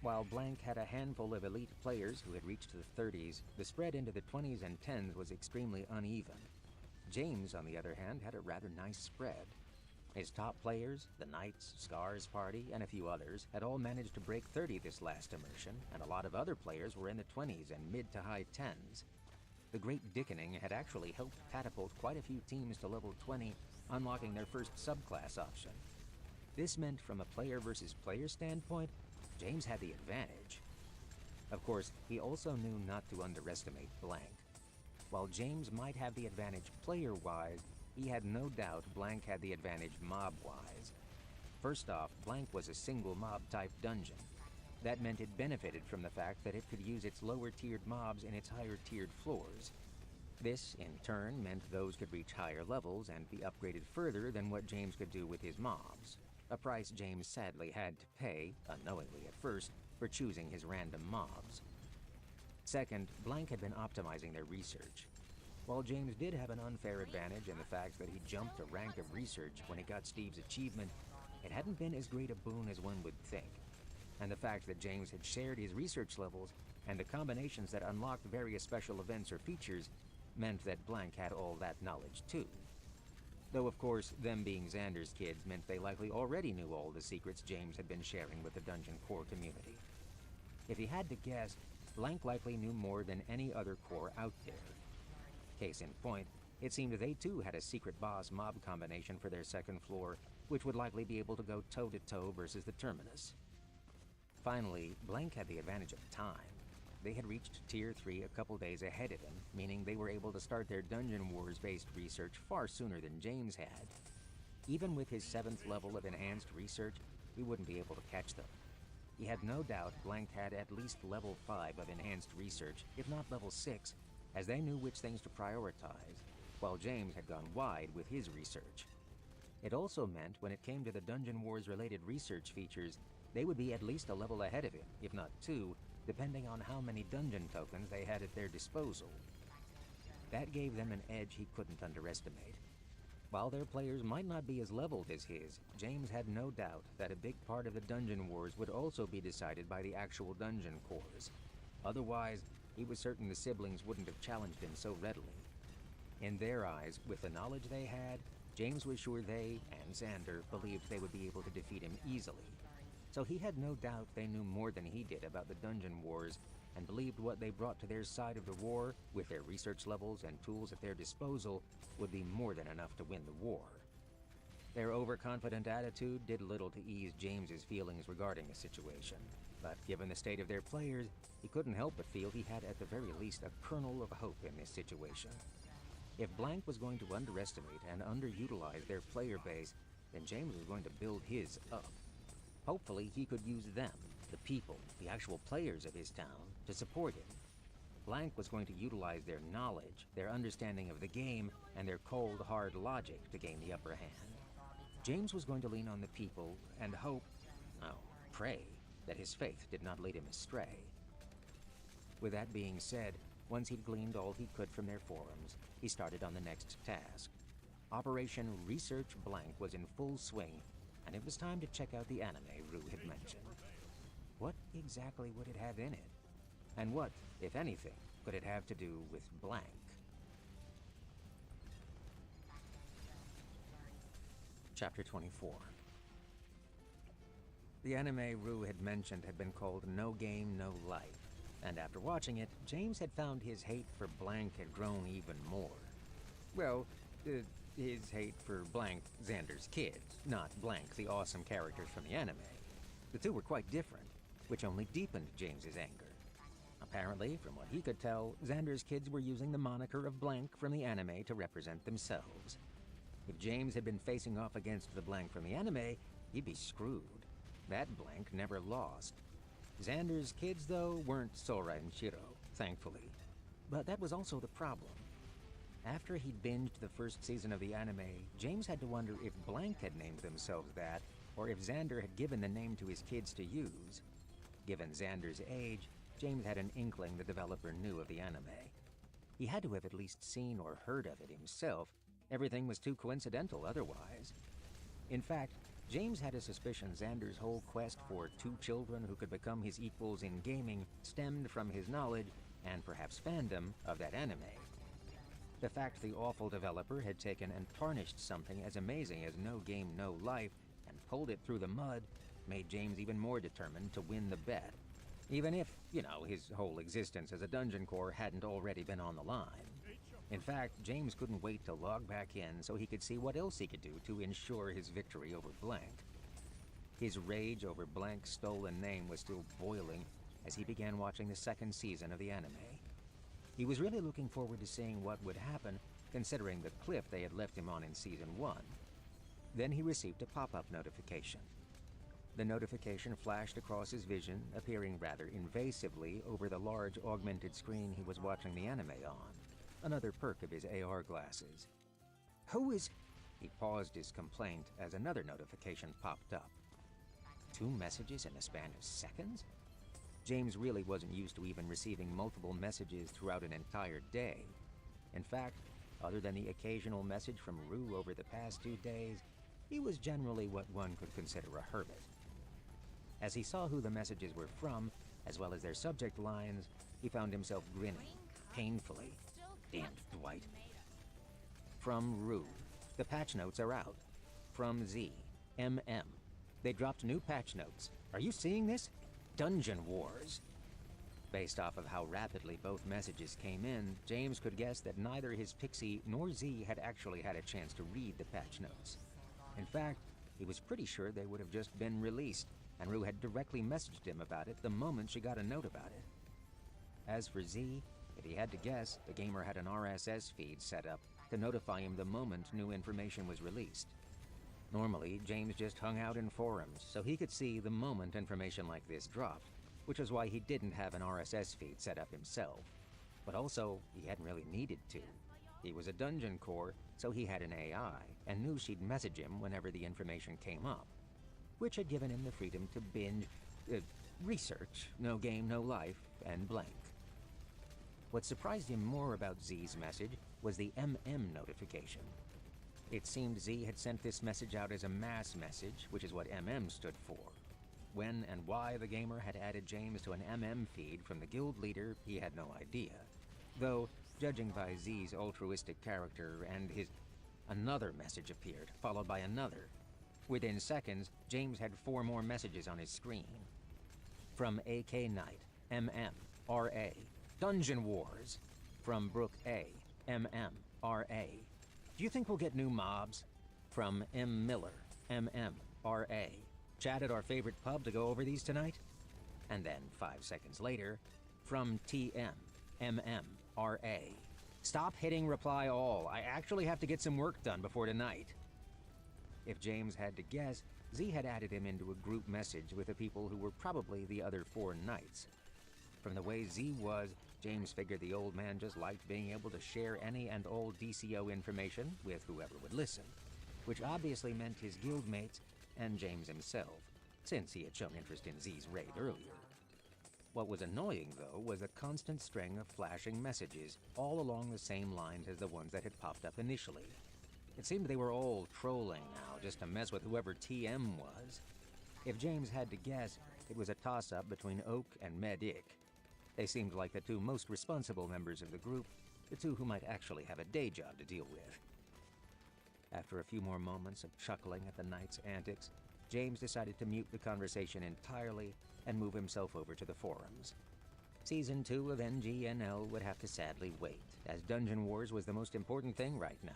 While Blank had a handful of elite players who had reached the 30s, the spread into the 20s and 10s was extremely uneven. James, on the other hand, had a rather nice spread. His top players, the Knights, Scars Party, and a few others, had all managed to break 30 this last immersion, and a lot of other players were in the 20s and mid to high 10s. The Great Dickening had actually helped catapult quite a few teams to level 20, unlocking their first subclass option. This meant from a player versus player standpoint, James had the advantage. Of course, he also knew not to underestimate Blank. While James might have the advantage player-wise, he had no doubt Blank had the advantage mob-wise. First off, Blank was a single mob-type dungeon. That meant it benefited from the fact that it could use its lower-tiered mobs in its higher-tiered floors. This, in turn, meant those could reach higher levels and be upgraded further than what James could do with his mobs. A price James sadly had to pay, unknowingly at first, for choosing his random mobs. Second, Blank had been optimizing their research. While James did have an unfair advantage in the fact that he jumped a rank of research when he got Steve's achievement, it hadn't been as great a boon as one would think. And the fact that James had shared his research levels and the combinations that unlocked various special events or features meant that Blank had all that knowledge too. Though of course, them being Xander's kids meant they likely already knew all the secrets James had been sharing with the Dungeon Core community. If he had to guess, Blank likely knew more than any other core out there. Case in point, it seemed they too had a secret boss mob combination for their second floor, which would likely be able to go toe-to-toe versus the Terminus. Finally, Blank had the advantage of time. They had reached Tier 3 a couple days ahead of him, meaning they were able to start their Dungeon Wars-based research far sooner than James had. Even with his 7th level of enhanced research, he wouldn't be able to catch them. He had no doubt Blank had at least level 5 of enhanced research, if not level 6, as they knew which things to prioritize, while James had gone wide with his research. It also meant when it came to the Dungeon Wars-related research features, they would be at least a level ahead of him, if not 2, depending on how many dungeon tokens they had at their disposal. That gave them an edge he couldn't underestimate. While their players might not be as leveled as his, James had no doubt that a big part of the Dungeon Wars would also be decided by the actual dungeon cores. Otherwise, he was certain the siblings wouldn't have challenged him so readily. In their eyes, with the knowledge they had, James was sure they, and Xander, believed they would be able to defeat him easily. So he had no doubt they knew more than he did about the Dungeon Wars, and believed what they brought to their side of the war, with their research levels and tools at their disposal, would be more than enough to win the war. Their overconfident attitude did little to ease James's feelings regarding the situation, but given the state of their players, he couldn't help but feel he had at the very least a kernel of hope in this situation. If Blank was going to underestimate and underutilize their player base, then James was going to build his up. Hopefully he could use them, the people, the actual players of his town, to support him. Blank was going to utilize their knowledge, their understanding of the game, and their cold, hard logic to gain the upper hand. James was going to lean on the people and hope, pray, that his faith did not lead him astray. With that being said, once he'd gleaned all he could from their forums, he started on the next task. Operation Research Blank was in full swing, and it was time to check out the anime Rue had mentioned. What exactly would it have in it? And what, if anything, could it have to do with Blank? Chapter 24. The anime Rue had mentioned had been called No Game, No Life, and after watching it, James had found his hate for Blank had grown even more. Well, his hate for Blank, Xander's kids, not Blank, the awesome characters from the anime. The two were quite different, which only deepened James's anger. Apparently, from what he could tell, Xander's kids were using the moniker of Blank from the anime to represent themselves. If James had been facing off against the Blank from the anime, he'd be screwed. That Blank never lost. Xander's kids, though, weren't Sora and Shiro, thankfully. But that was also the problem. After he'd binged the first season of the anime, James had to wonder if Blank had named themselves that, or if Xander had given the name to his kids to use. Given Xander's age, James had an inkling the developer knew of the anime. He had to have at least seen or heard of it himself. Everything was too coincidental otherwise. In fact, James had a suspicion Xander's whole quest for two children who could become his equals in gaming stemmed from his knowledge, and perhaps fandom, of that anime. The fact the awful developer had taken and tarnished something as amazing as No Game, No Life and pulled it through the mud made James even more determined to win the bet. Even if, his whole existence as a dungeon core hadn't already been on the line. In fact, James couldn't wait to log back in so he could see what else he could do to ensure his victory over Blank. His rage over Blank's stolen name was still boiling as he began watching the second season of the anime. He was really looking forward to seeing what would happen, considering the cliff they had left him on in Season 1. Then he received a pop-up notification. The notification flashed across his vision, appearing rather invasively over the large augmented screen he was watching the anime on. Another perk of his AR glasses. Who is... He paused his complaint as another notification popped up. 2 messages in a span of seconds? James really wasn't used to even receiving multiple messages throughout an entire day. In fact, other than the occasional message from Rue over the past 2 days, he was generally what one could consider a hermit. As he saw who the messages were from, as well as their subject lines, he found himself grinning, painfully. Damned Dwight. From Rue. The patch notes are out. From Z. MM. They dropped new patch notes. Are you seeing this? Dungeon Wars. Based off of how rapidly both messages came in, James could guess that neither his Pixie nor Z had actually had a chance to read the patch notes. In fact, he was pretty sure they would have just been released, and Rue had directly messaged him about it the moment she got a note about it. As for Z, if he had to guess, the gamer had an RSS feed set up to notify him the moment new information was released. Normally, James just hung out in forums, so he could see the moment information like this dropped, which is why he didn't have an RSS feed set up himself. But also, he hadn't really needed to. He was a dungeon core, so he had an AI, and knew she'd message him whenever the information came up, which had given him the freedom to binge, research No Game, No Life, and Blank. What surprised him more about Z's message was the MM notification. It seemed Z had sent this message out as a mass message, which is what MM stood for. When and why the gamer had added James to an MM feed from the guild leader, he had no idea. Though, judging by Z's altruistic character and his... Another message appeared, followed by another. Within seconds, James had 4 more messages on his screen. From AK Knight, MM, RA. Dungeon Wars. From Brooke A, MM, RA. Do you think we'll get new mobs? From M. Miller, MM, RA. Chat at our favorite pub to go over these tonight? And then, 5 seconds later, from TM, MM, RA. Stop hitting reply all. I actually have to get some work done before tonight. If James had to guess, Z had added him into a group message with the people who were probably the other 4 knights. From the way Z was, James figured the old man just liked being able to share any and all DCO information with whoever would listen, which obviously meant his guildmates and James himself, since he had shown interest in Z's raid earlier. What was annoying, though, was a constant string of flashing messages, all along the same lines as the ones that had popped up initially. It seemed they were all trolling now, just to mess with whoever TM was. If James had to guess, it was a toss-up between Oak and Medic. They seemed like the 2 most responsible members of the group, the 2 who might actually have a day job to deal with. After a few more moments of chuckling at the knight's antics, James decided to mute the conversation entirely and move himself over to the forums. Season 2 of NGNL would have to sadly wait, as Dungeon Wars was the most important thing right now,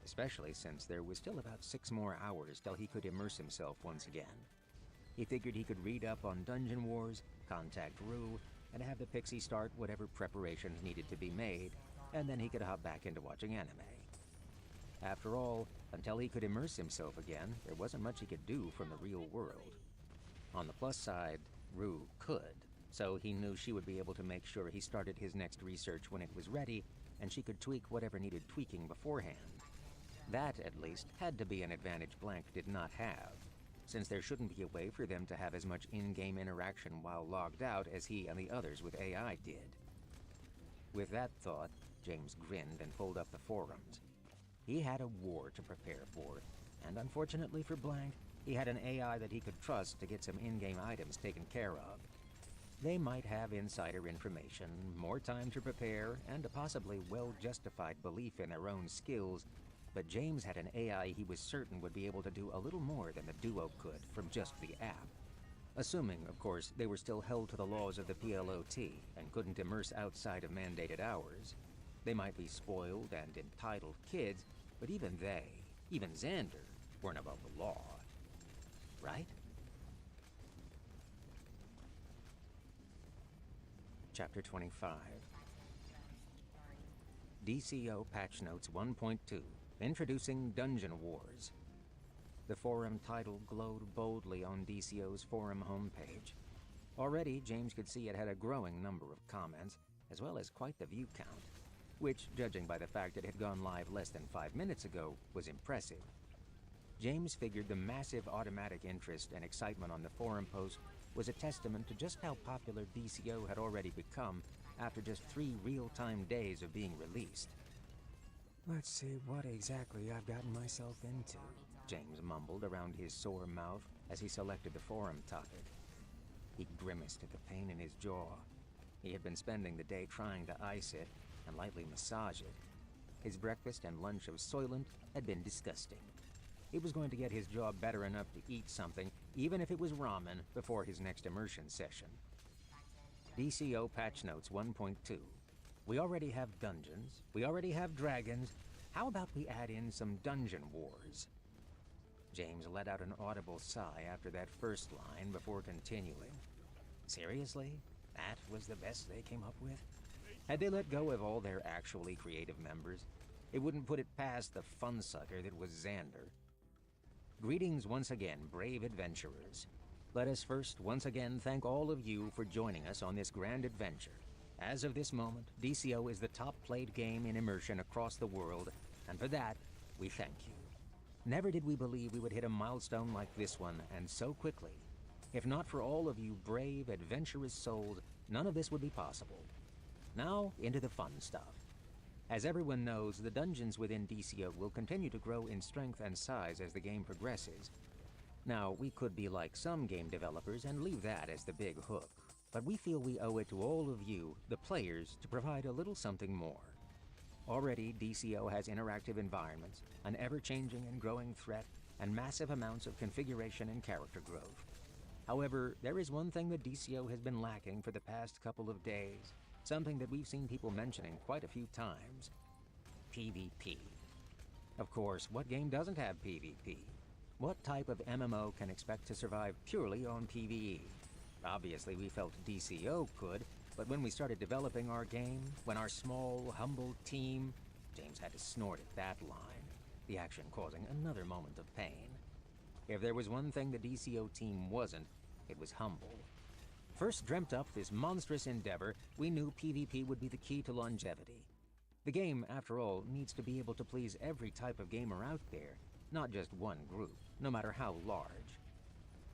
especially since there was still about 6 more hours till he could immerse himself once again. He figured he could read up on Dungeon Wars, contact Rue, and have the Pixie start whatever preparations needed to be made, and then he could hop back into watching anime. After all, until he could immerse himself again, there wasn't much he could do from the real world. On the plus side, Rue could, so he knew she would be able to make sure he started his next research when it was ready, and she could tweak whatever needed tweaking beforehand. That, at least, had to be an advantage Blank did not have, since there shouldn't be a way for them to have as much in-game interaction while logged out as he and the others with AI did. With that thought, James grinned and pulled up the forums. He had a war to prepare for, and unfortunately for Blank, he had an AI that he could trust to get some in-game items taken care of. They might have insider information, more time to prepare, and a possibly well-justified belief in their own skills, but James had an AI he was certain would be able to do a little more than the duo could from just the app. Assuming, of course, they were still held to the laws of the PLOT and couldn't immerse outside of mandated hours. They might be spoiled and entitled kids, but even they, even Xander, weren't above the law. Right? Chapter 25. DCO Patch Notes 1.2, Introducing Dungeon Wars. The forum title glowed boldly on DCO's forum homepage. Already, James could see it had a growing number of comments, as well as quite the view count, which, judging by the fact it had gone live less than 5 minutes ago, was impressive. James figured the massive automatic interest and excitement on the forum post was a testament to just how popular DCO had already become after just 3 real-time days of being released. Let's see what exactly I've gotten myself into, James mumbled around his sore mouth as he selected the forum topic. He grimaced at the pain in his jaw. He had been spending the day trying to ice it and lightly massage it. His breakfast and lunch of Soylent had been disgusting. He was going to get his jaw better enough to eat something, even if it was ramen, before his next immersion session. DCO Patch Notes 1.2. We already have dungeons, we already have dragons. How about we add in some dungeon wars? James let out an audible sigh after that first line before continuing. Seriously? That was the best they came up with? Had they let go of all their actually creative members? It wouldn't put it past the fun sucker that was Xander. Greetings once again, brave adventurers. Let us first once again thank all of you for joining us on this grand adventure. As of this moment, DCO is the top-played game in immersion across the world, and for that, we thank you. Never did we believe we would hit a milestone like this one, and so quickly. If not for all of you brave, adventurous souls, none of this would be possible. Now, into the fun stuff. As everyone knows, the dungeons within DCO will continue to grow in strength and size as the game progresses. Now, we could be like some game developers and leave that as the big hook, but we feel we owe it to all of you, the players, to provide a little something more. Already, DCO has interactive environments, an ever-changing and growing threat, and massive amounts of configuration and character growth. However, there is one thing that DCO has been lacking for the past couple of days, something that we've seen people mentioning quite a few times. PvP. Of course, what game doesn't have PvP? What type of MMO can expect to survive purely on PvE? Obviously, we felt DCO could, but when we started developing our game, when our small, humble team... James had to snort at that line, the action causing another moment of pain. If there was one thing the DCO team wasn't, it was humble. First dreamt up this monstrous endeavor, we knew PvP would be the key to longevity. The game, after all, needs to be able to please every type of gamer out there, not just one group, no matter how large.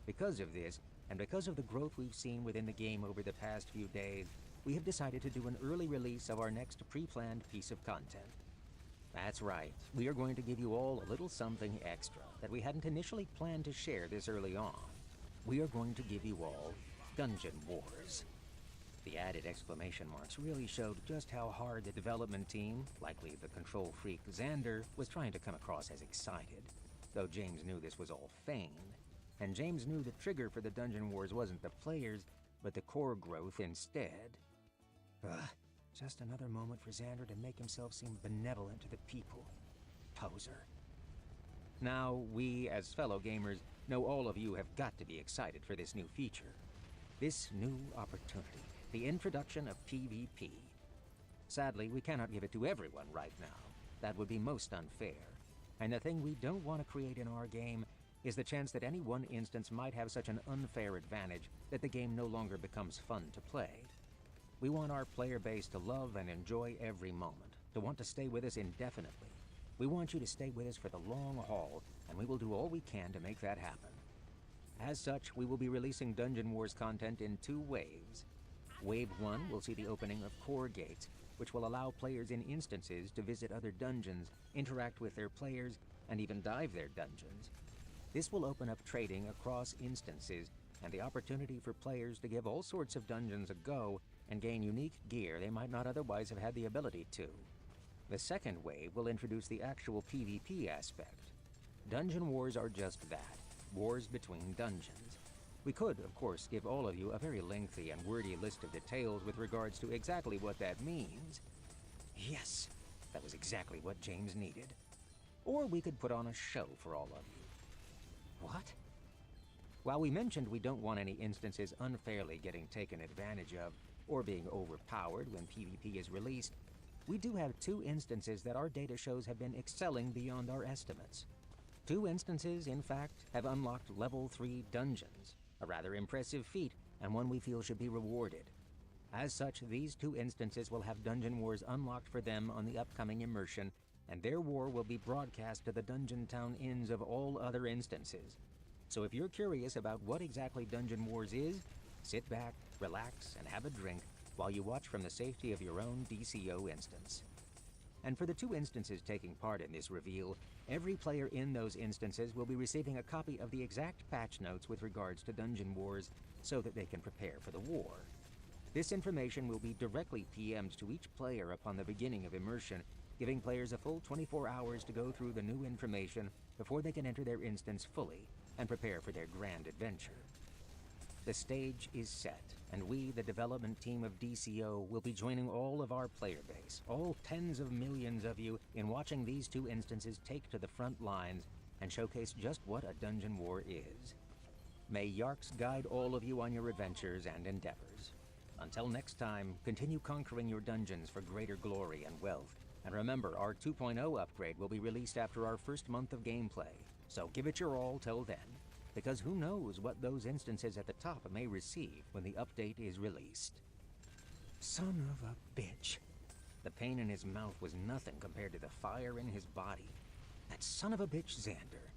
Because of this, and because of the growth we've seen within the game over the past few days, we have decided to do an early release of our next pre-planned piece of content. That's right, we are going to give you all a little something extra that we hadn't initially planned to share this early on. We are going to give you all Dungeon Wars. The added exclamation marks really showed just how hard the development team, likely the control freak Xander, was trying to come across as excited, though James knew this was all feigned. And James knew the trigger for the Dungeon Wars wasn't the players, but the core growth instead. Just another moment for Xander to make himself seem benevolent to the people. Poser. Now, we, as fellow gamers, know all of you have got to be excited for this new feature. This new opportunity, the introduction of PvP. Sadly, we cannot give it to everyone right now. That would be most unfair. And the thing we don't want to create in our game is the chance that any one instance might have such an unfair advantage that the game no longer becomes fun to play. We want our player base to love and enjoy every moment, to want to stay with us indefinitely. We want you to stay with us for the long haul, and we will do all we can to make that happen. As such, we will be releasing Dungeon Wars content in 2 waves. Wave 1 will see the opening of core gates, which will allow players in instances to visit other dungeons, interact with their players, and even dive their dungeons. This will open up trading across instances and the opportunity for players to give all sorts of dungeons a go and gain unique gear they might not otherwise have had the ability to. The second wave will introduce the actual PvP aspect. Dungeon Wars are just that, wars between dungeons. We could, of course, give all of you a very lengthy and wordy list of details with regards to exactly what that means. Yes, that was exactly what James needed. Or we could put on a show for all of you. What? While we mentioned we don't want any instances unfairly getting taken advantage of or being overpowered when PvP is released, we do have 2 instances that our data shows have been excelling beyond our estimates. 2 instances, in fact, have unlocked level 3 dungeons, a rather impressive feat and one we feel should be rewarded. As such, these 2 instances will have Dungeon Wars unlocked for them on the upcoming immersion, and their war will be broadcast to the Dungeon Town inns of all other instances. So if you're curious about what exactly Dungeon Wars is, sit back, relax, and have a drink while you watch from the safety of your own DCO instance. And for the 2 instances taking part in this reveal, every player in those instances will be receiving a copy of the exact patch notes with regards to Dungeon Wars so that they can prepare for the war. This information will be directly PM'd to each player upon the beginning of immersion, giving players a full 24 hours to go through the new information before they can enter their instance fully and prepare for their grand adventure. The stage is set, and we, the development team of DCO, will be joining all of our player base, all tens of millions of you, in watching these 2 instances take to the front lines and showcase just what a dungeon war is. May Yarks guide all of you on your adventures and endeavors. Until next time, continue conquering your dungeons for greater glory and wealth. And remember, our 2.0 upgrade will be released after our first month of gameplay, so give it your all till then, because who knows what those instances at the top may receive when the update is released. Son of a bitch. The pain in his mouth was nothing compared to the fire in his body. That son of a bitch Xander.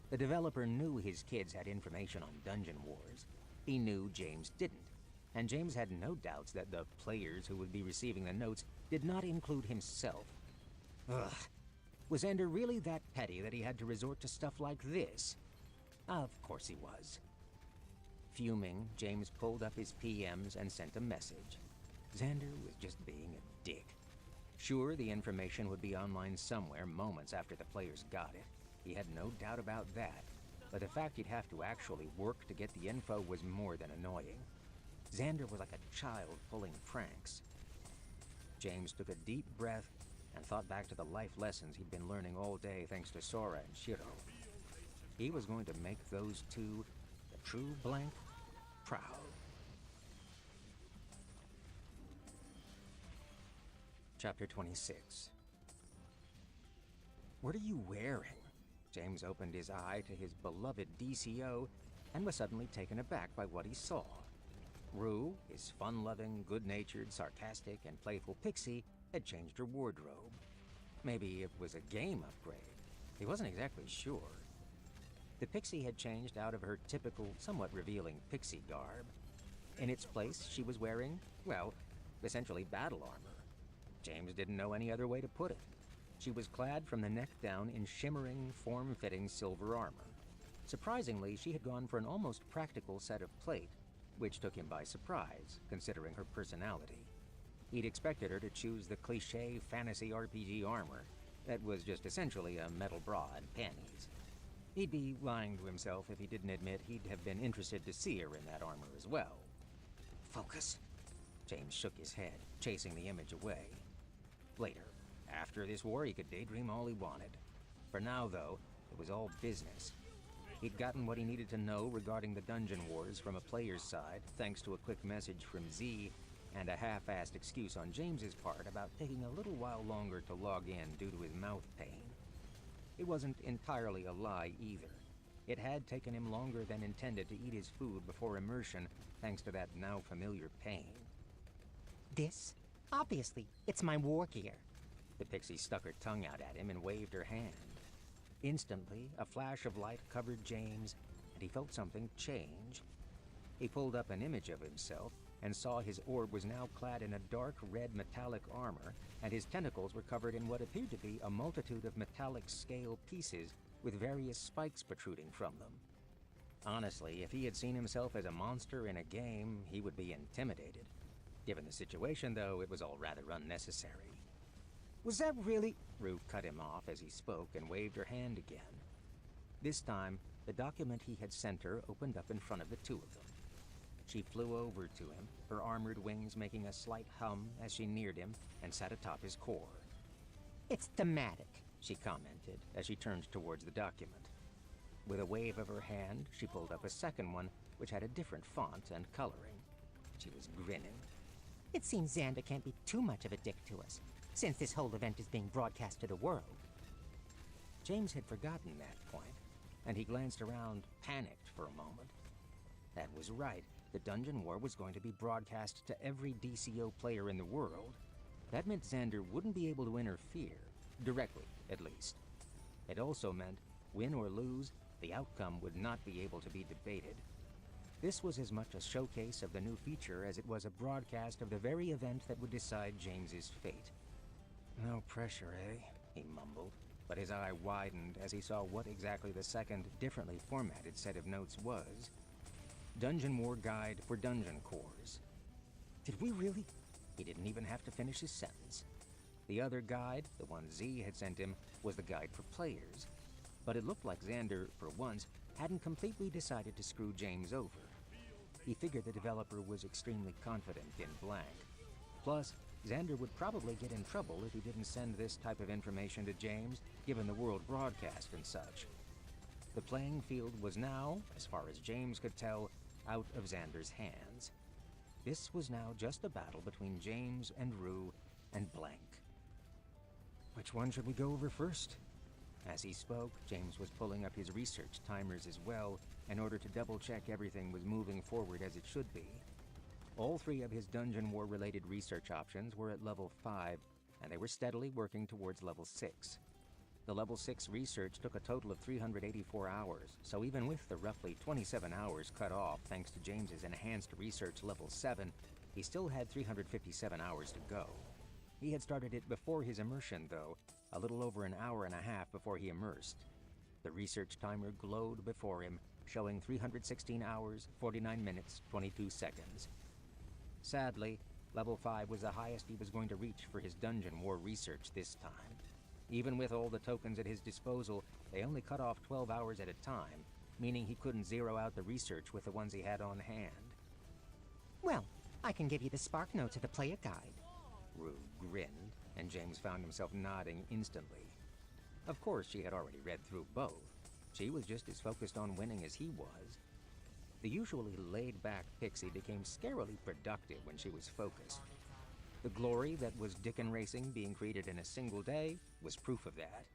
The developer knew his kids had information on Dungeon Wars. He knew James didn't, and James had no doubts that the players who would be receiving the notes did not include himself. Ugh. Was Xander really that petty that he had to resort to stuff like this? Of course he was. Fuming, James pulled up his PMs and sent a message. Xander was just being a dick. Sure, the information would be online somewhere moments after the players got it. He had no doubt about that. But the fact he'd have to actually work to get the info was more than annoying. Xander was like a child pulling pranks. James took a deep breath and thought back to the life lessons he'd been learning all day thanks to Sora and Shiro. He was going to make those 2, the true blank, proud. Chapter 26. What are you wearing? James opened his eye to his beloved DCO and was suddenly taken aback by what he saw. Rue, his fun-loving, good-natured, sarcastic, and playful pixie, had changed her wardrobe. Maybe it was a game upgrade. He wasn't exactly sure. The pixie had changed out of her typical, somewhat revealing pixie garb. In its place, she was wearing, well, essentially battle armor. James didn't know any other way to put it. She was clad from the neck down in shimmering, form-fitting silver armor. Surprisingly, she had gone for an almost practical set of plate, which took him by surprise, considering her personality. He'd expected her to choose the cliché fantasy RPG armor that was just essentially a metal bra and panties. He'd be lying to himself if he didn't admit he'd have been interested to see her in that armor as well. Focus. James shook his head, chasing the image away. Later, after this war, he could daydream all he wanted. For now, though, it was all business. He'd gotten what he needed to know regarding the Dungeon Wars from a player's side, thanks to a quick message from Z, and a half-assed excuse on James's part about taking a little while longer to log in due to his mouth pain. It wasn't entirely a lie either. It had taken him longer than intended to eat his food before immersion, thanks to that now familiar pain. This? Obviously, it's my war gear. The pixie stuck her tongue out at him and waved her hand. Instantly, a flash of light covered James, and he felt something change. He pulled up an image of himself and saw his orb was now clad in a dark red metallic armor, and his tentacles were covered in what appeared to be a multitude of metallic scale pieces with various spikes protruding from them. Honestly, if he had seen himself as a monster in a game, he would be intimidated. Given the situation, though, it was all rather unnecessary. Was that really? Rue cut him off as he spoke and waved her hand again. This time, the document he had sent her opened up in front of the two of them. She flew over to him, her armored wings making a slight hum as she neared him and sat atop his core. It's thematic, she commented as she turned towards the document. With a wave of her hand, she pulled up a second one, which had a different font and coloring. She was grinning. It seems Xander can't be too much of a dick to us, since this whole event is being broadcast to the world. James had forgotten that point, and he glanced around, panicked for a moment. That was right. The Dungeon War was going to be broadcast to every DCO player in the world. That meant Xander wouldn't be able to interfere, directly at least. It also meant, win or lose, the outcome would not be able to be debated. This was as much a showcase of the new feature as it was a broadcast of the very event that would decide James's fate. No pressure, eh? He mumbled, but his eye widened as he saw what exactly the second, differently formatted set of notes was. Dungeon War Guide for Dungeon Cores. Did we really? He didn't even have to finish his sentence. The other guide, the one Z had sent him, was the guide for players. But it looked like Xander, for once, hadn't completely decided to screw James over. He figured the developer was extremely confident in blank. Plus, Xander would probably get in trouble if he didn't send this type of information to James, given the world broadcast and such. The playing field was now, as far as James could tell, out of Xander's hands. This was now just a battle between James and Rue and blank. Which one should we go over first? As he spoke, James was pulling up his research timers as well, in order to double-check everything was moving forward as it should be. All three of his Dungeon War-related research options were at level 5, and they were steadily working towards level 6. The level 6 research took a total of 384 hours, so even with the roughly 27 hours cut off thanks to James's enhanced research level 7, he still had 357 hours to go. He had started it before his immersion, though, a little over an hour and a half before he immersed. The research timer glowed before him, showing 316 hours, 49 minutes, 22 seconds. Sadly, level 5 was the highest he was going to reach for his Dungeon War research this time. Even with all the tokens at his disposal, they only cut off 12 hours at a time, meaning he couldn't zero out the research with the ones he had on hand. Well, I can give you the spark notes of the player guide. Rue grinned, and James found himself nodding instantly. Of course, she had already read through both. She was just as focused on winning as he was. The usually laid-back Pixie became scarily productive when she was focused. The glory that was Dickon Racing being created in a single day was proof of that.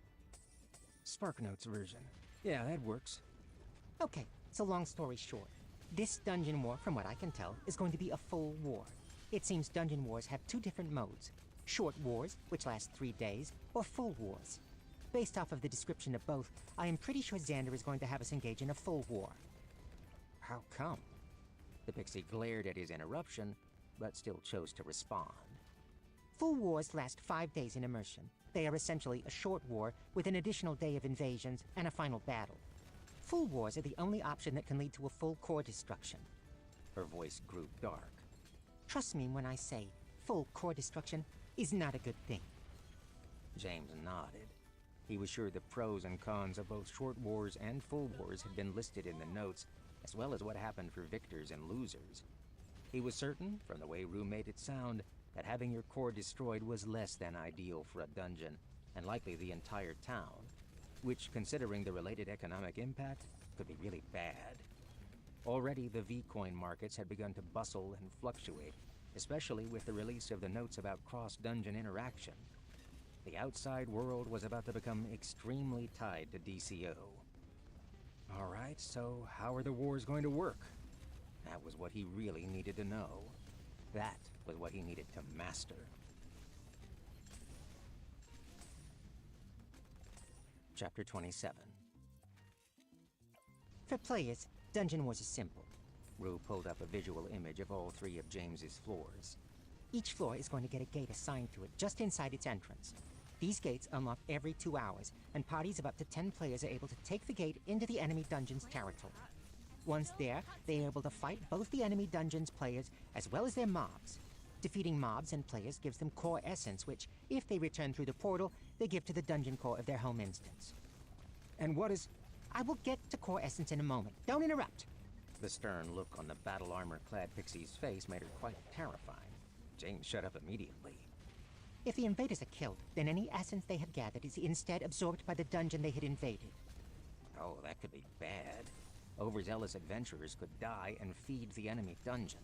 SparkNotes version. Yeah, that works. Okay, so long story short, this Dungeon War, from what I can tell, is going to be a full war. It seems Dungeon Wars have two different modes. Short wars, which last 3 days, or full wars. Based off of the description of both, I am pretty sure Xander is going to have us engage in a full war. How come? The Pixie glared at his interruption, but still chose to respond. Full wars last 5 days in immersion. They are essentially a short war with an additional day of invasions and a final battle. Full wars are the only option that can lead to a full core destruction. Her voice grew dark. Trust me when I say full core destruction is not a good thing. James nodded. He was sure the pros and cons of both short wars and full wars had been listed in the notes, as well as what happened for victors and losers. He was certain, from the way Rue made it sound, that having your core destroyed was less than ideal for a dungeon, and likely the entire town, which, considering the related economic impact, could be really bad. Already the V-coin markets had begun to bustle and fluctuate, especially with the release of the notes about cross-dungeon interaction. The outside world was about to become extremely tied to DCO. Alright, so how are the wars going to work? That was what he really needed to know. That was what he needed to master. Chapter 27. For players, Dungeon Wars is simple. Rue pulled up a visual image of all 3 of James's floors. Each floor is going to get a gate assigned to it just inside its entrance. These gates unlock every 2 hours, and parties of up to 10 players are able to take the gate into the enemy dungeon's territory. Once there, they are able to fight both the enemy dungeon's players as well as their mobs. Defeating mobs and players gives them core essence, which, if they return through the portal, they give to the dungeon core of their home instance. And what is... I will get to core essence in a moment. Don't interrupt! The stern look on the battle armor-clad pixie's face made her quite terrifying. James shut up immediately. If the invaders are killed, then any essence they have gathered is instead absorbed by the dungeon they had invaded. Oh, that could be bad. Overzealous adventurers could die and feed the enemy dungeon.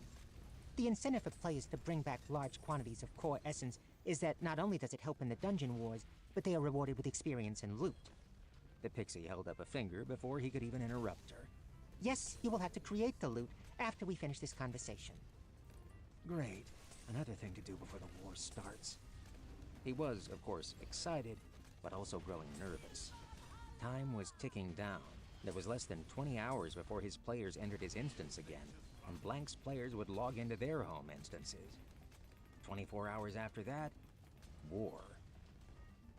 The incentive for players to bring back large quantities of core essence is that not only does it help in the dungeon wars, but they are rewarded with experience and loot. The pixie held up a finger before he could even interrupt her. Yes, you will have to create the loot after we finish this conversation. Great. Another thing to do before the war starts. He was, of course, excited, but also growing nervous. Time was ticking down. There was less than 20 hours before his players entered his instance again, and Blank's players would log into their home instances. 24 hours after that, war.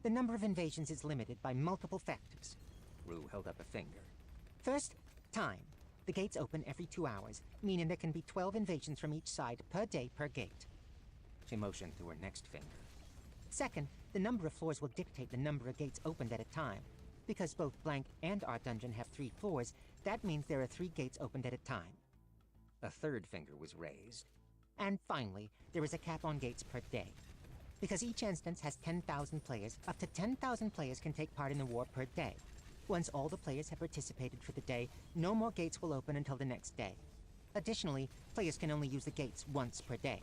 The number of invasions is limited by multiple factors. Rue held up a finger. First, time. The gates open every 2 hours, meaning there can be 12 invasions from each side per day per gate. She motioned to her next finger. Second, the number of floors will dictate the number of gates opened at a time. Because both Blank and our dungeon have 3 floors, that means there are 3 gates opened at a time. A third finger was raised. And finally, there is a cap on gates per day. Because each instance has 10,000 players, up to 10,000 players can take part in the war per day. Once all the players have participated for the day, no more gates will open until the next day. Additionally, players can only use the gates once per day.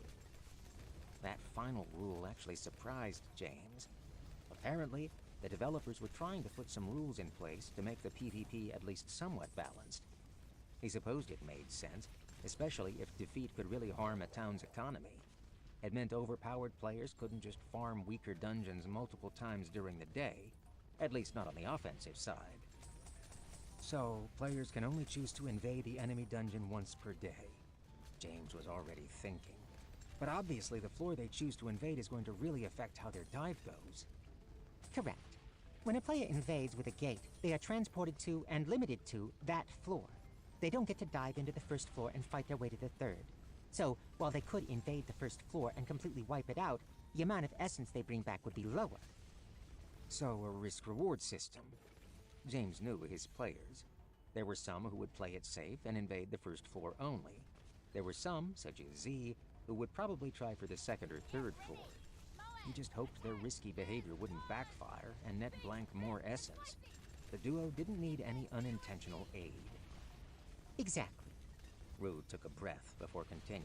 That final rule actually surprised James. Apparently, the developers were trying to put some rules in place to make the PvP at least somewhat balanced. He supposed it made sense, especially if defeat could really harm a town's economy. It meant overpowered players couldn't just farm weaker dungeons multiple times during the day, at least not on the offensive side. So, players can only choose to invade the enemy dungeon once per day. James was already thinking. But obviously the floor they choose to invade is going to really affect how their dive goes. Correct. When a player invades with a gate, they are transported to and limited to that floor. They don't get to dive into the first floor and fight their way to the third. So, while they could invade the first floor and completely wipe it out, the amount of essence they bring back would be lower. So, a risk-reward system. James knew his players. There were some who would play it safe and invade the first floor only. There were some, such as Z, who would probably try for the second or third floor. He just hoped their risky behavior wouldn't backfire and net Blank more essence. The duo didn't need any unintentional aid. Exactly. Rue took a breath before continuing.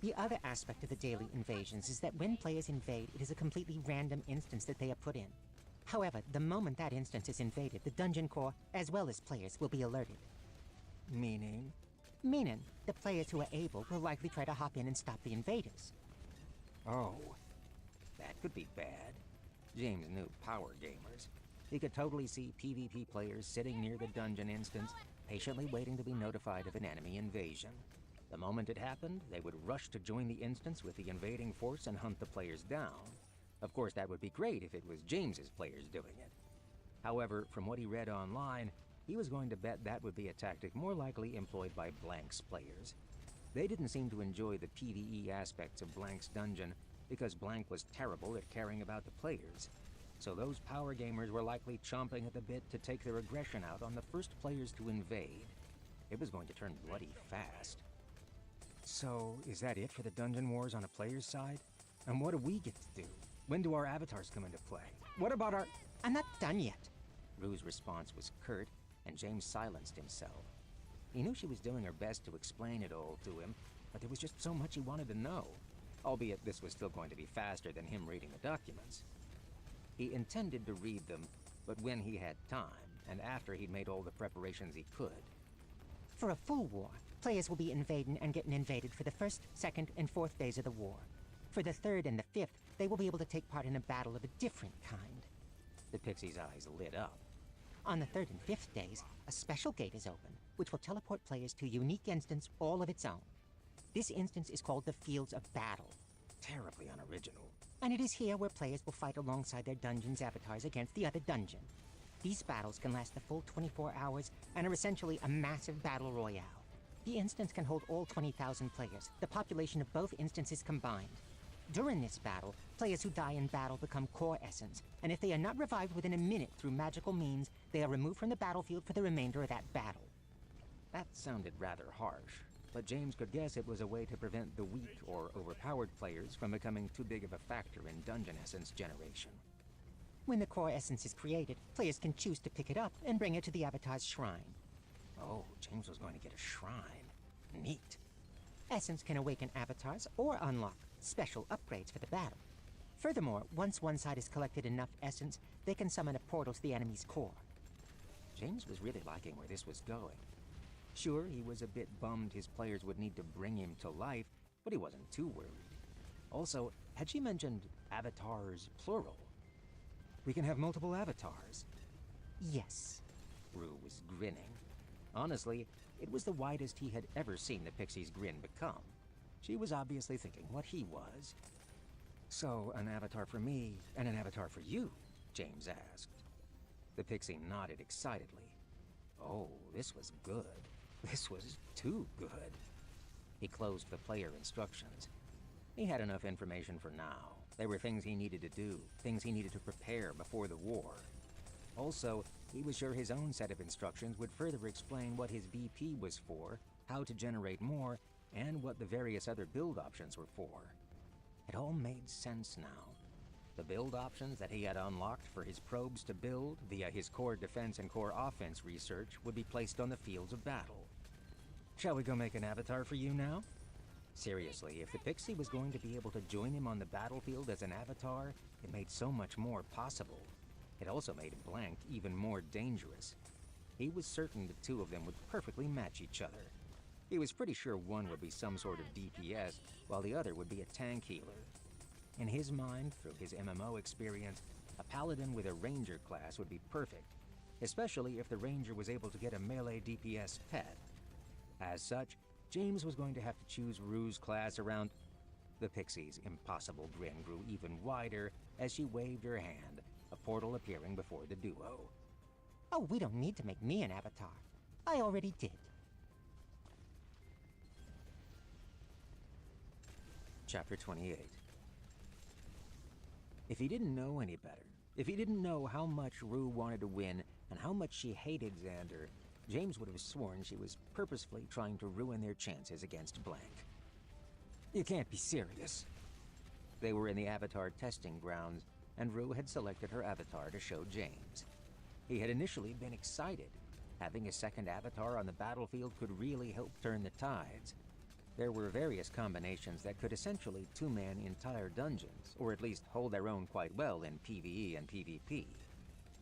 The other aspect of the daily invasions is that when players invade, it is a completely random instance that they are put in. However, the moment that instance is invaded, the dungeon core, as well as players, will be alerted. Meaning? Meaning, the players who are able will likely try to hop in and stop the invaders. Oh. That could be bad. James knew power gamers. He could totally see PvP players sitting near the dungeon instance, patiently waiting to be notified of an enemy invasion. The moment it happened, they would rush to join the instance with the invading force and hunt the players down. Of course, that would be great if it was James's players doing it. However, from what he read online, he was going to bet that would be a tactic more likely employed by Blank's players. They didn't seem to enjoy the PvE aspects of Blank's dungeon because Blank was terrible at caring about the players. So those power gamers were likely chomping at the bit to take their aggression out on the first players to invade. It was going to turn bloody fast. So, is that it for the dungeon wars on a player's side? And what do we get to do? When do our avatars come into play? What about our... I'm not done yet. Rue's response was curt, and James silenced himself. He knew she was doing her best to explain it all to him, but there was just so much he wanted to know. Albeit this was still going to be faster than him reading the documents. He intended to read them, but when he had time, and after he'd made all the preparations he could. For a full war, players will be invading and getting invaded for the first, second, and fourth days of the war. For the third and the fifth, they will be able to take part in a battle of a different kind. The pixie's eyes lit up. On the third and fifth days, a special gate is open, which will teleport players to a unique instance all of its own. This instance is called the Fields of Battle. Terribly unoriginal. And it is here where players will fight alongside their dungeon's avatars against the other dungeon. These battles can last the full 24 hours and are essentially a massive battle royale. The instance can hold all 20,000 players, the population of both instances combined. During this battle, players who die in battle become core essence, and if they are not revived within a minute through magical means, they are removed from the battlefield for the remainder of that battle. That sounded rather harsh, but James could guess it was a way to prevent the weak or overpowered players from becoming too big of a factor in dungeon essence generation. When the core essence is created, players can choose to pick it up and bring it to the avatar's shrine. Oh, James was going to get a shrine. Neat. Essence can awaken avatars or unlock special upgrades for the battle. Furthermore, once one side has collected enough essence, they can summon a portal to the enemy's core. James was really liking where this was going. Sure, he was a bit bummed his players would need to bring him to life, but he wasn't too worried. Also, had she mentioned avatars plural? We can have multiple avatars. Yes. Rue was grinning. Honestly, it was the widest he had ever seen the pixie's grin become. She was obviously thinking what he was. So, an avatar for me and an avatar for you, James asked. The pixie nodded excitedly. Oh, this was good. This was too good. He closed the player instructions. He had enough information for now. There were things he needed to do, things he needed to prepare before the war. Also, he was sure his own set of instructions would further explain what his BP was for, how to generate more, and what the various other build options were for. It all made sense now. The build options that he had unlocked for his probes to build via his core defense and core offense research would be placed on the fields of battle. Shall we go make an avatar for you now? Seriously, if the pixie was going to be able to join him on the battlefield as an avatar, it made so much more possible. It also made Blank even more dangerous. He was certain the two of them would perfectly match each other. He was pretty sure one would be some sort of DPS, while the other would be a tank healer. In his mind, through his MMO experience, a paladin with a ranger class would be perfect, especially if the ranger was able to get a melee DPS pet. As such, James was going to have to choose Rue's class around... The pixie's impossible grin grew even wider as she waved her hand, a portal appearing before the duo. Oh, we don't need to make me an avatar. I already did. Chapter 28. If he didn't know any better, if he didn't know how much Rue wanted to win and how much she hated Xander, James would have sworn she was purposefully trying to ruin their chances against Blank. You can't be serious. They were in the avatar testing grounds, and Rue had selected her avatar to show James. He had initially been excited. Having a second avatar on the battlefield could really help turn the tides. There were various combinations that could essentially two-man entire dungeons, or at least hold their own quite well in PvE and PvP.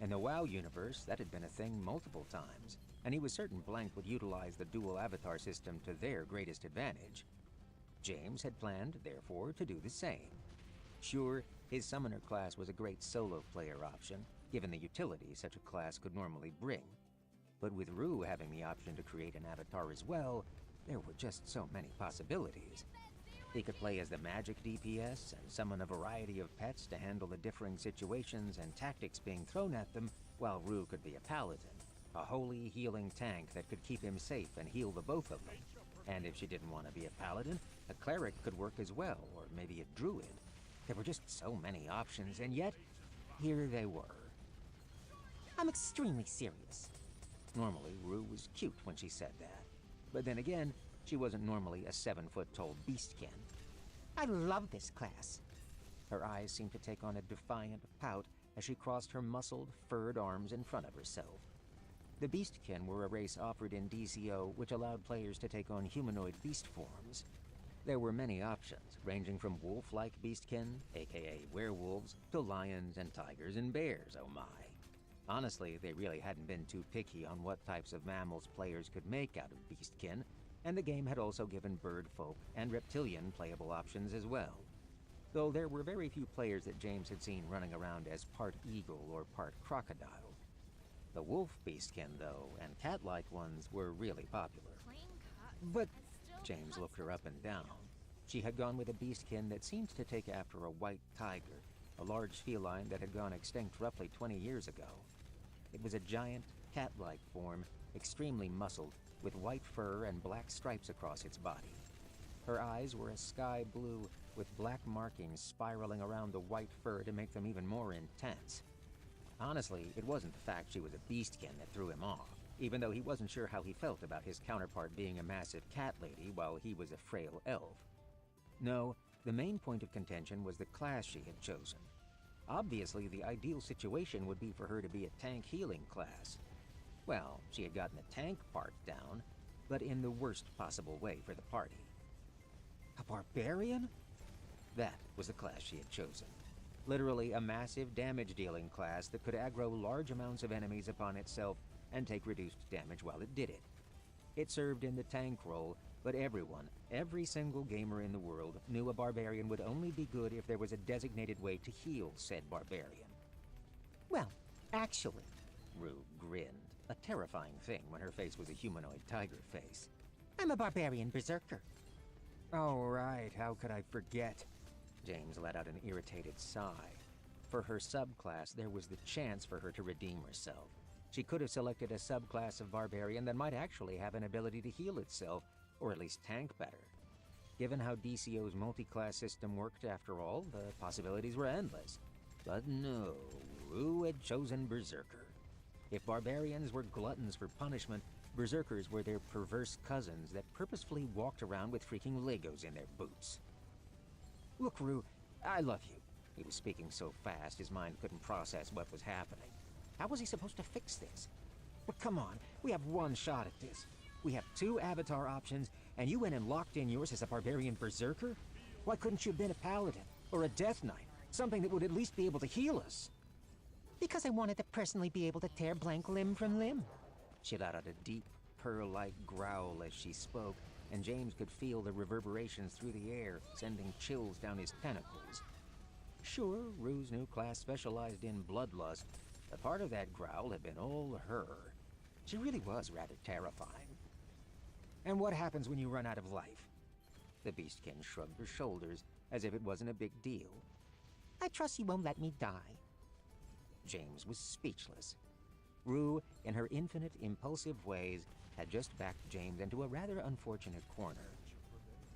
In the WoW universe, that had been a thing multiple times, and he was certain Blank would utilize the dual avatar system to their greatest advantage. James had planned, therefore, to do the same. Sure, his summoner class was a great solo player option, given the utility such a class could normally bring. But with Rue having the option to create an avatar as well, there were just so many possibilities. He could play as the magic DPS and summon a variety of pets to handle the differing situations and tactics being thrown at them, while Rue could be a paladin, a holy healing tank that could keep him safe and heal the both of them. And if she didn't want to be a paladin, a cleric could work as well, or maybe a druid. There were just so many options, and yet, here they were. I'm extremely serious. Normally, Rue was cute when she said that. But then again, she wasn't normally a 7-foot-tall beastkin. I love this class. Her eyes seemed to take on a defiant pout as she crossed her muscled, furred arms in front of herself. The beastkin were a race offered in DCO which allowed players to take on humanoid beast forms. There were many options, ranging from wolf-like beastkin, aka werewolves, to lions and tigers and bears, oh my. Honestly, they really hadn't been too picky on what types of mammals players could make out of beastkin, and the game had also given bird folk and reptilian playable options as well. Though there were very few players that James had seen running around as part eagle or part crocodile. The wolf beastkin, though, and cat-like ones were really popular. But James looked her up and down. She had gone with a beastkin that seemed to take after a white tiger, a large feline that had gone extinct roughly 20 years ago. It was a giant, cat-like form, extremely muscled, with white fur and black stripes across its body. Her eyes were a sky blue, with black markings spiraling around the white fur to make them even more intense. Honestly, it wasn't the fact she was a beastkin that threw him off, even though he wasn't sure how he felt about his counterpart being a massive cat lady while he was a frail elf. No, the main point of contention was the class she had chosen. Obviously, the ideal situation would be for her to be a tank healing class. Well, she had gotten the tank part down, but in the worst possible way for the party. A barbarian? That was the class she had chosen. Literally a massive damage-dealing class that could aggro large amounts of enemies upon itself and take reduced damage while it did it. It served in the tank role, but everyone, every single gamer in the world, knew a barbarian would only be good if there was a designated way to heal said barbarian. Well, actually, Rue grinned, a terrifying thing when her face was a humanoid tiger face. I'm a barbarian berserker. Oh, right, how could I forget? James let out an irritated sigh. For her subclass, there was the chance for her to redeem herself. She could have selected a subclass of barbarian that might actually have an ability to heal itself, or at least tank better. Given how DCO's multi-class system worked after all, the possibilities were endless. But no, Rue had chosen Berserker. If barbarians were gluttons for punishment, Berserkers were their perverse cousins that purposefully walked around with freaking Legos in their boots. Look, Rue, I love you. He was speaking so fast his mind couldn't process what was happening. How was he supposed to fix this? But come on, we have one shot at this. We have 2 avatar options, and you went and locked in yours as a barbarian berserker? Why couldn't you have been a paladin, or a death knight? Something that would at least be able to heal us? Because I wanted to personally be able to tear blank limb from limb. She let out a deep, purr-like growl as she spoke, and James could feel the reverberations through the air, sending chills down his tentacles. Sure, Rue's new class specialized in bloodlust, but part of that growl had been all her. She really was rather terrifying. And what happens when you run out of life? The beastkin shrugged her shoulders, as if it wasn't a big deal. I trust you won't let me die. James was speechless. Rue, in her infinite, impulsive ways, had just backed James into a rather unfortunate corner.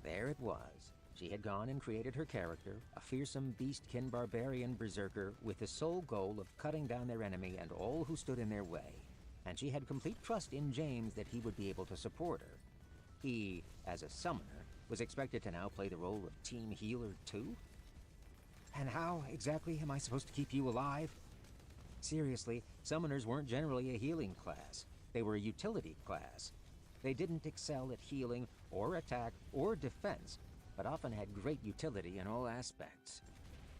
There it was. She had gone and created her character, a fearsome beastkin barbarian berserker, with the sole goal of cutting down their enemy and all who stood in their way. And she had complete trust in James that he would be able to support her. He, as a summoner, was expected to now play the role of team healer too? And how exactly am I supposed to keep you alive? Seriously, summoners weren't generally a healing class. They were a utility class. They didn't excel at healing, or attack, or defense, but often had great utility in all aspects.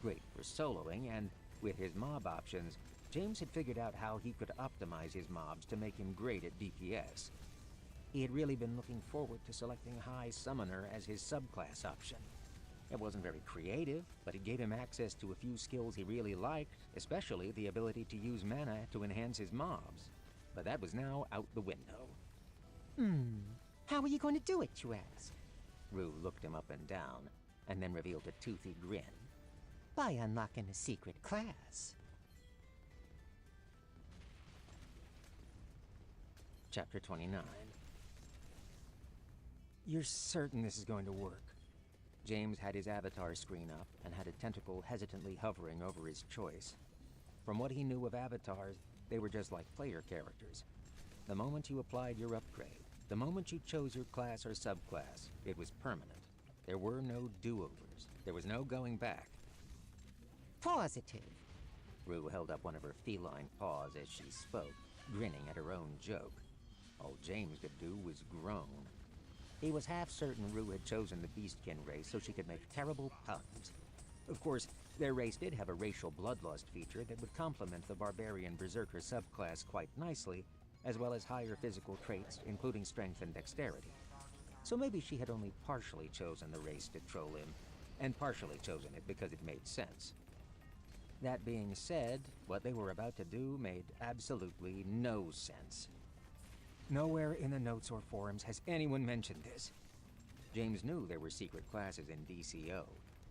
Great for soloing, and with his mob options, James had figured out how he could optimize his mobs to make him great at DPS. He had really been looking forward to selecting High Summoner as his subclass option. It wasn't very creative, but it gave him access to a few skills he really liked, especially the ability to use mana to enhance his mobs. But that was now out the window. How are you going to do it, you ask? Rue looked him up and down, and then revealed a toothy grin. By unlocking a secret class. Chapter 29. You're certain this is going to work? James had his avatar screen up and had a tentacle hesitantly hovering over his choice. From what he knew of avatars, they were just like player characters. The moment you applied your upgrade, the moment you chose your class or subclass, it was permanent. There were no do-overs. There was no going back. Positive. Rue held up one of her feline paws as she spoke, grinning at her own joke. All James could do was groan. He was half certain Rue had chosen the Beastkin race so she could make terrible puns. Of course, their race did have a racial bloodlust feature that would complement the Barbarian Berserker subclass quite nicely, as well as higher physical traits, including strength and dexterity. So maybe she had only partially chosen the race to troll him, and partially chosen it because it made sense. That being said, what they were about to do made absolutely no sense. Nowhere in the notes or forums has anyone mentioned this. James knew there were secret classes in DCO,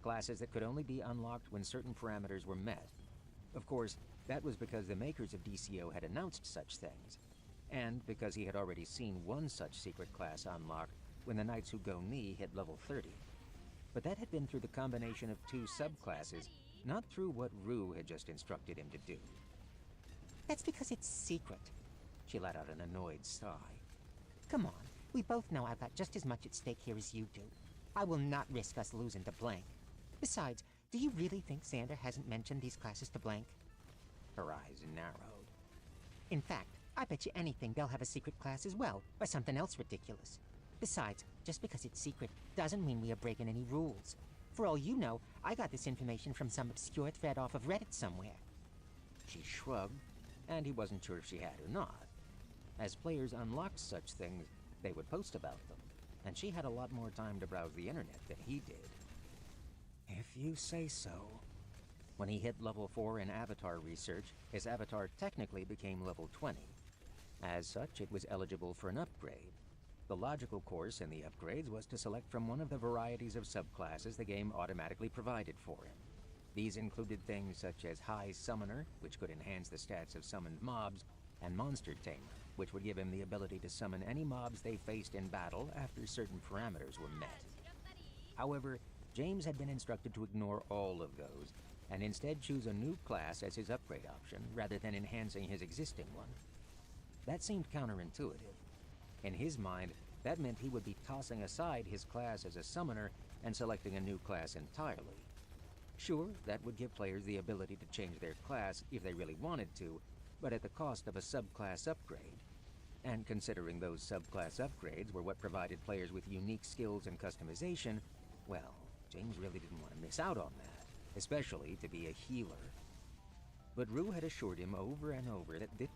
classes that could only be unlocked when certain parameters were met. Of course, that was because the makers of DCO had announced such things, and because he had already seen one such secret class unlocked when the Knights Who Go Knee hit level 30. But that had been through the combination of two subclasses, not through what Rue had just instructed him to do. That's because it's secret. She let out an annoyed sigh. Come on, we both know I've got just as much at stake here as you do. I will not risk us losing to Blank. Besides, do you really think Xander hasn't mentioned these classes to Blank? Her eyes narrowed. In fact, I bet you anything they'll have a secret class as well, or something else ridiculous. Besides, just because it's secret doesn't mean we are breaking any rules. For all you know, I got this information from some obscure thread off of Reddit somewhere. She shrugged, and he wasn't sure if she had or not. As players unlocked such things, they would post about them, and she had a lot more time to browse the internet than he did. If you say so. When he hit level 4 in avatar research, his avatar technically became level 20. As such, it was eligible for an upgrade. The logical course in the upgrades was to select from one of the varieties of subclasses the game automatically provided for him. These included things such as High Summoner, which could enhance the stats of summoned mobs, and Monster Tamer, which would give him the ability to summon any mobs they faced in battle after certain parameters were met. However, James had been instructed to ignore all of those, and instead choose a new class as his upgrade option, rather than enhancing his existing one. That seemed counterintuitive. In his mind, that meant he would be tossing aside his class as a summoner and selecting a new class entirely. Sure, that would give players the ability to change their class if they really wanted to, but at the cost of a subclass upgrade. And considering those subclass upgrades were what provided players with unique skills and customization, well, James really didn't want to miss out on that, especially to be a healer. But Rue had assured him over and over that this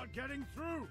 not getting through!